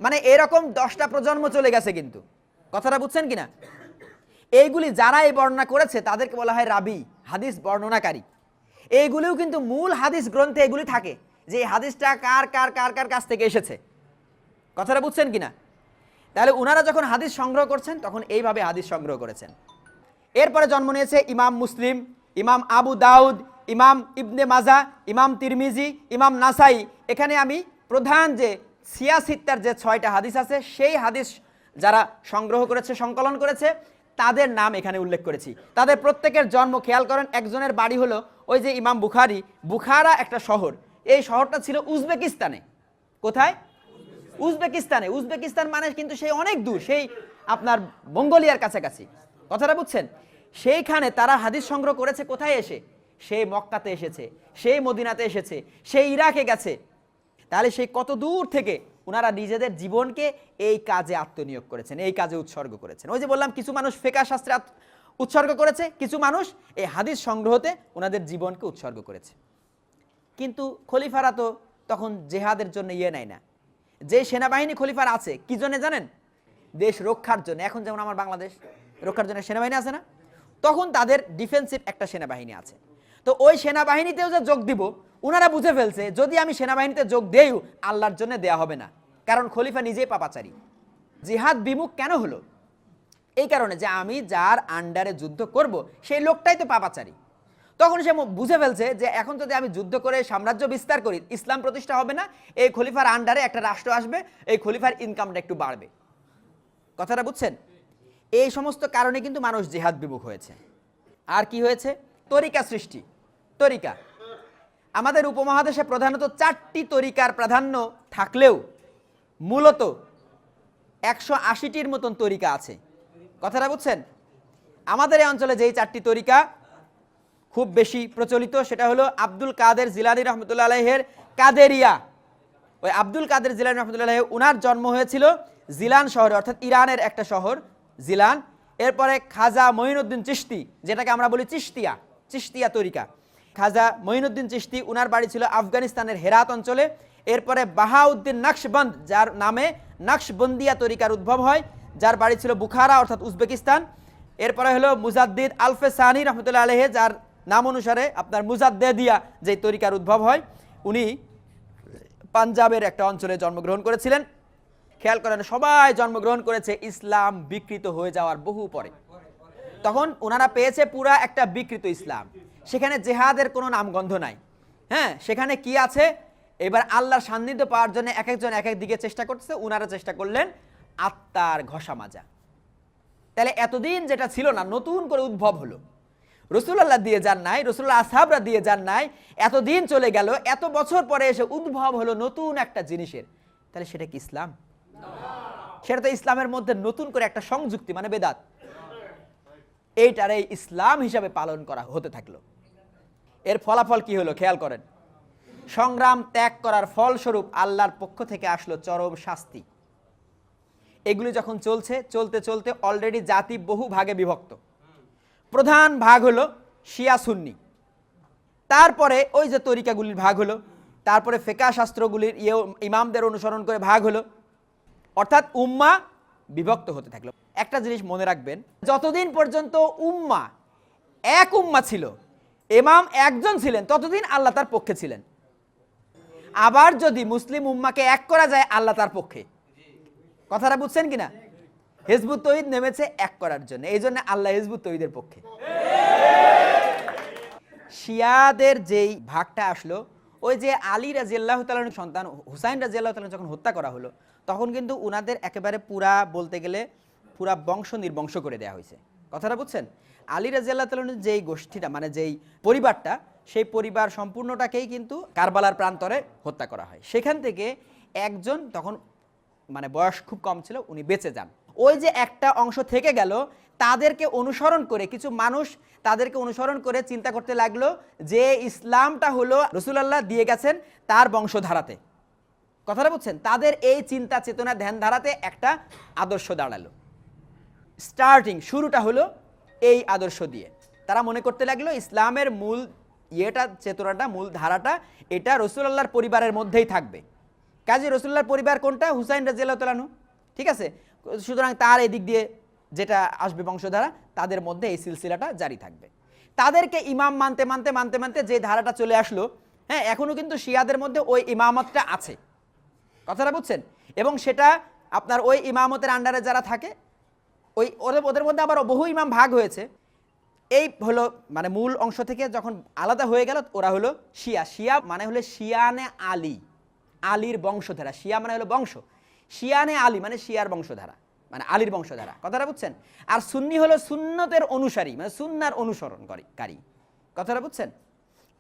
মানে এরকম 10টা প্রজন্ম চলে গেছে। কিন্তু কথাটা বুঝছেন কিনা? এইগুলি যারা এই বর্ণনা করেছে তাদেরকে বলা হয় রাবি, হাদিস বর্ণনাকারী। এইগুলিও কিন্তু মূল হাদিস গ্রন্থে এগুলি থাকে যে এই হাদিসটা কার কার কার কার কাছ থেকে এসেছে। কথাটা বুঝছেন কিনা? তাহলে উনারা যখন হাদিস সংগ্রহ করছেন তখন এইভাবে হাদিস সংগ্রহ করেছেন। এরপরে জন্ম নিয়েছে ইমাম মুসলিম, ইমাম আবু দাউদ, ইমাম ইবনে মাজা, ইমাম তিরমিজি, ইমাম নাসাই। এখানে আমি প্রধান যে সিয়াসিত্তার যে 6টা হাদিস আছে সেই হাদিস যারা সংগ্রহ করেছে, সংকলন করেছে, তাদের নাম এখানে উল্লেখ করেছি। তাদের প্রত্যেকের জন্ম খেয়াল করেন, একজনের বাড়ি হলো ওই যে ইমাম বুখারী, বুখারা একটা শহর, এই শহরটা ছিল উজবেকিস্তানে। কোথায়? উজবেকিস্তানে। উজবেকিস্তান মানে কিন্তু সেই অনেক দূর, সেই আপনার মঙ্গোলিয়ার কাছাকাছি। কথাটা বুঝছেন? সেইখানে তারা হাদিস সংগ্রহ করেছে কোথায় এসে? সেই মক্কাতে এসেছে, সেই মদিনাতে এসেছে, সেই ইরাকে গেছে। তাহলে সেই কত দূর থেকে ওনারা নিজেদের জীবনকে এই কাজে আত্মনিয়োগ করেছেন, এই কাজে উৎসর্গ করেছেন। ওই যে বললাম, কিছু মানুষ ফিকহ শাস্ত্রে উৎসর্গ করেছে, কিছু মানুষ এই হাদিস সংগ্রহতে ওনাদের জীবনকে উৎসর্গ করেছে। কিন্তু খলিফারা তো তখন জেহাদের জন্য নেয় না। যে সেনাবাহিনী খলিফার আছে কি জন্য জানেন? দেশ রক্ষার জন্য। এখন যেমন আমার বাংলাদেশ রক্ষার জন্য সেনাবাহিনী আছে না, তখন তাদের ডিফেন্সিভ একটা সেনাবাহিনী আছে। তো ওই সেনাবাহিনীতেও যে যোগ দিব, ওনারা বুঝে ফেলছে যদি আমি সেনাবাহিনীতে যোগ দেইও আল্লাহর জন্য দেয়া হবে না, কারণ খলিফা নিজেই পাপাচারী। জিহাদ বিমুখ কেন হলো? এই কারণে যে আমি যার আন্ডারে যুদ্ধ করব সেই লোকটাই তো পাপাচারী। তখন সে বুঝে ফেলছে যে এখন যদি আমি যুদ্ধ করে সাম্রাজ্য বিস্তার করি, ইসলাম প্রতিষ্ঠা হবে না, এই খলিফার আন্ডারে একটা রাষ্ট্র আসবে, এই খলিফার ইনকামটা একটু বাড়বে। কথাটা বুঝছেন? এই সমস্ত কারণে কিন্তু মানুষ জিহাদ বিমুখ হয়েছে। আর কি হয়েছে? তরিকা সৃষ্টি। তরিকা আমাদের উপমহাদেশে প্রধানত 4টি তরিকার প্রাধান্য থাকলেও মূলত 180টির মতন তরিকা আছে। কথাটা বুঝছেন? আমাদের এই অঞ্চলে যেই 4টি তরিকা খুব বেশি প্রচলিত সেটা হলো আব্দুল কাদের জিলানী রহমতুল্লাহ আলাইহের কাদেরিয়া। ওই আব্দুল কাদের জিলানী রহমতুল্লাহ আলাইহি ওনার জন্ম হয়েছিল জিলান শহরে, অর্থাৎ ইরানের একটা শহর জিলান। এরপরে খাজা মঈনুদ্দিন চিশতি, যেটাকে আমরা বলি চিশতিয়া, চিশতিয়া তরিকা। খাজা মঈনুদ্দিন চিশতি ওনার বাড়ি ছিল আফগানিস্তানের হেরাত অঞ্চলে। এরপরে বাহাউদ্দিন নকশবন্দ, যার নামে নকশবন্দিয়া তরিকার উদ্ভব হয়, যার বাড়ি ছিল বুখারা অর্থাৎ উজবেকিস্তান। এরপরে হলো মুজাদ্দিদ আলফে সানি রহমতুল্লাহ আলাইহি, যার নাম অনুসারে আপনার মুজাদ্দেদিয়া যে তরিকার উদ্ভব হয়, উনি পাঞ্জাবের একটা অঞ্চলে জন্মগ্রহণ করেছিলেন। খেয়াল করেন, সবাই জন্মগ্রহণ করেছে ইসলাম বিকৃত হয়ে যাওয়ার বহু পরে। তখন ওনারা পেয়েছে পুরা একটা বিকৃত ইসলাম, সেখানে জেহাদের কোনো নামগন্ধ নাই। হ্যাঁ, সেখানে কি আছে? এবার আল্লাহর সান্নিধ্য পাওয়ার জন্য এক একজন এক এক দিকে চেষ্টা করতেছে। ওনারা চেষ্টা করলেন আত্মার ঘষা মাজা। তাহলে এতদিন যেটা ছিল না, নতুন করে উদ্ভব হলো। রাসূলুল্লাহ দিয়ে যান নাই, রাসূলুল্লাহ আসহাবরা দিয়ে যান নাই, এতদিন চলে গেল, এত বছর পরে এসে উদ্ভব হলো নতুন একটা জিনিসের। তাহলে সেটা কি ইসলাম? সেটা তো ইসলামের মধ্যে নতুন করে একটা সংযুক্তি, মানে বেদাত। এইটারে ইসলাম হিসাবে পালন করা হতে থাকলো। এর ফলাফল কি হলো খেয়াল করেন। সংগ্রাম ত্যাগ করার ফলস্বরূপ আল্লাহর পক্ষ থেকে আসলো চরম শাস্তি। এগুলি যখন চলছে, চলতে চলতে অলরেডি জাতি বহু ভাগে বিভক্ত। প্রধান ভাগ হলো শিয়া সুন্নি, তারপরে ওই যে তরিকাগুলির ভাগ হলো, তারপরে ফিকহ শাস্ত্রগুলির ইমামদের অনুসরণ করে ভাগ হলো, অর্থাৎ উম্মাহ বিভক্ত হতে থাকলো। একটা জিনিস মনে রাখবেন, যতদিন পর্যন্ত উম্মা এক উম্মা ছিল, ইমাম একজন ছিলেন, ততদিন আল্লাহ তার পক্ষে ছিলেন। আবার যদি মুসলিম উম্মাকে এক করা যায়, আল্লাহ তার পক্ষে। কথাটা বুঝছেন কিনা? হিজবুত তৌহিদ নেমেছে এক করার জন্য, এই জন্য আল্লাহ হিজবুত তৌহিদের পক্ষে। শিয়াদের যেই ভাগটা আসলো, ওই যে আলী রাদিয়াল্লাহু তাআলার সন্তান হুসাইন রাদিয়াল্লাহু তাআলা যখন হত্যা করা হলো, তখন কিন্তু উনাদের একেবারে পুরা বলতে গেলে পুরা বংশ নির্বংশ করে দেওয়া হয়েছে। কথাটা বুঝছেন? আলী রাদিয়াল্লাহু তাআলার যেই গোষ্ঠীটা, মানে যেই পরিবারটা, সেই পরিবার সম্পূর্ণটাকেই কিন্তু কারবালার প্রান্তরে হত্যা করা হয়। সেখান থেকে একজন তখন মানে বয়স খুব কম ছিল, উনি বেঁচে যান। ওই যে একটা অংশ থেকে গেল, তাদেরকে অনুসরণ করে কিছু মানুষ তাদেরকে অনুসরণ করে চিন্তা করতে লাগলো যে ইসলামটা হলো রাসূলুল্লাহ দিয়ে গেছেন তার বংশধারাতে। কথাটা বুঝছেন? তাদের এই চিন্তা চেতনা ধ্যান ধারাতে একটা আদর্শ দাঁড়ালো। স্টার্টিং শুরুটা হলো এই আদর্শ দিয়ে। তারা মনে করতে লাগলো ইসলামের মূল চেতনাটা, মূল ধারাটা এটা রাসূলুল্লাহর পরিবারের মধ্যেই থাকবে। কাজী রাসূলুল্লাহর পরিবার কোনটা? হুসাইন রাদিয়াল্লাহু তাআলা আনহু, ঠিক আছে? সুতরাং তার এদিক দিয়ে যেটা আসবে বংশধারা, তাদের মধ্যে এই সিলসিলাটা জারি থাকবে। তাদেরকে ইমাম মানতে মানতে মানতে মানতে যে ধারাটা চলে আসলো, হ্যাঁ, এখনো কিন্তু শিয়াদের মধ্যে ওই ইমামতটা আছে। কথাটা বুঝছেন? এবং সেটা আপনার ওই ইমামতের আন্ডারে যারা থাকে, ওদের মধ্যে আবার বহু ইমাম ভাগ হয়েছে। এই হলো মানে মূল অংশ থেকে যখন আলাদা হয়ে গেল, ওরা হলো শিয়া। শিয়া মানে হলো শিয়ানে আলী, আলীর বংশধারা। শিয়া মানে হলো বংশ, শিয়ানে আলী মানে শিয়ার বংশধারা, মানে আলীর বংশধারা। কথাটা বুঝছেন? আর সুন্নি হলো সুন্নতের অনুসারী, মানে সুন্নার অনুসরণকারী। কথাটা বুঝছেন?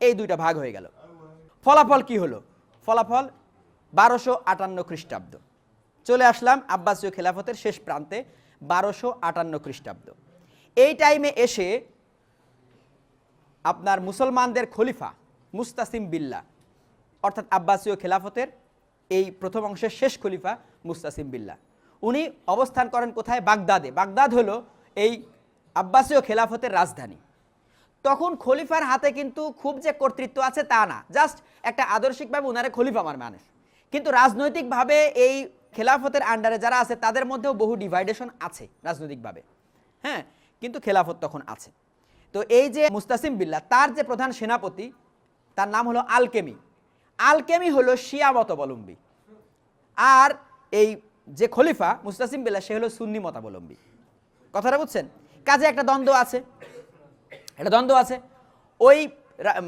এই দুইটা ভাগ হয়ে গেল। ফলাফল কি হলো? ফলাফল 1258 খ্রিস্টাব্দ চলে আসলাম আব্বাসীয় খেলাফতের শেষ প্রান্তে, 1258 খ্রিস্টাব্দ। এই টাইমে এসে আপনার মুসলমানদের খলিফা মুস্তাসিম বিল্লাহ, অর্থাৎ আব্বাসীয় খেলাফতের এই প্রথম অংশের শেষ খলিফা মুস্তাসিম বিল্লাহ, উনি অবস্থান করেন কোথায়? বাগদাদে। বাগদাদ হলো এই আব্বাসীয় খেলাফতের রাজধানী। তখন খলিফার হাতে কিন্তু খুব যে কর্তৃত্ব আছে তা না, জাস্ট একটা আদর্শিকভাবে উনারে খলিফা মানুষ, কিন্তু রাজনৈতিকভাবে এই খেলাফতের আন্ডারে যারা আছে তাদের মধ্যেও বহু ডিভাইডেশন আছে রাজনৈতিকভাবে, হ্যাঁ, কিন্তু খেলাফত তখন আছে। তো এই যে মুস্তাসিম বিল্লাহ, তার যে প্রধান সেনাপতি, তার নাম হলো আলকেমি। আলকেমি হলো শিয়া মতাবলম্বী, আর এই যে খলিফা মুস্তাসিম বিল্লাহ, সে হলো সুন্নি মতাবলম্বী। কথাটা বুঝছেন? কাজে একটা দ্বন্দ্ব আছে। ওই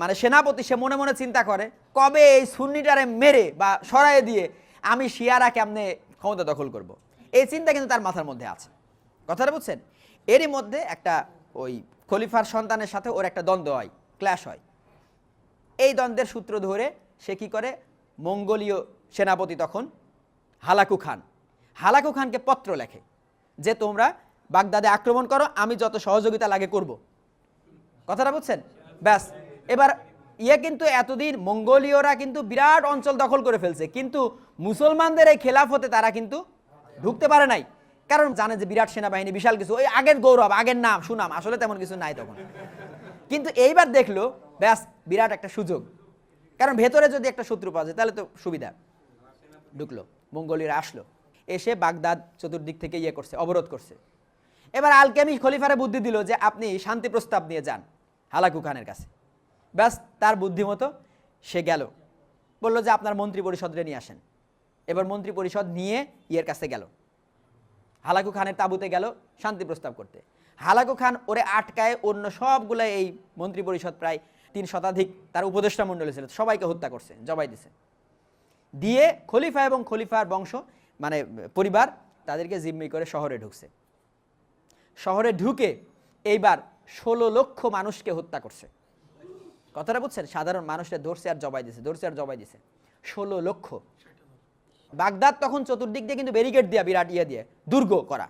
মানে সেনাপতি সে মনে মনে চিন্তা করে, কবে এই সুন্নিটারে মেরে বা সরাই দিয়ে আমি শিয়ারা কেমনে ক্ষমতা দখল করব। এই চিন্তা কিন্তু তার মাথার মধ্যে আছে। কথাটা বুঝছেন? এরই মধ্যে একটা ওই খলিফার সন্তানের সাথে ওর একটা দ্বন্দ্ব হয়, ক্ল্যাশ হয়। এই দ্বন্দ্বের সূত্র ধরে সে কি করে, মঙ্গোলীয় সেনাপতি তখন হালাকু খানকে পত্র লেখে যে তোমরা বাগদাদে আক্রমণ করো, আমি যত সহযোগিতা লাগে করব। কথাটা বুঝছেন? ব্যাস, এবার কিন্তু এতদিন মঙ্গোলীয়রা কিন্তু বিরাট অঞ্চল দখল করে ফেলছে, কিন্তু মুসলমানদের এই খেলাফতে তারা কিন্তু ঢুকতে পারে নাই, কারণ জানে যে বিরাট সেনাবাহিনী, বিশাল কিছু, ওই আগের গৌরব, আগের নাম সুনাম, আসলে তেমন কিছু নাই তখন। কিন্তু এইবার দেখলো ব্যাস বিরাট একটা সুযোগ, কারণ ভেতরে যদি একটা শত্রু পাওয়া যায় তাহলে তো সুবিধা। ঢুকলো, মঙ্গোলীয়রা আসলো, এসে বাগদাদ চতুর্দিক থেকে করছে, অবরোধ করছে। এবার আলকেমি খলিফারে বুদ্ধি দিল যে আপনি শান্তি প্রস্তাব নিয়ে যান হালাকু খানের কাছে। ব্যাস তার বুদ্ধিমতো সে গেল, বলল যে আপনার মন্ত্রী পরিষদরে নিয়ে আসেন। এবার মন্ত্রী পরিষদ নিয়ে কাছে গেল, হালাকু খানের তাঁবুতে গেল শান্তি প্রস্তাব করতে। হালাকু খান ওরে আটকায়, অন্য সবগুলো এই মন্ত্রী পরিষদ প্রায় 3 শতাধিক তার উপদেষ্টা মণ্ডলী ছিল, সবাইকে হত্যা করছে, জবাই দিছে। দিয়ে খলিফা এবং খলিফার বংশ মানে পরিবার তাদেরকে জিম্মি করে শহরে ঢুকছে। শহরে ঢুকে এইবার 16 লক্ষ মানুষকে হত্যা করছে। কথাটা বুঝছেন? সাধারণ মানুষরা ধরছে আর জবাই দিছে 16 লক্ষ। বাগদাদ তখন চতুর্দিক দিয়ে কিন্তু ব্যারিকেড দিয়া, বিরাট দিয়ে দুর্গ করা।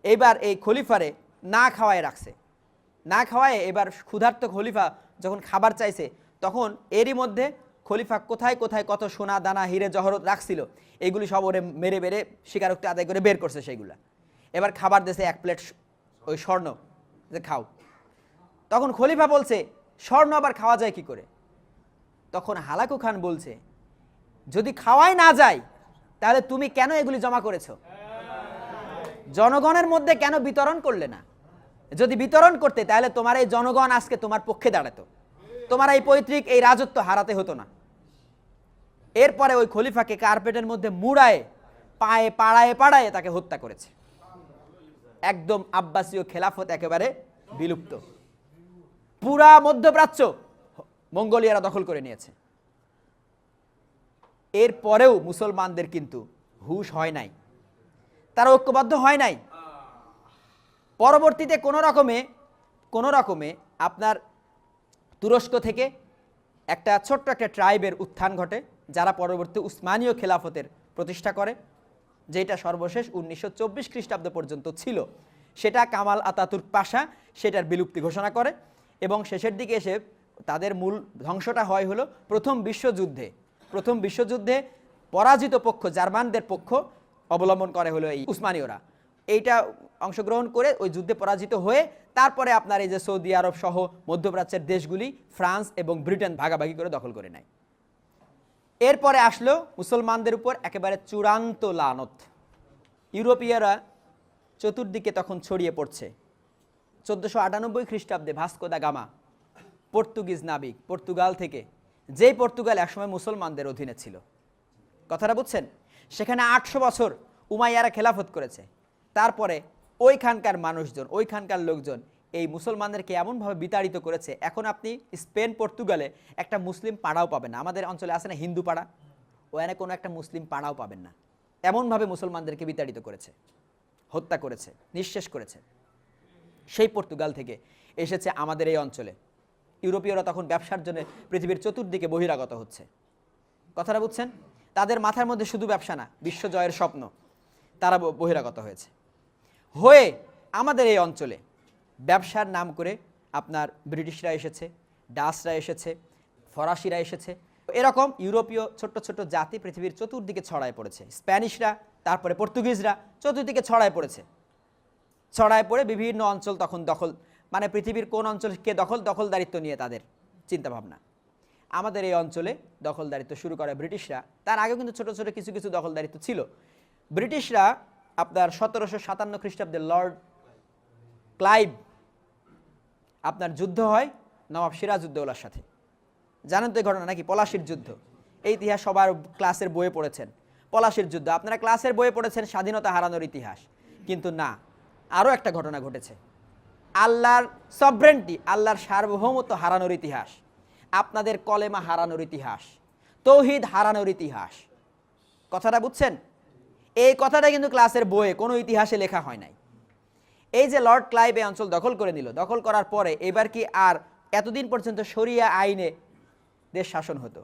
এইবার এই খলিফারে না খাওয়ায় রাখছে, না খাওয়ায় এবার ক্ষুধার্ত খলিফা যখন খাবার চাইছে, তখন এরই মধ্যে খলিফা কোথায় কোথায় কত সোনা দানা হিরে জহরত রাখছিল, এইগুলি সব ওরে মেরে মেরে স্বীকারোক্তি আদায় করে বের করছে সেইগুলা। এবার খাবার দিয়েছে 1 প্লেট ওই স্বর্ণ, যে খাও। তখন খলিফা বলছে স্বর্ণ আবার খাওয়া যায় কি করে? তখন হালাকু খান বলছে যদি খাওয়াই না যায় তাহলে তুমি কেন এগুলি জমা করেছো? জনগণের মধ্যে কেন বিতরণ করলে না? যদি বিতরণ করতে তাহলে তোমার এই জনগণ আজকে তোমার পক্ষে দাঁড়াতো, তোমার এই পৈতৃক এই রাজত্ব হারাতে হতো না। এরপরে ওই খলিফাকে কার্পেটের মধ্যে মুড়ায় পায়ে পাড়ায় পাড়ায় তাকে হত্যা করেছে। একদম আব্বাসীয় খেলাফত একেবারে বিলুপ্ত। পুরা মধ্যপ্রাচ্য মঙ্গোলিয়ারা দখল করে নিয়েছে। এরপরেও মুসলমানদের কিন্তু হুঁশ হয় নাই, তারা ঐক্যবদ্ধ হয় নাই। পরবর্তীতে কোনো রকমে আপনার তুরস্ক থেকে একটা ছোট্ট একটা ট্রাইবের উত্থান ঘটে, যারা পরবর্তী উসমানীয় খেলাফতের প্রতিষ্ঠা করে, যেটা সর্বশেষ 1924 খ্রিস্টাব্দ পর্যন্ত ছিল। সেটা কামাল আতাতুর্ক পাশা সেটার বিলুপ্তি ঘোষণা করে এবং শেষের দিকে এসে তাদের মূল ধ্বংসটা হয় হলো প্রথম বিশ্বযুদ্ধে পরাজিত পক্ষ জার্মানদের পক্ষ অবলম্বন করে হলো এই উসমানীয়রা। এইটা অংশগ্রহণ করে ওই যুদ্ধে পরাজিত হয়ে তারপরে আপনার এই যে সৌদি আরব সহ মধ্যপ্রাচ্যের দেশগুলি ফ্রান্স এবং ব্রিটেন ভাগাভাগি করে দখল করে নেয়। এরপরে আসলো মুসলমানদের উপর একেবারে চূড়ান্ত লানত। ইউরোপীয়রা চতুর্দিকে তখন ছড়িয়ে পড়ছে। 1498 খ্রিস্টাব্দে ভাস্কো দা গামা, পর্তুগিজ নাবিক, পর্তুগাল থেকে, যেই পর্তুগাল একসময় মুসলমানদের অধীনে ছিল, কথাটা বুঝছেন? সেখানে 800 বছর উমাইয়ারা খেলাফত করেছে। তারপরে ওইখানকার মানুষজন, ওইখানকার লোকজন এই মুসলমানদেরকে এমনভাবে বিতাড়িত করেছে, এখন আপনি স্পেন পর্তুগালে একটা মুসলিম পাড়াও পাবেন না। আমাদের অঞ্চলে আছে না হিন্দু পাড়া, ওখানে কোনো একটা মুসলিম পাড়াও পাবেন না। এমনভাবে মুসলমানদেরকে বিতাড়িত করেছে, হত্যা করেছে, নিঃশেষ করেছে। সেই পর্তুগাল থেকে এসেছে আমাদের এই অঞ্চলে। ইউরোপীয়রা তখন ব্যবসার জন্য পৃথিবীর চতুর্দিকে বহিরাগত হচ্ছে, কথাটা বুঝছেন? তাদের মাথার মধ্যে শুধু ব্যবসা না, বিশ্বজয়ের স্বপ্ন। তারা বহিরাগত হয়ে আমাদের এই অঞ্চলে ব্যবসার নাম করে আপনার ব্রিটিশরা এসেছে, ডাচরা এসেছে, ফরাসিরা এসেছে। এরকম ইউরোপীয় ছোট্ট ছোট্ট জাতি পৃথিবীর চতুর্দিকে ছড়ায় পড়েছে। স্প্যানিশরা, তারপরে পর্তুগিজরা চতুর্দিকে ছড়ায় পড়ে বিভিন্ন অঞ্চল তখন দখল, মানে পৃথিবীর কোন অঞ্চলকে দখলদারিত্ব নিয়ে তাদের চিন্তাভাবনা। আমাদের এই অঞ্চলে দখলদারিত্ব শুরু করে ব্রিটিশরা। তার আগেও কিন্তু ছোট ছোট কিছু কিছু দখলদারিত্ব ছিল। ব্রিটিশরা আপনার 1757 খ্রিস্টাব্দে লর্ড ক্লাইভ আপনার যুদ্ধ হয় নবাব সিরাজউদ্দৌলার সাথে। জানেন তো এই ঘটনা নাকি? পলাশির যুদ্ধ। এই ইতিহাস সবার ক্লাসের বইয়ে পড়েছেন। পলাশির যুদ্ধ আপনারা ক্লাসের বইয়ে পড়েছেন, স্বাধীনতা হারানোর ইতিহাস। কিন্তু না, আরও একটা ঘটনা ঘটেছে, আল্লাহর সভরেন্টি, আল্লাহর সার্বভৌমত্ব হারানোর ইতিহাস, আপনাদের কলেমা হারানোর ইতিহাস, তৌহিদ হারানোর ইতিহাস। কথাটা বুঝছেন? এই কথাটা কিন্তু ক্লাসের বইয়ে কোনো ইতিহাসে লেখা হয় নাই। এই যে লর্ড ক্লাইভ এই অঞ্চল দখল করে নিল, দখল করার পরে এবার কি আর এতদিন পর্যন্ত শরিয়া আইনে দেশ শাসন হতো?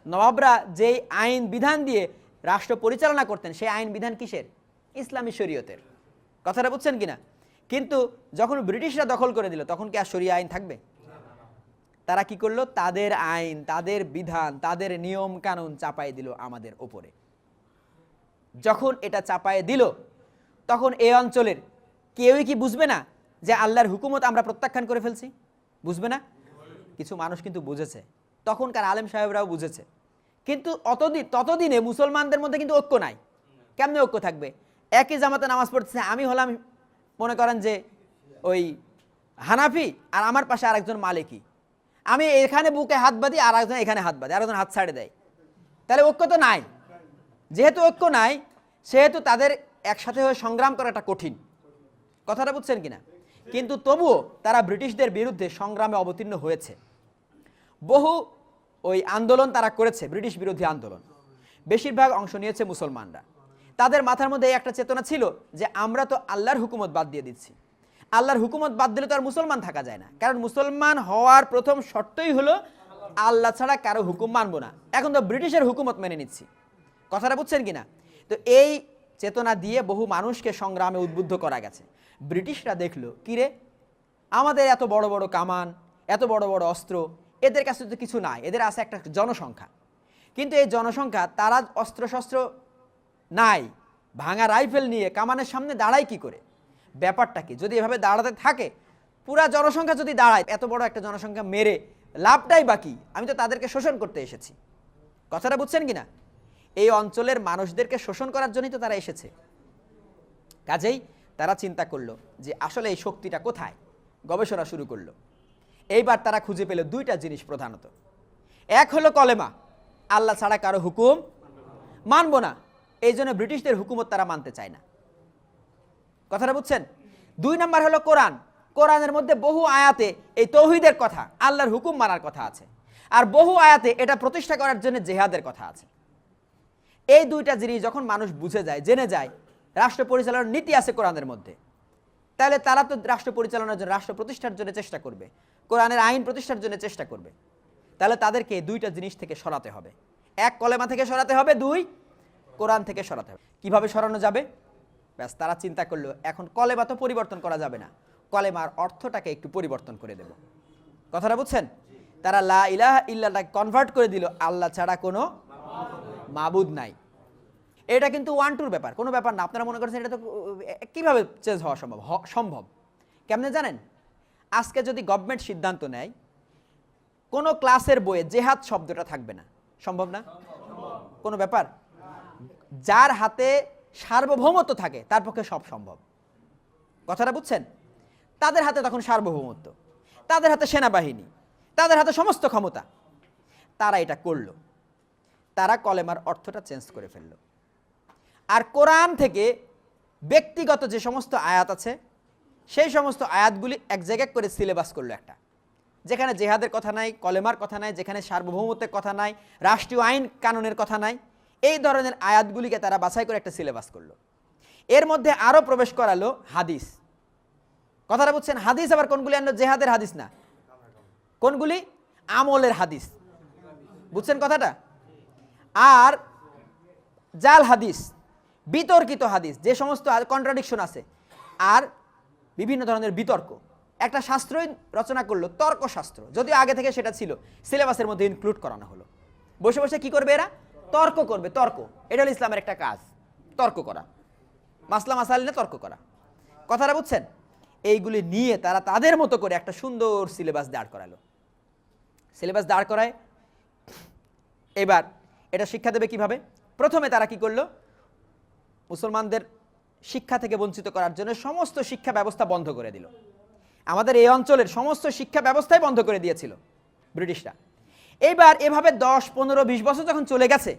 নবাবরা যেই আইন বিধান দিয়ে রাষ্ট্র পরিচালনা করতেন, সেই আইন বিধান কিসের? ইসলামী শরীয়তের। কথাটা বুঝছেন কিনা? কিন্তু যখন ব্রিটিশরা দখল করে দিল, তখন কি আর শরিয়া আইন থাকবে? তারা কি করলো? তাদের আইন, তাদের বিধান, তাদের নিয়ম কানুন চাপাই দিল আমাদের ওপরে। যখন এটা চাপায় দিল, তখন এই অঞ্চলের কেউই কি বুঝবে না যে আল্লাহর হুকুমত আমরা প্রত্যাখ্যান করে ফেলছি? বুঝবে না? কিছু মানুষ কিন্তু বুঝেছে, তখনকার আলেম সাহেবরাও বুঝেছে। কিন্তু ততদিনে মুসলমানদের মধ্যে কিন্তু ঐক্য নাই। কেমনে ঐক্য থাকবে? একই জামাতে নামাজ পড়তেছে, আমি হলাম মনে করেন যে ওই হানাফি, আর আমার পাশে আরেকজন মালিকি। আমি এখানে বুকে হাত বাঁধি, আর একজন এখানে হাত বাঁধি, আর একজন হাত ছাড়ে দেয়। তাহলে ঐক্য তো নাই। যেহেতু ঐক্য নাই, সেহেতু তাদের একসাথে হয়ে সংগ্রাম করাটা কঠিন। কথাটা বুঝছেন কিনা? কিন্তু তবুও তারা ব্রিটিশদের বিরুদ্ধে সংগ্রামে অবতীর্ণ হয়েছে। বহু ওই আন্দোলন তারা করেছে, ব্রিটিশ বিরোধী আন্দোলন। বেশিরভাগ অংশ নিয়েছে মুসলমানরা। তাদের মাথার মধ্যে একটা চেতনা ছিল যে আমরা তো আল্লাহর হুকুমত বাদ দিয়ে দিচ্ছি। আল্লাহর হুকুমত বাদ দিলে তো আর মুসলমান থাকা যায় না, কারণ মুসলমান হওয়ার প্রথম শর্তই হলো আল্লাহ ছাড়া কারো হুকুম মানবো না। এখন তো ব্রিটিশের হুকুমত মেনে নিচ্ছি। কথাটা বুঝছেন কিনা? তো এই চেতনা দিয়ে বহু মানুষকে সংগ্রামে উদ্বুদ্ধ করা গেছে। ব্রিটিশরা দেখলো, কিরে, আমাদের এত বড় বড় কামান, এত বড় বড় অস্ত্র, এদের কাছে তো কিছু নাই, এদের আছে একটা জনসংখ্যা। কিন্তু এই জনসংখ্যা, তারা অস্ত্রশস্ত্র নাই, ভাঙা রাইফেল নিয়ে কামানের সামনে দাঁড়ায় কি করে? ব্যাপারটা কি? যদি এভাবে দাঁড়াতে থাকে, পুরা জনসংখ্যা যদি দাঁড়ায়, এত বড় একটা জনসংখ্যা মেরে লাভটাই বাকি, আমি তো তাদেরকে শোষণ করতে এসেছি। কথাটা বুঝছেন কিনা? এই অঞ্চলের মানুষদেরকে শোষণ করার জন্যই তো তারা এসেছে। কাজেই তারা চিন্তা করলো যে আসলে এই শক্তিটা কোথায়, গবেষণা শুরু করলো। এইবার তারা খুঁজে পেল দুইটা জিনিস প্রধানত। এক হলো কলেমা, আল্লাহ ছাড়া কারো হুকুম মানব না, এই জন্য ব্রিটিশদের হুকুমত তারা মানতে চায় না। কথাটা বুঝছেন? 2 নাম্বার হলো কোরআন। কোরআনের মধ্যে বহু আয়াতে এই তৌহিদের কথা, আল্লাহর হুকুম মানার কথা আছে, আর বহু আয়াতে এটা প্রতিষ্ঠা করার জন্য জেহাদের কথা আছে। এই দুইটা জিনিস যখন মানুষ বুঝে যায়, জেনে যায়, রাষ্ট্র পরিচালনার নীতি আছে কোরআনের মধ্যে, তাহলে তারা তো রাষ্ট্র পরিচালনার জন্য, রাষ্ট্র প্রতিষ্ঠার জন্য চেষ্টা করবে, কোরআনের আইন প্রতিষ্ঠার জন্য চেষ্টা করবে। তাহলে তাদেরকে দুইটা জিনিস থেকে সরাতে হবে। 1 কলেমা থেকে সরাতে হবে, 2 কোরআন থেকে সরাতে হবে। কিভাবে সরানো যাবে? ব্যাস, তারা চিন্তা করলো এখন কলেমা তো পরিবর্তন করা যাবে না, কলেমার অর্থটাকে একটু পরিবর্তন করে দেব। কথাটা বুঝছেন? তারা লা ইলাহা ইল্লাল্লাহকে কনভার্ট করে দিল, আল্লাহ ছাড়া কোনো মাবুদ নাই। এটা কিন্তু 1-2 ব্যাপার, কোনো ব্যাপার না। আপনারা মনে করছেন এটা তো কিভাবে চেঞ্জ হওয়া সম্ভব? সম্ভব। কেমনে জানেন? আজকে যদি গভর্নমেন্ট সিদ্ধান্ত নেয় কোনো ক্লাসের বইয়ে জেহাদ শব্দটা থাকবে না, সম্ভব না? কোনো ব্যাপার? যার হাতে সার্বভৌমত্ব থাকে তার পক্ষে সব সম্ভব। কথাটা বুঝছেন? তাদের হাতে তখন সার্বভৌমত্ব, তাদের হাতে সেনাবাহিনী, তাদের হাতে সমস্ত ক্ষমতা। তারা এটা করলো, তারা কলেমার অর্থটা চেঞ্জ করে ফেললো। আর কোরআন থেকে ব্যক্তিগত যে সমস্ত আয়াত আছে সেই সমস্ত আয়াতগুলি এক জায়গায় করে সিলেবাস করলো একটা, যেখানে জেহাদের কথা নাই, কলেমার কথা নাই, যেখানে সার্বভৌমত্বের কথা নাই, রাষ্ট্রীয় আইন কানুনের কথা নাই, এই ধরনের আয়াতগুলিকে তারা বাছাই করে একটা সিলেবাস করলো। এর মধ্যে আরও প্রবেশ করালো হাদিস। কথাটা বুঝছেন? হাদিস আবার কোনগুলি আনলো? জেহাদের হাদিস না, কোনগুলি? আমলের হাদিস। বুঝছেন কথাটা? আর জাল হাদিস, বিতর্কিত হাদিস, যে সমস্ত কন্ট্রাডিকশন আছে, আর বিভিন্ন ধরনের বিতর্ক। একটা শাস্ত্রই রচনা করলো, তর্কশাস্ত্র, যদিও আগে থেকে সেটা ছিল, সিলেবাসের মধ্যে ইনক্লুড করানো হলো। বসে বসে কি করবে এরা? তর্ক করবে। তর্ক, এটা হলো ইসলামের একটা কাজ, তর্ক করা, মাসলা মাসাইল নিয়ে তর্ক করা। কথাটা বুঝছেন? এইগুলি নিয়ে তারা তাদের মতো করে একটা সুন্দর সিলেবাস দাঁড় করালো। সিলেবাস দাঁড় করায় এবার এটা শিক্ষা দেবে কিভাবে? প্রথমে তারা কি করলো? মুসলমানদের শিক্ষা থেকে বঞ্চিত করার জন্য সমস্ত শিক্ষা ব্যবস্থা বন্ধ করে দিল। আমাদের এই অঞ্চলের সমস্ত শিক্ষা ব্যবস্থাই বন্ধ করে দিয়েছিল ব্রিটিশরা। এইবার এভাবে 10, 15, 20 বছর যখন চলে গেছে,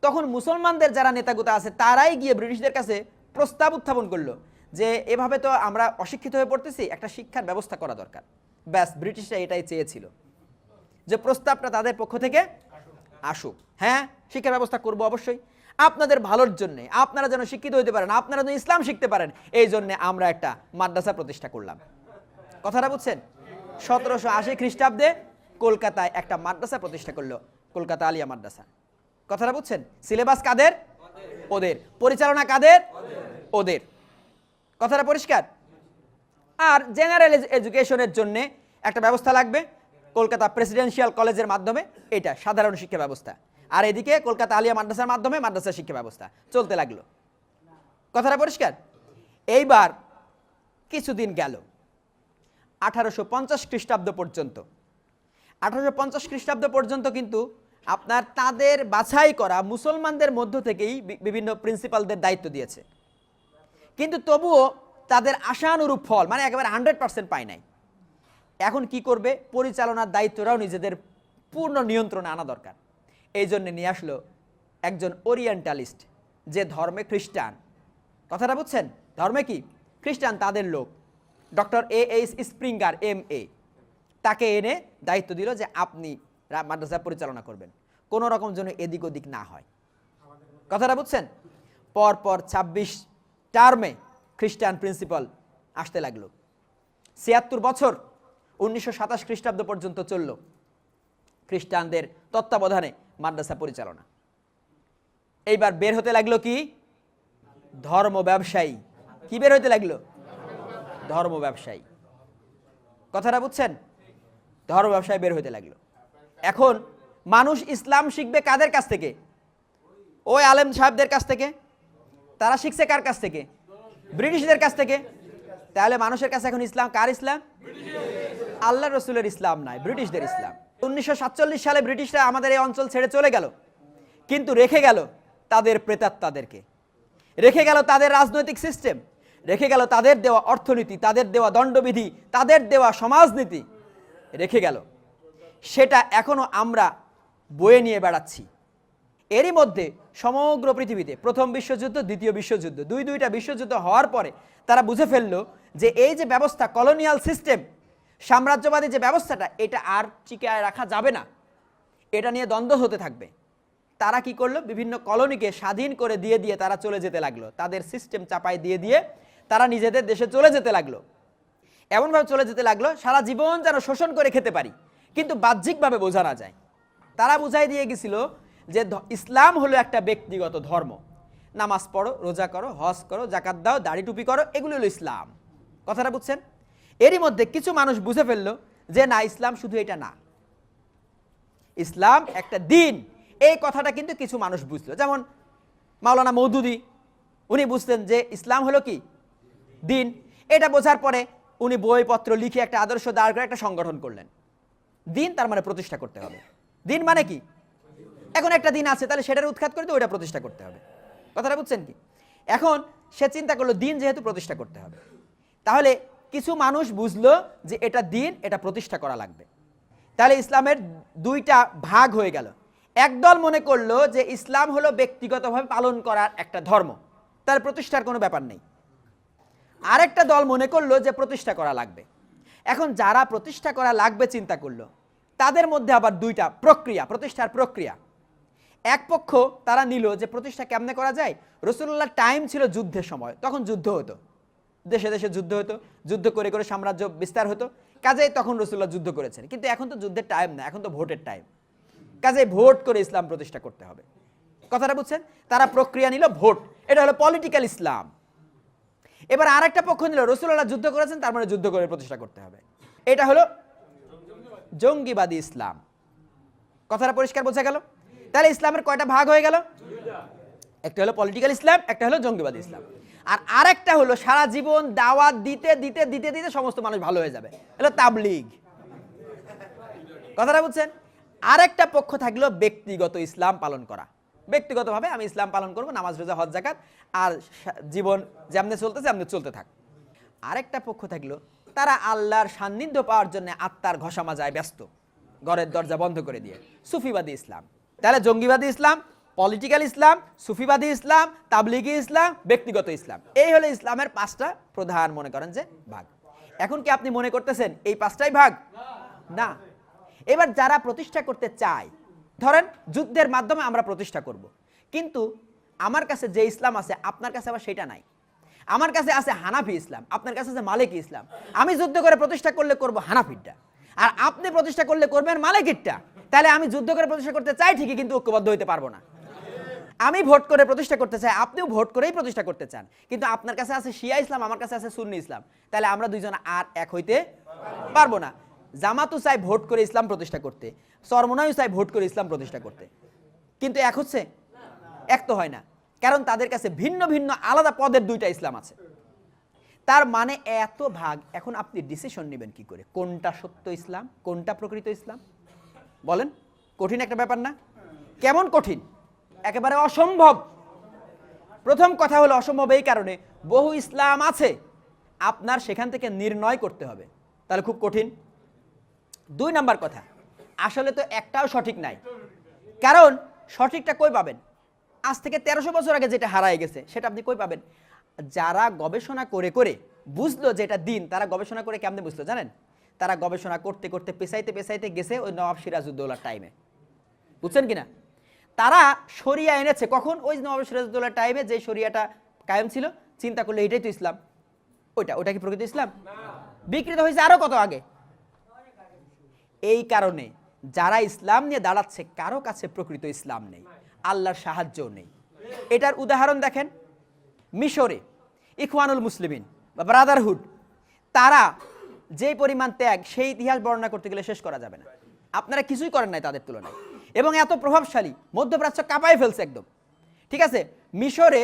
তখন মুসলমানদের যারা নেতাগুতা আছে তারাই গিয়ে ব্রিটিশদের কাছে প্রস্তাব উত্থাপন করলো যে এভাবে তো আমরা অশিক্ষিত হয়ে পড়তেছি, একটা শিক্ষার ব্যবস্থা করা দরকার। ব্যাস, ব্রিটিশরা এটাই চেয়েছিল যে প্রস্তাবটা তাদের পক্ষ থেকে আসুক। হ্যাঁ, শিক্ষা ব্যবস্থা করব অবশ্যই, আপনাদের ভালোর জন্যে, আপনারা যেন শিক্ষিত হতে পারেন, আপনারা যেন ইসলাম শিখতে পারেন, এই জন্যে আমরা একটা মাদ্রাসা প্রতিষ্ঠা করলাম। কথাটা বুঝছেন? 1780 খ্রিস্টাব্দে কলকাতায় একটা মাদ্রাসা প্রতিষ্ঠা করলো, কলকাতা আলিয়া মাদ্রাসা। কথাটা বুঝছেন? সিলেবাস কাদের? ওদের। পরিচালনা কাদের? ওদের। কথাটা পরিষ্কার? আর জেনারেল এডুকেশনের জন্য একটা ব্যবস্থা লাগবে, কলকাতা প্রেসিডেন্সিয়াল কলেজের মাধ্যমে, এটা সাধারণ শিক্ষা ব্যবস্থা। আর এদিকে কলকাতা আলিয়া মাদ্রাসার মাধ্যমে মাদ্রাসা শিক্ষা ব্যবস্থা চলতে লাগলো। কথাটা পরিষ্কার? এইবার কিছুদিন গেল, 1850 খ্রিস্টাব্দ পর্যন্ত। 1850 খ্রিস্টাব্দ পর্যন্ত কিন্তু আপনার তাদের বাছাই করা মুসলমানদের মধ্য থেকেই বিভিন্ন প্রিন্সিপালদের দায়িত্ব দিয়েছে, কিন্তু তবুও তাদের আশানুরূপ ফল, মানে একেবারে 100% পায় নাই। এখন কি করবে? পরিচালনার দায়িত্বটাও নিজেদের পূর্ণ নিয়ন্ত্রণে আনা দরকার। এই জন্য নিয়ে আসলো একজন ওরিয়েন্টালিস্ট, যে ধর্মে খ্রিস্টান। কথাটা বুঝছেন? ধর্মে কি? খ্রিস্টান, তাদের লোক, ডক্টর A.H. Springer MA। তাকে এনে দায়িত্ব দিল যে আপনি মাদ্রাসা পরিচালনা করবেন, কোনো রকম যেন এদিক ওদিক না হয়। কথাটা বুঝছেন? পরপর 26 টার্মে খ্রিস্টান প্রিন্সিপাল আসতে লাগলো। 76 বছর, 1927 খ্রিস্টাব্দ পর্যন্ত চলল খ্রিস্টানদের তত্ত্বাবধানে মাদ্রাসা পরিচালনা। এইবার বের হতে লাগলো কি? ধর্ম ব্যবসায়ী। কি বের হতে লাগলো? ধর্ম ব্যবসায়ী। কথাটা বুঝছেন? ধর্ম ব্যবসায়ী বের হতে লাগলো। এখন মানুষ ইসলাম শিখবে কাদের কাছ থেকে? ওই আলেম সাহেবদের কাছ থেকে। তারা শিখছে কার কাছ থেকে? ব্রিটিশদের কাছ থেকে। তাহলে মানুষের কাছে এখন ইসলাম কার ইসলাম? আল্লাহ রসুলের ইসলাম নাই, ব্রিটিশদের ইসলাম। 1947 সালে ব্রিটিশরা আমাদের এই অঞ্চল ছেড়ে চলে গেল, কিন্তু রেখে গেল তাদের প্রেতাত্মাদেরকে, রেখে গেল তাদের রাজনৈতিক সিস্টেম, রেখে গেল তাদের দেওয়া অর্থনীতি, তাদের দেওয়া দণ্ডবিধি, তাদের দেওয়া সমাজনীতি রেখে গেল। সেটা এখনো আমরা বয়ে নিয়ে বেড়াচ্ছি। এরই মধ্যে সমগ্র পৃথিবীতে প্রথম বিশ্বযুদ্ধ, দ্বিতীয় বিশ্বযুদ্ধ, দুইটা বিশ্বযুদ্ধ হওয়ার পরে তারা বুঝে ফেললো যে এই যে ব্যবস্থা, কলোনিয়াল সিস্টেম, সাম্রাজ্যবাদী যে ব্যবস্থাটা, এটা আর টিকায় রাখা যাবে না, এটা নিয়ে দ্বন্দ্ব হতে থাকবে। তারা কি করলো, বিভিন্ন কলোনিকে স্বাধীন করে দিয়ে দিয়ে তারা চলে যেতে লাগলো, তাদের সিস্টেম চাপাই দিয়ে দিয়ে তারা নিজেদের দেশে চলে যেতে লাগলো। এমনভাবে চলে যেতে লাগলো সারা জীবন যেন শোষণ করে খেতে পারি, কিন্তু বাহ্যিকভাবে বোঝা না যায়। তারা বুঝাই দিয়ে গেছিল যে ইসলাম হলো একটা ব্যক্তিগত ধর্ম, নামাজ পড়ো, রোজা করো, হজ করো, জাকাত দাও, দাড়ি টুপি করো, এগুলো হলো ইসলাম। কথাটা বুঝছেন? এরই মধ্যে কিছু মানুষ বুঝে ফেললো যে না, ইসলাম শুধু এটা না, ইসলাম একটা দিন। এই কথাটা কিন্তু কিছু মানুষ বুঝলো, যেমন মাওলানা মওদুদি, উনি বুঝতেন যে ইসলাম হলো কি দিন। এটা বোঝার পরে উনি বইপত্র লিখে একটা আদর্শ দাঁড় করে একটা সংগঠন করলেন। দিন তার মানে প্রতিষ্ঠা করতে হবে। দিন মানে কি? এখন একটা দিন আছে, তাহলে সেটার উৎখাত করে তো ওইটা প্রতিষ্ঠা করতে হবে। কথাটা বুঝছেন কি? এখন সে চিন্তা করলো দিন যেহেতু প্রতিষ্ঠা করতে হবে, তাহলে কিছু মানুষ বুঝলো যে এটা দিন, এটা প্রতিষ্ঠা করা লাগবে। তাহলে ইসলামের দুইটা ভাগ হয়ে গেল। একদল মনে করলো যে ইসলাম হলো ব্যক্তিগতভাবে পালন করার একটা ধর্ম, তার প্রতিষ্ঠার কোনো ব্যাপার নেই। আরেকটা দল মনে করলো যে প্রতিষ্ঠা করা লাগবে। এখন যারা প্রতিষ্ঠা করা লাগবে চিন্তা করলো, তাদের মধ্যে আবার দুইটা প্রক্রিয়া, প্রতিষ্ঠার প্রক্রিয়া। এক পক্ষ তারা নিল যে প্রতিষ্ঠা কেমনে করা যায়। রাসূলুল্লাহ টাইম ছিল যুদ্ধের সময়, তখন যুদ্ধ হতো, দেশে দেশে যুদ্ধ হতো, যুদ্ধ করে করে সাম্রাজ্য বিস্তার হতো, কাজেই তখন রাসূলুল্লাহ যুদ্ধ করেছেন। কিন্তু এখন তো যুদ্ধের টাইম না, এখন তো ভোটের টাইম, কাজেই ভোট করে ইসলাম প্রতিষ্ঠা করতে হবে। কথাটা বুঝছেন? তারা প্রক্রিয়া নিল ভোট, এটা হলো পলিটিক্যাল ইসলাম। এবার আরেকটা পক্ষ নিল রাসূলুল্লাহ যুদ্ধ করেছেন, তার মানে যুদ্ধ করে প্রতিষ্ঠা করতে হবে, এটা হলো জঙ্গিবাদী ইসলাম। কথাটা পরিষ্কার বোঝা গেল? তাহলে ইসলামের কয়টা ভাগ হয়ে গেল? একটা হলো পলিটিক্যাল ইসলাম, একটা হলো জঙ্গিবাদী ইসলাম, আর আরেকটা হলো সারা জীবন দাওয়াত দিতে দিতে দিতে দিতে সমস্ত মানুষ ভালো হয়ে যাবে, হলো তাবলীগ। কথাটা বুঝছেন? আরেকটা পক্ষ থাকলো ব্যক্তিগত ইসলাম পালন করা, ব্যক্তিগতভাবে আমি ইসলাম পালন করব, নামাজ রোজা হজ জাকাত, আর জীবন যেমনে চলতেছে এমনি চলতে থাক। আরেকটা পক্ষ থাকলো তারা আল্লাহর সান্নিধ্য পাওয়ার জন্য আত্মার ঘষা মাজায় ব্যস্ত, ঘরের দরজা বন্ধ করে দিয়ে, সুফিবাদী ইসলাম। তাহলে জঙ্গিবাদী ইসলাম, পলিটিক্যাল ইসলাম, সুফিবাদী ইসলাম, তাবলিগি ইসলাম, ব্যক্তিগত ইসলাম, এই হলো ইসলামের পাঁচটা প্রধান মনে করেন যে ভাগ। এখন কি আপনি মনে করতেছেন এই পাঁচটাই ভাগ? না। এবার যারা প্রতিষ্ঠা করতে চায়, ধরেন যুদ্ধের মাধ্যমে আমরা প্রতিষ্ঠা করব, কিন্তু আমার কাছে যে ইসলাম আছে আপনার কাছে আবার সেটা নাই। আমার কাছে আছে হানাফি ইসলাম, আপনার কাছে আছে মালিকি ইসলাম। আমি যুদ্ধ করে প্রতিষ্ঠা করলে করব হানাফিরটা, আর আপনি প্রতিষ্ঠা করলে করবেন মালিকিরটা। তাহলে আমি যুদ্ধ করে প্রতিষ্ঠা করতে চাই ঠিকই, কিন্তু ঐক্যবদ্ধ হইতে পারবো না। আমি ভোট করে প্রতিষ্ঠা করতে চাই, আপনিও ভোট করেই প্রতিষ্ঠা করতে চান, কিন্তু আপনার কাছে আছে শিয়া ইসলাম, আমার কাছে আছে সুন্নি ইসলাম, তাহলে আমরা দুইজন আর এক হইতে পারবো না। জামাতও চাই ভোট করে ইসলাম প্রতিষ্ঠা করতে, চরমনাইও চাই ভোট করে ইসলাম প্রতিষ্ঠা করতে, কিন্তু এক হচ্ছে? এক তো হয় না, কারণ তাদের কাছে ভিন্ন ভিন্ন আলাদা পদের দুইটা ইসলাম আছে। তার মানে এত ভাগ, এখন আপনি ডিসিশন নেবেন কি করে, কোনটা সত্য ইসলাম, কোনটা প্রকৃত ইসলাম? বলেন, কঠিন একটা ব্যাপার না? কেমন কঠিন? একেবারে অসম্ভব। প্রথম কথা হলো অসম্ভব এই কারণে, বহু ইসলাম আছে, আপনার সেখান থেকে নির্ণয় করতে হবে, তাহলে খুব কঠিন। দুই নাম্বার কথা, আসলে তো একটাও সঠিক নাই, কারণ সঠিকটা কই পাবেন? আজ থেকে 1300 বছর আগে যেটা হারায় গেছে সেটা আপনি কই পাবেন? যারা গবেষণা করে করে বুঝলো যে এটা দিন, তারা গবেষণা করে কেমনে বুঝলো জানেন? তারা গবেষণা করতে করতে পেছাইতে পেছাইতে গেছে ওই নবাব সিরাজউদ্দৌলার টাইমে, বুঝছেন কিনা? তারা শরিয়া এনেছে কখন? ওই নবাব সিরাজউদ্দৌলার টাইমে যে শরিয়াটা কায়েম ছিল, চিন্তা করলে এটাই তো ইসলাম। ওটা কি প্রকৃত ইসলাম? বিকৃত হয়েছে আরো কত আগে। এই কারণে যারা ইসলাম নিয়ে দাঁড়াচ্ছে, কারো কাছে প্রকৃত ইসলাম নেই, আল্লাহর সাহায্যও নেই। এটার উদাহরণ দেখেন, মিশরে ইখওয়ানুল মুসলিমিন বা ব্রাদারহুড, তারা যে পরিমাণ ত্যাগ, সেই ইতিহাস বর্ণনা করতে গেলে শেষ করা যাবে না। আপনারা কিছুই করেন নাই তাদের তুলনায়, এবং এত প্রভাবশালী, মধ্যপ্রাচ্য কাঁপায় ফেলছে একদম। ঠিক আছে, মিশরে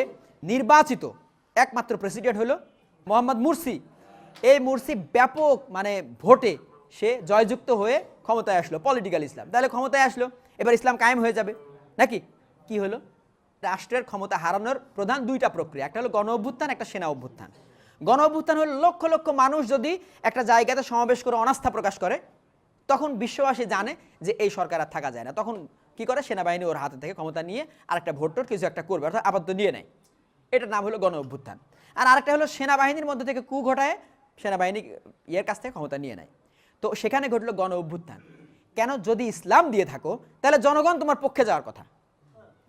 নির্বাচিত একমাত্র প্রেসিডেন্ট হলো মোহাম্মদ মুরসি। এই মুরসি ব্যাপক মানে ভোটে সে জয়যুক্ত হয়ে ক্ষমতায় আসলো, পলিটিক্যাল ইসলাম। তাহলে ক্ষমতায় আসলো, এবার ইসলাম কায়েম হয়ে যাবে নাকি? কি হলো? রাষ্ট্রের ক্ষমতা হারানোর প্রধান দুইটা প্রক্রিয়া, একটা হলো গণ অভ্যুত্থান, একটা সেনা অভ্যুত্থান। গণ অভ্যুত্থান হলো লক্ষ লক্ষ মানুষ যদি একটা জায়গাতে সমাবেশ করে অনাস্থা প্রকাশ করে, তখন বিশ্ববাসী জানে যে এই সরকার আর থাকা যায় না। তখন কি করে, সেনাবাহিনী ওর হাতে থেকে ক্ষমতা নিয়ে আরেকটা ভোট কিছু একটা করবে, অর্থাৎ আপাতত নিয়ে নেয়। এটার নাম হলো গণ অভ্যুত্থান। আর আরেকটা হলো সেনাবাহিনীর মধ্যে থেকে কু ঘটায় সেনাবাহিনী ইয়ের কাছ থেকে ক্ষমতা নিয়ে নেয়। তো সেখানে ঘটলো গণ অভ্যুত্থান। কেন? যদি ইসলাম দিয়ে থাকো তাহলে জনগণ তোমার পক্ষে যাওয়ার কথা,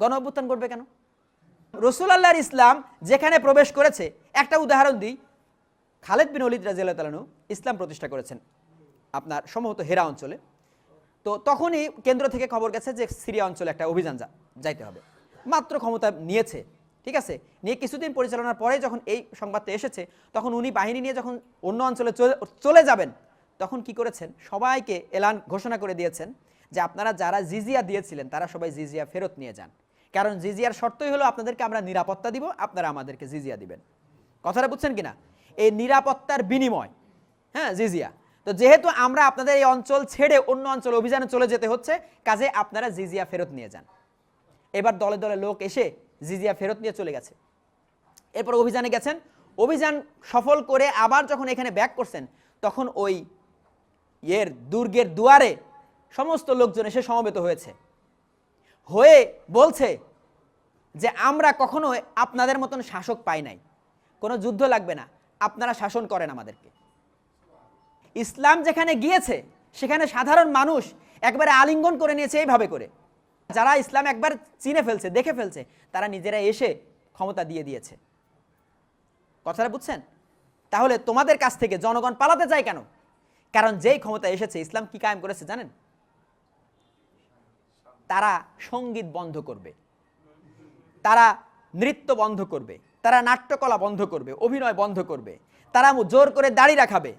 গণ অভ্যুত্থান করবে কেন? রসুল আল্লাহর ইসলাম যেখানে প্রবেশ করেছে, একটা উদাহরণ দিই, খালেদ বিন ওয়ালিদ রাদিয়াল্লাহু তাআলা আনহু ইসলাম প্রতিষ্ঠা করেছেন আপনার সম্ভবত হেরা অঞ্চলে। তো তখনই কেন্দ্র থেকে খবর গেছে যে সিরিয়া অঞ্চলে একটা অভিযান যাইতে হবে। মাত্র ক্ষমতা নিয়েছে, ঠিক আছে, নিয়ে কিছুদিন পরিচালনার পরে যখন এই সংবাদটা এসেছে, তখন উনি বাহিনী নিয়ে যখন অন্য অঞ্চলে চলে যাবেন, তখন কি করেছেন, সবাইকে এলান ঘোষণা করে দিয়েছেন যে আপনারা যারা জিজিয়া দিয়েছিলেন তারা সবাই জিজিয়া ফেরত নিয়ে যান। কারণ জিজিয়ার শর্তই হলো আপনাদেরকে আমরা নিরাপত্তা দিব, আপনারা আমাদেরকে জিজিয়া দিবেন। কথাটা বুঝছেন কিনা? এই নিরাপত্তার বিনিময়, হ্যাঁ, জিজিয়া। তো যেহেতু আমরা আপনাদের এই অঞ্চল ছেড়ে অন্য অঞ্চলে অভিযানে চলে যেতে হচ্ছে, কাজে আপনারা জিজিয়া ফেরত নিয়ে যান। এবার দলে দলে লোক এসে জিজিয়া ফেরত নিয়ে চলে গেছে। এরপর অভিযানে গেছেন, অভিযান সফল করে আবার যখন এখানে ব্যাক করছেন, তখন ওই দুর্গের দুয়ারে সমস্ত লোকজন এসে সমবেত হয়েছে, হয়ে বলছে যে আমরা কখনো আপনাদের মতন শাসক পাই নাই, কোনো যুদ্ধ লাগবে না, আপনারা শাসন করেন আমাদেরকে। ইসলাম যেখানে গিয়েছে সেখানে সাধারণ মানুষ একবারে আলিঙ্গন করে নিয়েছে এইভাবে করে। যারা ইসলাম একবার চিনে ফেলছে, দেখে ফেলছে, তারা নিজেরা এসে ক্ষমতা দিয়ে দিয়েছে। কথাটা বুঝছেন? তাহলে তোমাদের কাছ থেকে জনগণ পালাতে চায় কেন? কারণ যেই ক্ষমতা এসেছে, ইসলাম কি কায়েম করেছে জানেন? তারা সঙ্গীত বন্ধ করবে, তারা নৃত্য বন্ধ করবে, তারা নাট্যকলা বন্ধ করবে, অভিনয় বন্ধ করবে, তারা জোর করে দাড়ি রাখাবে,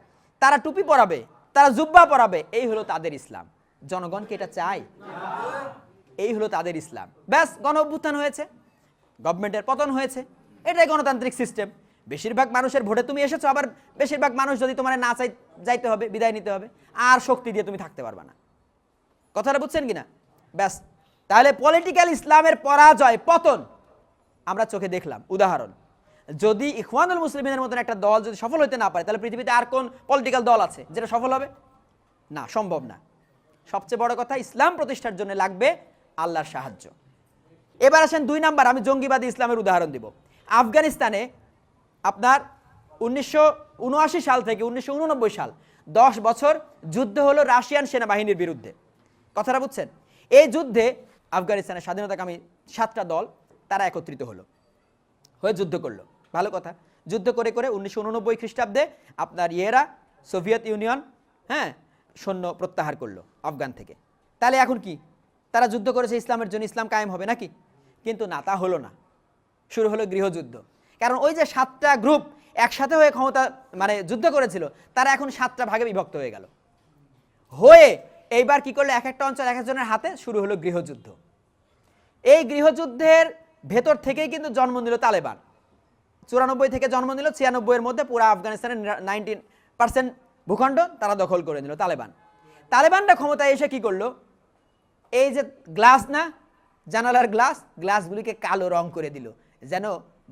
তারা টুপি পরাবে, তারা জুব্বা পরাবে। এই হলো তাদের ইসলাম। জনগণ কি এটা চায়? এই হলো তাদের ইসলাম। ব্যাস, গণ অভ্যুত্থান হয়েছে, গভর্নমেন্টের পতন হয়েছে, এটাই গণতান্ত্রিক সিস্টেম। বেশিরভাগ মানুষের ভোটে তুমি এসেছো, আবার বেশিরভাগ মানুষ যদি তোমার না চাই, যাইতে হবে, বিদায় নিতে হবে, আর শক্তি দিয়ে তুমি থাকতে পারবে না। কথাটা বুঝছেন কিনা? ব্যাস, তাহলে পলিটিক্যাল ইসলামের পরাজয়, পতন আমরা চোখে দেখলাম। উদাহরণ, যদি ইখওয়ানুল মুসলিমিনের মতন একটা দল যদি সফল হতে না পারে, তাহলে পৃথিবীতে আর কোন পলিটিক্যাল দল আছে যেটা সফল হবে? না, সম্ভব না। সবচেয়ে বড় কথা, ইসলাম প্রতিষ্ঠার জন্য লাগবে আল্লাহর সাহায্য। এবার আসেন 2 নাম্বার, আমি জঙ্গিবাদী ইসলামের উদাহরণ দিব। আফগানিস্তানে আপনার 1979 সাল থেকে 1989 সাল 10 বছর যুদ্ধ হলো রাশিয়ান সেনাবাহিনীর বিরুদ্ধে। কথাটা বুঝছেন? এই যুদ্ধে আফগানিস্তানের স্বাধীনতাকামী 7টা দল তারা একত্রিত হয়ে যুদ্ধ করলো। ভালো কথা, যুদ্ধ করে করে 1989 খ্রিস্টাব্দে আপনার সোভিয়েত ইউনিয়ন, হ্যাঁ, সৈন্য প্রত্যাহার করলো আফগান থেকে। তাহলে এখন কি তারা যুদ্ধ করেছে ইসলামের জন্য, ইসলাম কায়েম হবে নাকি? কিন্তু না, তা হলো না। শুরু হলো গৃহযুদ্ধ। কারণ ওই যে 7টা গ্রুপ একসাথে হয়ে ক্ষমতা যুদ্ধ করেছিল, তারা এখন 7টা ভাগে বিভক্ত হয়ে গেল। এইবার কি করলো, এক একটা অঞ্চল এক একজনের হাতে, শুরু হলো গৃহযুদ্ধ। এই গৃহযুদ্ধের ভেতর থেকেই কিন্তু জন্ম নিল তালেবান। 94 থেকে জন্ম নিল, 96 এর মধ্যে পুরো আফগানিস্তানের 90% ভূখণ্ড তারা দখল করে নিল তালেবানরা ক্ষমতায় এসে কি করলো, এই যে গ্লাস না, জানালার গ্লাসগুলিকে কালো রং করে দিল, যেন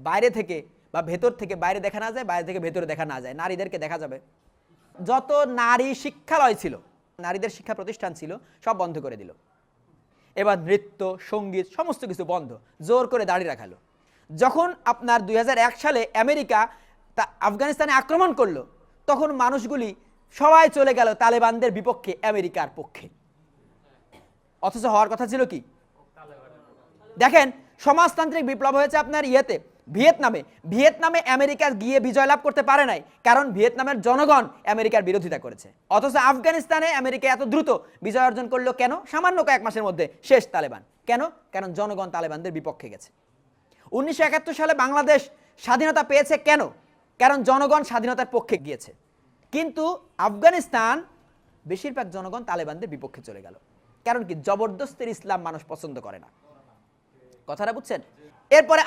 বাইরে থেকে বা ভেতর থেকে বাইরে দেখা না যায়, বাইরে থেকে ভেতরে দেখা না যায়, নারীদেরকে দেখা যাবে। যত নারী শিক্ষালয় ছিল, নারীদের শিক্ষা প্রতিষ্ঠান ছিল, সব বন্ধ করে দিল। এবার নৃত্য, সঙ্গীত সমস্ত কিছু বন্ধ, জোর করে দাঁড়িয়ে রাখালো। যখন আপনার 2001 সালে আমেরিকা আফগানিস্তানে আক্রমণ করলো, তখন মানুষগুলি সবাই চলে গেল তালেবানদের বিপক্ষে, আমেরিকার পক্ষে। অথচ হওয়ার কথা ছিল কি? দেখেন, সমাজতান্ত্রিক বিপ্লব হয়েছে আপনার ভিয়েতনামে আমেরিকা গিয়ে বিজয় লাভ করতে পারে নাই, কারণ ভিয়েতনামের জনগণ আমেরিকার বিরোধিতা করেছে। অথচ আফগানিস্তানে আমেরিকা এত দ্রুত বিজয় অর্জন করলো কেন? সামান্য কয়েক মাসের মধ্যে শেষ তালেবান। কেন? কারণ জনগণ তালেবানদের বিপক্ষে গেছে। 1971 সালে বাংলাদেশ স্বাধীনতা পেয়েছে কেন? কারণ জনগণ স্বাধীনতার পক্ষে গিয়েছে। কিন্তু আফগানিস্তান বেশিরভাগ জনগণ তালেবানদের বিপক্ষে চলে গেল। কারণ কি? জবরদস্তের ইসলাম মানুষ পছন্দ করে না। কথাটা বুঝছেন? এরপরে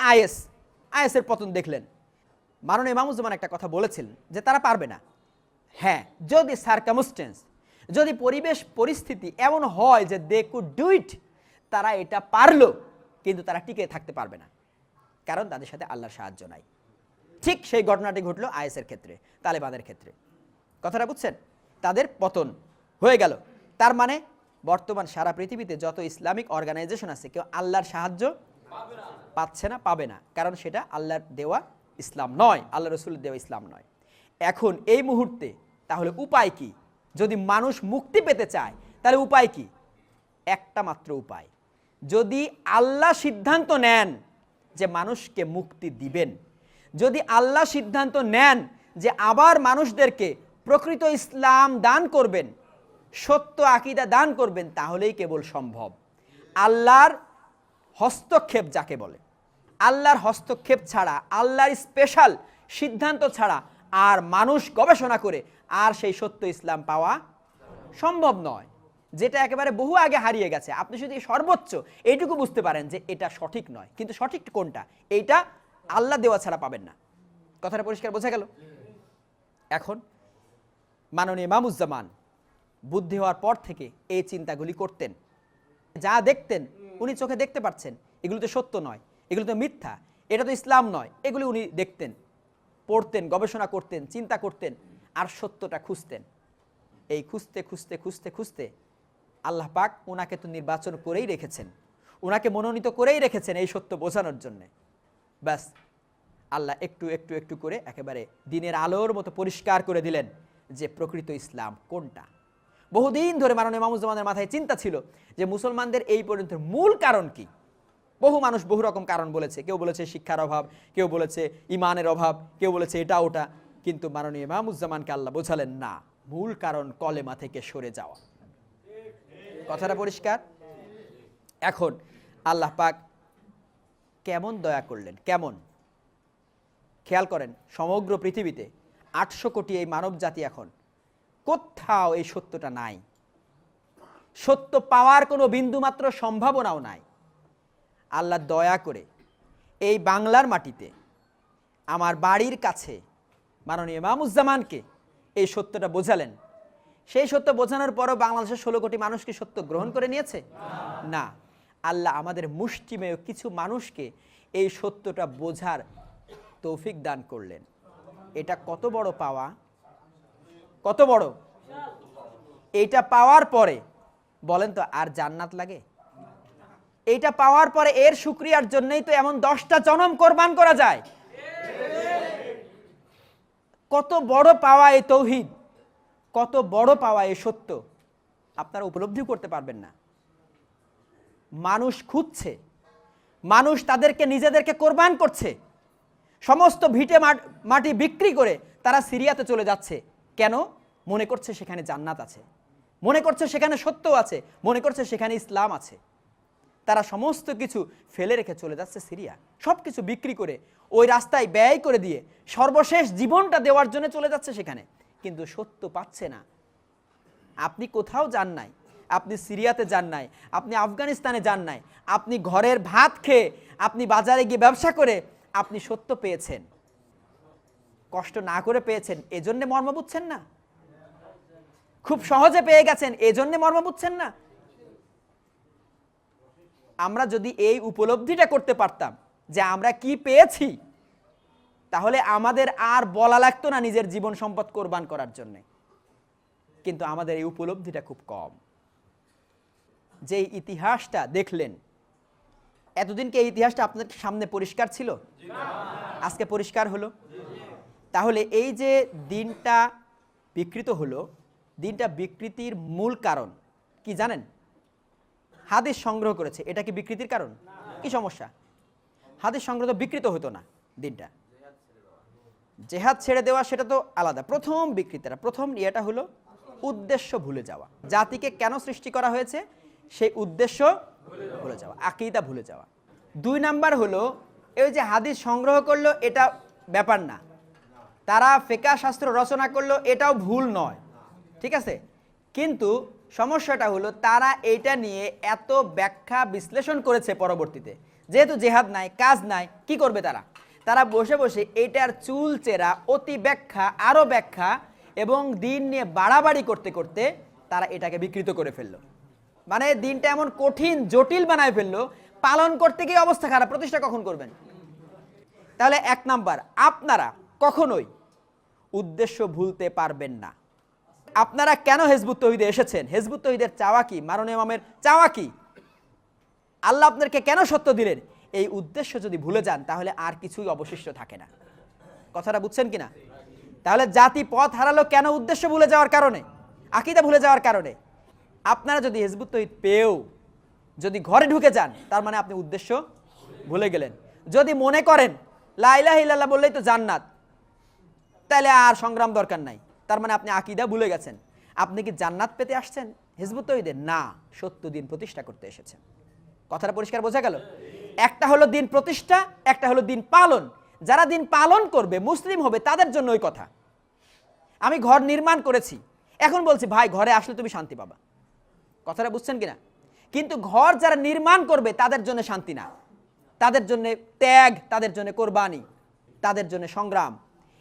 আইএসের পতন দেখলেন। মাননীয় ইমামুজ্জামান একটা কথা বলেছিলেন যে তারা পারবে না। হ্যাঁ, যদি সার্কামস্টেন্স, যদি পরিবেশ পরিস্থিতি এমন হয় যে দে কুড ডু ইট, তারা এটা পারলো, কিন্তু তারা টিকে থাকতে পারবে না, কারণ তাদের সাথে আল্লাহর সাহায্য নাই। ঠিক সেই ঘটনাটি ঘটলো আইএসের ক্ষেত্রে, তালেবানের ক্ষেত্রে। কথাটা বুঝছেন? তাদের পতন হয়ে গেল। তার মানে বর্তমান সারা পৃথিবীতে যত ইসলামিক অর্গানাইজেশন আছে কেউ আল্লাহর সাহায্য পাচ্ছে না, পাবে না, কারণ সেটা আল্লাহর দেওয়া ইসলাম নয়, আল্লাহ রসুলের দেওয়া ইসলাম নয়। এখন এই মুহূর্তে তাহলে উপায় কি? যদি মানুষ মুক্তি পেতে চায় তাহলে উপায় কি? একটা মাত্র উপায়, যদি আল্লাহ সিদ্ধান্ত নেন যে মানুষকে মুক্তি দিবেন, যদি আল্লাহ সিদ্ধান্ত নেন যে আবার মানুষদেরকে প্রকৃত ইসলাম দান করবেন, সত্য আকীদা দান করবেন, তাহলেই কেবল সম্ভব। আল্লাহর হস্তক্ষেপ যাকে বলে, আল্লাহর হস্তক্ষেপ ছাড়া, আল্লাহর স্পেশাল সিদ্ধান্ত ছাড়া আর মানুষ গবেষণা করে আর সেই সত্য ইসলাম পাওয়া সম্ভব নয়, যেটা একেবারে বহু আগে হারিয়ে গেছে। আপনি যদি সর্বোচ্চ এইটুকু বুঝতে পারেন যে এটা সঠিক নয়, কিন্তু সঠিক কোনটা এইটা আল্লাহ দেওয়া ছাড়া পাবেন না। কথাটা পরিষ্কার বোঝা গেল? এখন মাননীয় ইমামুজ্জামান বুদ্ধি হওয়ার পর থেকে এই চিন্তাগুলি করতেন। যা দেখতেন উনি চোখে দেখতে পাচ্ছেন এগুলো তো সত্য নয়, এগুলো তো মিথ্যা, এটা তো ইসলাম নয়, এগুলি উনি দেখতেন, পড়তেন, গবেষণা করতেন, চিন্তা করতেন আর সত্যটা খুঁজতেন। এই খুঁজতে খুঁজতে খুঁজতে খুঁজতে আল্লাহ পাক ওনাকে তো নির্বাচন করেই রেখেছেন, ওনাকে মনোনীত করেই রেখেছেন এই সত্য বোঝানোর জন্যে। ব্যাস আল্লাহ একটু একটু একটু করে একেবারে দিনের আলোর মতো পরিষ্কার করে দিলেন যে প্রকৃত ইসলাম কোনটা। বহুদিন ধরে মাননীয় ইমামুজ্জামানের মাথায় চিন্তা ছিল যে মুসলমানদের এই পর্যন্ত মূল কারণ কি। বহু মানুষ বহু রকম কারণ বলেছে, কেউ বলেছে শিক্ষার অভাব, কেউ বলেছে ইমানের অভাব, কেউ বলেছে এটা ওটা, কিন্তু মাননীয় ইমামুজ্জামানকে আল্লাহ বোঝালেন না, মূল কারণ কলেমা থেকে সরে যাওয়া। কথাটা পরিষ্কার? এখন আল্লাহ পাক কেমন দয়া করলেন, কেমন খেয়াল করেন, সমগ্র পৃথিবীতে 800 কোটি এই মানব জাতি, এখন কোথাও এই সত্যটা নাই, সত্য পাওয়ার কোনো বিন্দুমাত্র সম্ভাবনাও নাই। আল্লাহ দয়া করে এই বাংলার মাটিতে আমার বাড়ির কাছে মাননীয় ইমামুজ্জামানকে এই সত্যটা বোঝালেন। সেই সত্য বোঝানোর পরও বাংলাদেশের 16 কোটি মানুষ কি সত্য গ্রহণ করে নিয়েছে? না। আল্লাহ আমাদের মুষ্টিমেয় কিছু মানুষকে এই সত্যটা বোঝার তৌফিক দান করলেন। এটা কত বড় পাওয়া, কত বড়! এইটা পাওয়ার পরে বলেন তো আর জান্নাত লাগে? এইটা পাওয়ার পরে এর শুকরিয়ার জন্যই তো এমন 10টা জনম কোরবান করা যায়। কত বড় পাওয়া এই তৌহিদ, কত বড় পাওয়া এই সত্য, আপনারা উপলব্ধি করতে পারবেন না। মানুষ খুঁজছে, মানুষ তাদেরকে নিজেদেরকে কোরবান করছে, সমস্ত ভিটে মাটি বিক্রি করে তারা সিরিয়াতে চলে যাচ্ছে। কেন? মনে করছে সেখানে জান্নাত আছে, মনে করছে সেখানে সত্য আছে, মনে করছে সেখানে ইসলাম আছে। তারা সমস্ত কিছু ফেলে রেখে চলে যাচ্ছে সিরিয়া, সব কিছু বিক্রি করে ওই রাস্তায় ব্যয় করে দিয়ে সর্বশেষ জীবনটা দেওয়ার জন্য চলে যাচ্ছে সেখানে, কিন্তু সত্য পাচ্ছে না। আপনি কোথাও যান নাই, আপনি সিরিয়াতে যান নাই, আপনি আফগানিস্তানে যান নাই, আপনি ঘরের ভাত খেয়ে, আপনি বাজারে গিয়ে ব্যবসা করে আপনি সত্য পেয়েছেন, কষ্ট না করে পেয়েছেন, এজন্য মর্ম বুঝছেন না? খুব সহজে পেয়ে গেছেন, এজন্য মর্ম বুঝছেন না? আমরা যদি এই উপলব্ধিটা করতে পারতাম যে আমরা কি পেয়েছি, তাহলে আমাদের আর বলা লাগতো না নিজের জীবন সম্পদ কোরবান করার জন্য। কিন্তু আমাদের এই উপলব্ধিটা খুব কম। যে ইতিহাসটা দেখলেন, এতদিনকে এই ইতিহাসটা আপনাদের সামনে পরিষ্কার ছিল? আজকে পরিষ্কার হলো। তাহলে এই যে দিনটা বিকৃত হলো, দিনটা বিকৃতির মূল কারণ কি জানেন? হাদিস সংগ্রহ করেছে, এটা কি বিকৃতির কারণ? কি সমস্যা? হাদিস সংগ্রহ তো বিকৃত হতো না দিনটা। জেহাদ ছেড়ে দেওয়া সেটা তো আলাদা। প্রথম বিকৃতিটা, প্রথম ইয়েটা হলো উদ্দেশ্য ভুলে যাওয়া। জাতিকে কেন সৃষ্টি করা হয়েছে সেই উদ্দেশ্য ভুলে যাওয়া, আকীদা ভুলে যাওয়া। 2 নাম্বার হলো এই যে হাদিস সংগ্রহ করলো, এটা ব্যাপার না, তারা ফিকহ শাস্ত্র রচনা করলো, এটাও ভুল নয়, ঠিক আছে। কিন্তু সমস্যাটা হলো তারা এইটা নিয়ে এত ব্যাখ্যা বিশ্লেষণ করেছে পরবর্তীতে, যেহেতু জেহাদ নাই, কাজ নাই, কি করবে তারা? তারা বসে বসে এটার চুল চেরা অতি ব্যাখ্যা, আরো ব্যাখ্যা এবং দিন নিয়ে বাড়াবাড়ি করতে করতে তারা এটাকে বিকৃত করে ফেললো। মানে দিনটা এমন কঠিন জটিল বানায় ফেললো, পালন করতে গিয়ে অবস্থা খারাপ। প্রতিষ্ঠা কখন করবেন? তাহলে 1 নাম্বার, আপনারা কখনোই উদ্দেশ্য ভুলতে পারবেন না। আপনারা কেন হিজবুত তৌহিদে এসেছেন? হিজবুত তৌহিদের চাওয়া কি? মারুন ইমামের চাওয়া কি? আল্লাহ আপনাদেরকে কেন সত্য দিলেন? এই উদ্দেশ্য যদি ভুলে যান তাহলে আর কিছুই অবশিষ্ট থাকে না। কথাটা বুঝছেন কিনা? তাহলে জাতি পথ হারালো কেন? উদ্দেশ্য ভুলে যাওয়ার কারণে, আকীদা ভুলে যাওয়ার কারণে। আপনারা যদি হিজবুত তৌহিদ পেয়েও যদি ঘরে ঢুকে যান, তার মানে আপনি উদ্দেশ্য ভুলে গেলেন। যদি মনে করেন লা ইলাহা ইল্লাল্লাহ বললেই তো জান্নাত, তাহলে আর সংগ্রাম দরকার নাই, তার মানে আপনি আকীদা ভুলে গেছেন। আপনি কি জান্নাত পেতে আসছেন হিজবুত তৌহিদে? না, সত্য দিন প্রতিষ্ঠা করতে এসেছেন। কথাটা পরিষ্কার বোঝা গেল? একটা হলো দিন প্রতিষ্ঠা, একটা হলো দিন পালন। যারা দিন পালন করবে, মুসলিম হবে, তাদের জন্য ওই কথা। আমি ঘর নির্মাণ করেছি, এখন বলছি ভাই ঘরে আসলে তুমি শান্তি পাবা। কথাটা বুঝছেন কিনা? কিন্তু ঘর যারা নির্মাণ করবে তাদের জন্য শান্তি না, তাদের জন্য ত্যাগ, তাদের জন্য কোরবানি, তাদের জন্য সংগ্রাম।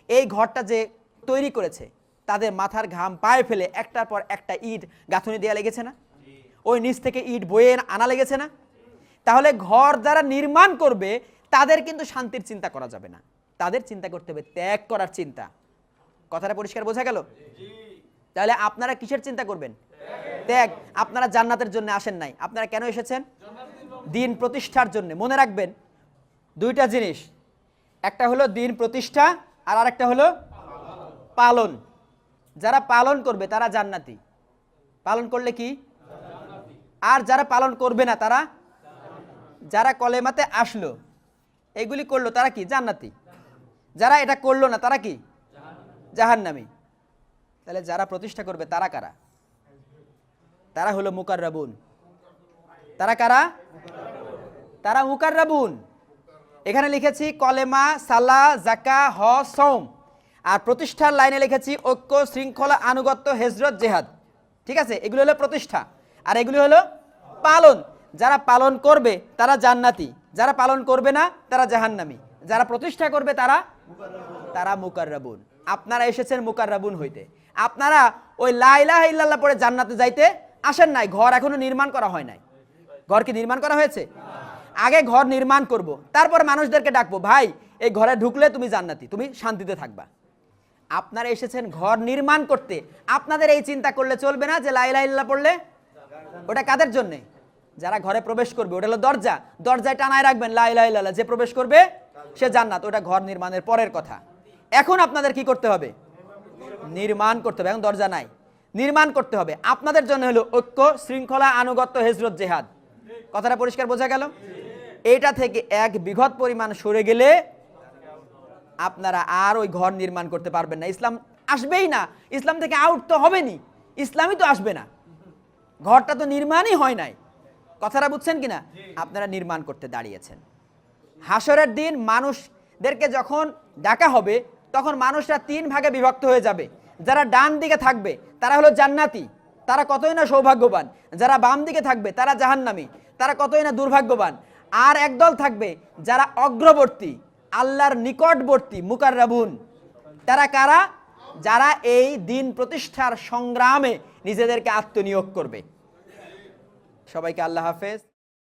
এই ঘরটা যে তৈরি করেছে তাদের মাথার ঘাম পায়ে ফেলে একটার পর একটা ইট গাঁথুনি দেওয়া লেগেছে না? ওই নিচ থেকে ইট বয়ে আনা লেগেছে না? তাহলে ঘর যারা নির্মাণ করবে তাদের কিন্তু শান্তির চিন্তা করা যাবে না, তাদের চিন্তা করতে হবে ত্যাগ করার চিন্তা। কথাটা পরিষ্কার বোঝা গেল? তাহলে আপনারা কিসের চিন্তা করবেন? ত্যাগ। আপনারা জান্নাতের জন্য আসেন নাই, আপনারা কেন এসেছেন? দিন প্রতিষ্ঠার জন্য। মনে রাখবেন দুইটা জিনিস, একটা হলো দিন প্রতিষ্ঠা আর আরেকটা হলো পালন। যারা পালন করবে তারা জান্নাতি। পালন করলে কি? আর যারা পালন করবে না তারা, যারা কলেমাতে আসলো এগুলি করলো তারা কি? জান্নাতি। যারা এটা করলো না তারা কি? জাহান্নামী। তাহলে যারা প্রতিষ্ঠা করবে তারা কারা? তারা হলো মুকাররাবুন। তারা কারা? তারা মুকাররাবুন। এখানে লিখেছি কলেমা, সালা, জাকা, হজ, সওম, আর প্রতিষ্ঠার লাইনে লিখেছি ঐক্য, শৃঙ্খলা, আনুগত্য, হিজরত, জিহাদ। ঠিক আছে, এগুলো হলো প্রতিষ্ঠা আর এগুলো হলো পালন। যারা পালন করবে তারা জান্নাতি, যারা পালন করবে না তারা জাহান্নামী। যারা প্রতিষ্ঠা করবে তারা মুকাররাবুন। আপনারা এসেছেন মুকাররাবুন হইতে। আপনারা ওই লা ইলাহা ইল্লাল্লাহ পড়ে জান্নাতে যাইতে আসেন নাই, ঘর এখনো নির্মাণ করা হয় নাই। ঘর কি নির্মাণ করা হয়েছে? আগে ঘর নির্মাণ করব, তারপর মানুষদেরকে ডাকবো, ভাই এই ঘরে ঢুকলে তুমি জান্নাতি, তুমি শান্তিতে থাকবা। আপনারা এসেছেন ঘর নির্মাণ করতে। আপনাদের এই চিন্তা করলে চলবে না যে লা ইলাহা ইল্লাল্লাহ পড়লে ওটা কাদের জন্য? যারা ঘরে প্রবেশ করবে, ওটা হলো দরজা, দরজায় টানায় রাখবেন লা ইলাহা ইল্লাল্লাহ, যে প্রবেশ করবে সে জান্নাত। ওটা ঘর নির্মাণের পরের কথা। এখন আপনাদের কি করতে হবে? নির্মাণ করতে হবে। এখন দরজা নাই, নির্মাণ করতে হবে। আপনাদের জন্য হলো ঐক্য, শৃঙ্খলা, আনুগত্য, হিজরত, জিহাদ। কথাটা পরিষ্কার বোঝা গেল? এটা থেকে এক বিঘত পরিমাণ সরে গেলে আপনারা আর ওই ঘর নির্মাণ করতে পারবেন না। ইসলাম আসবেই না, ইসলাম থেকে আউট তো হবেনি, ইসলামই তো আসবে না। ঘরটা তো নির্মাণই হয় নাই। কথাটা বুঝছেন কিনা? আপনারা নির্মাণ করতে দাঁড়িয়েছেন। হাসরের দিন মানুষদেরকে যখন ডাকা হবে তখন মানুষরা 3 ভাগে বিভক্ত হয়ে যাবে। যারা ডান দিকে থাকবে তারা হলো জান্নাতি, তারা কতই না সৌভাগ্যবান। যারা বাম দিকে থাকবে তারা জাহান্নামী, তারা কতই না দুর্ভাগ্যবান। আর একদল থাকবে যারা অগ্রবর্তী, আল্লাহর নিকটবর্তী, মুকাররাবুন। তারা কারা? যারা এই দিন প্রতিষ্ঠার সংগ্রামে নিজেদেরকে আত্মনিয়োগ করবে। সবাইকে আল্লাহ হাফেজ।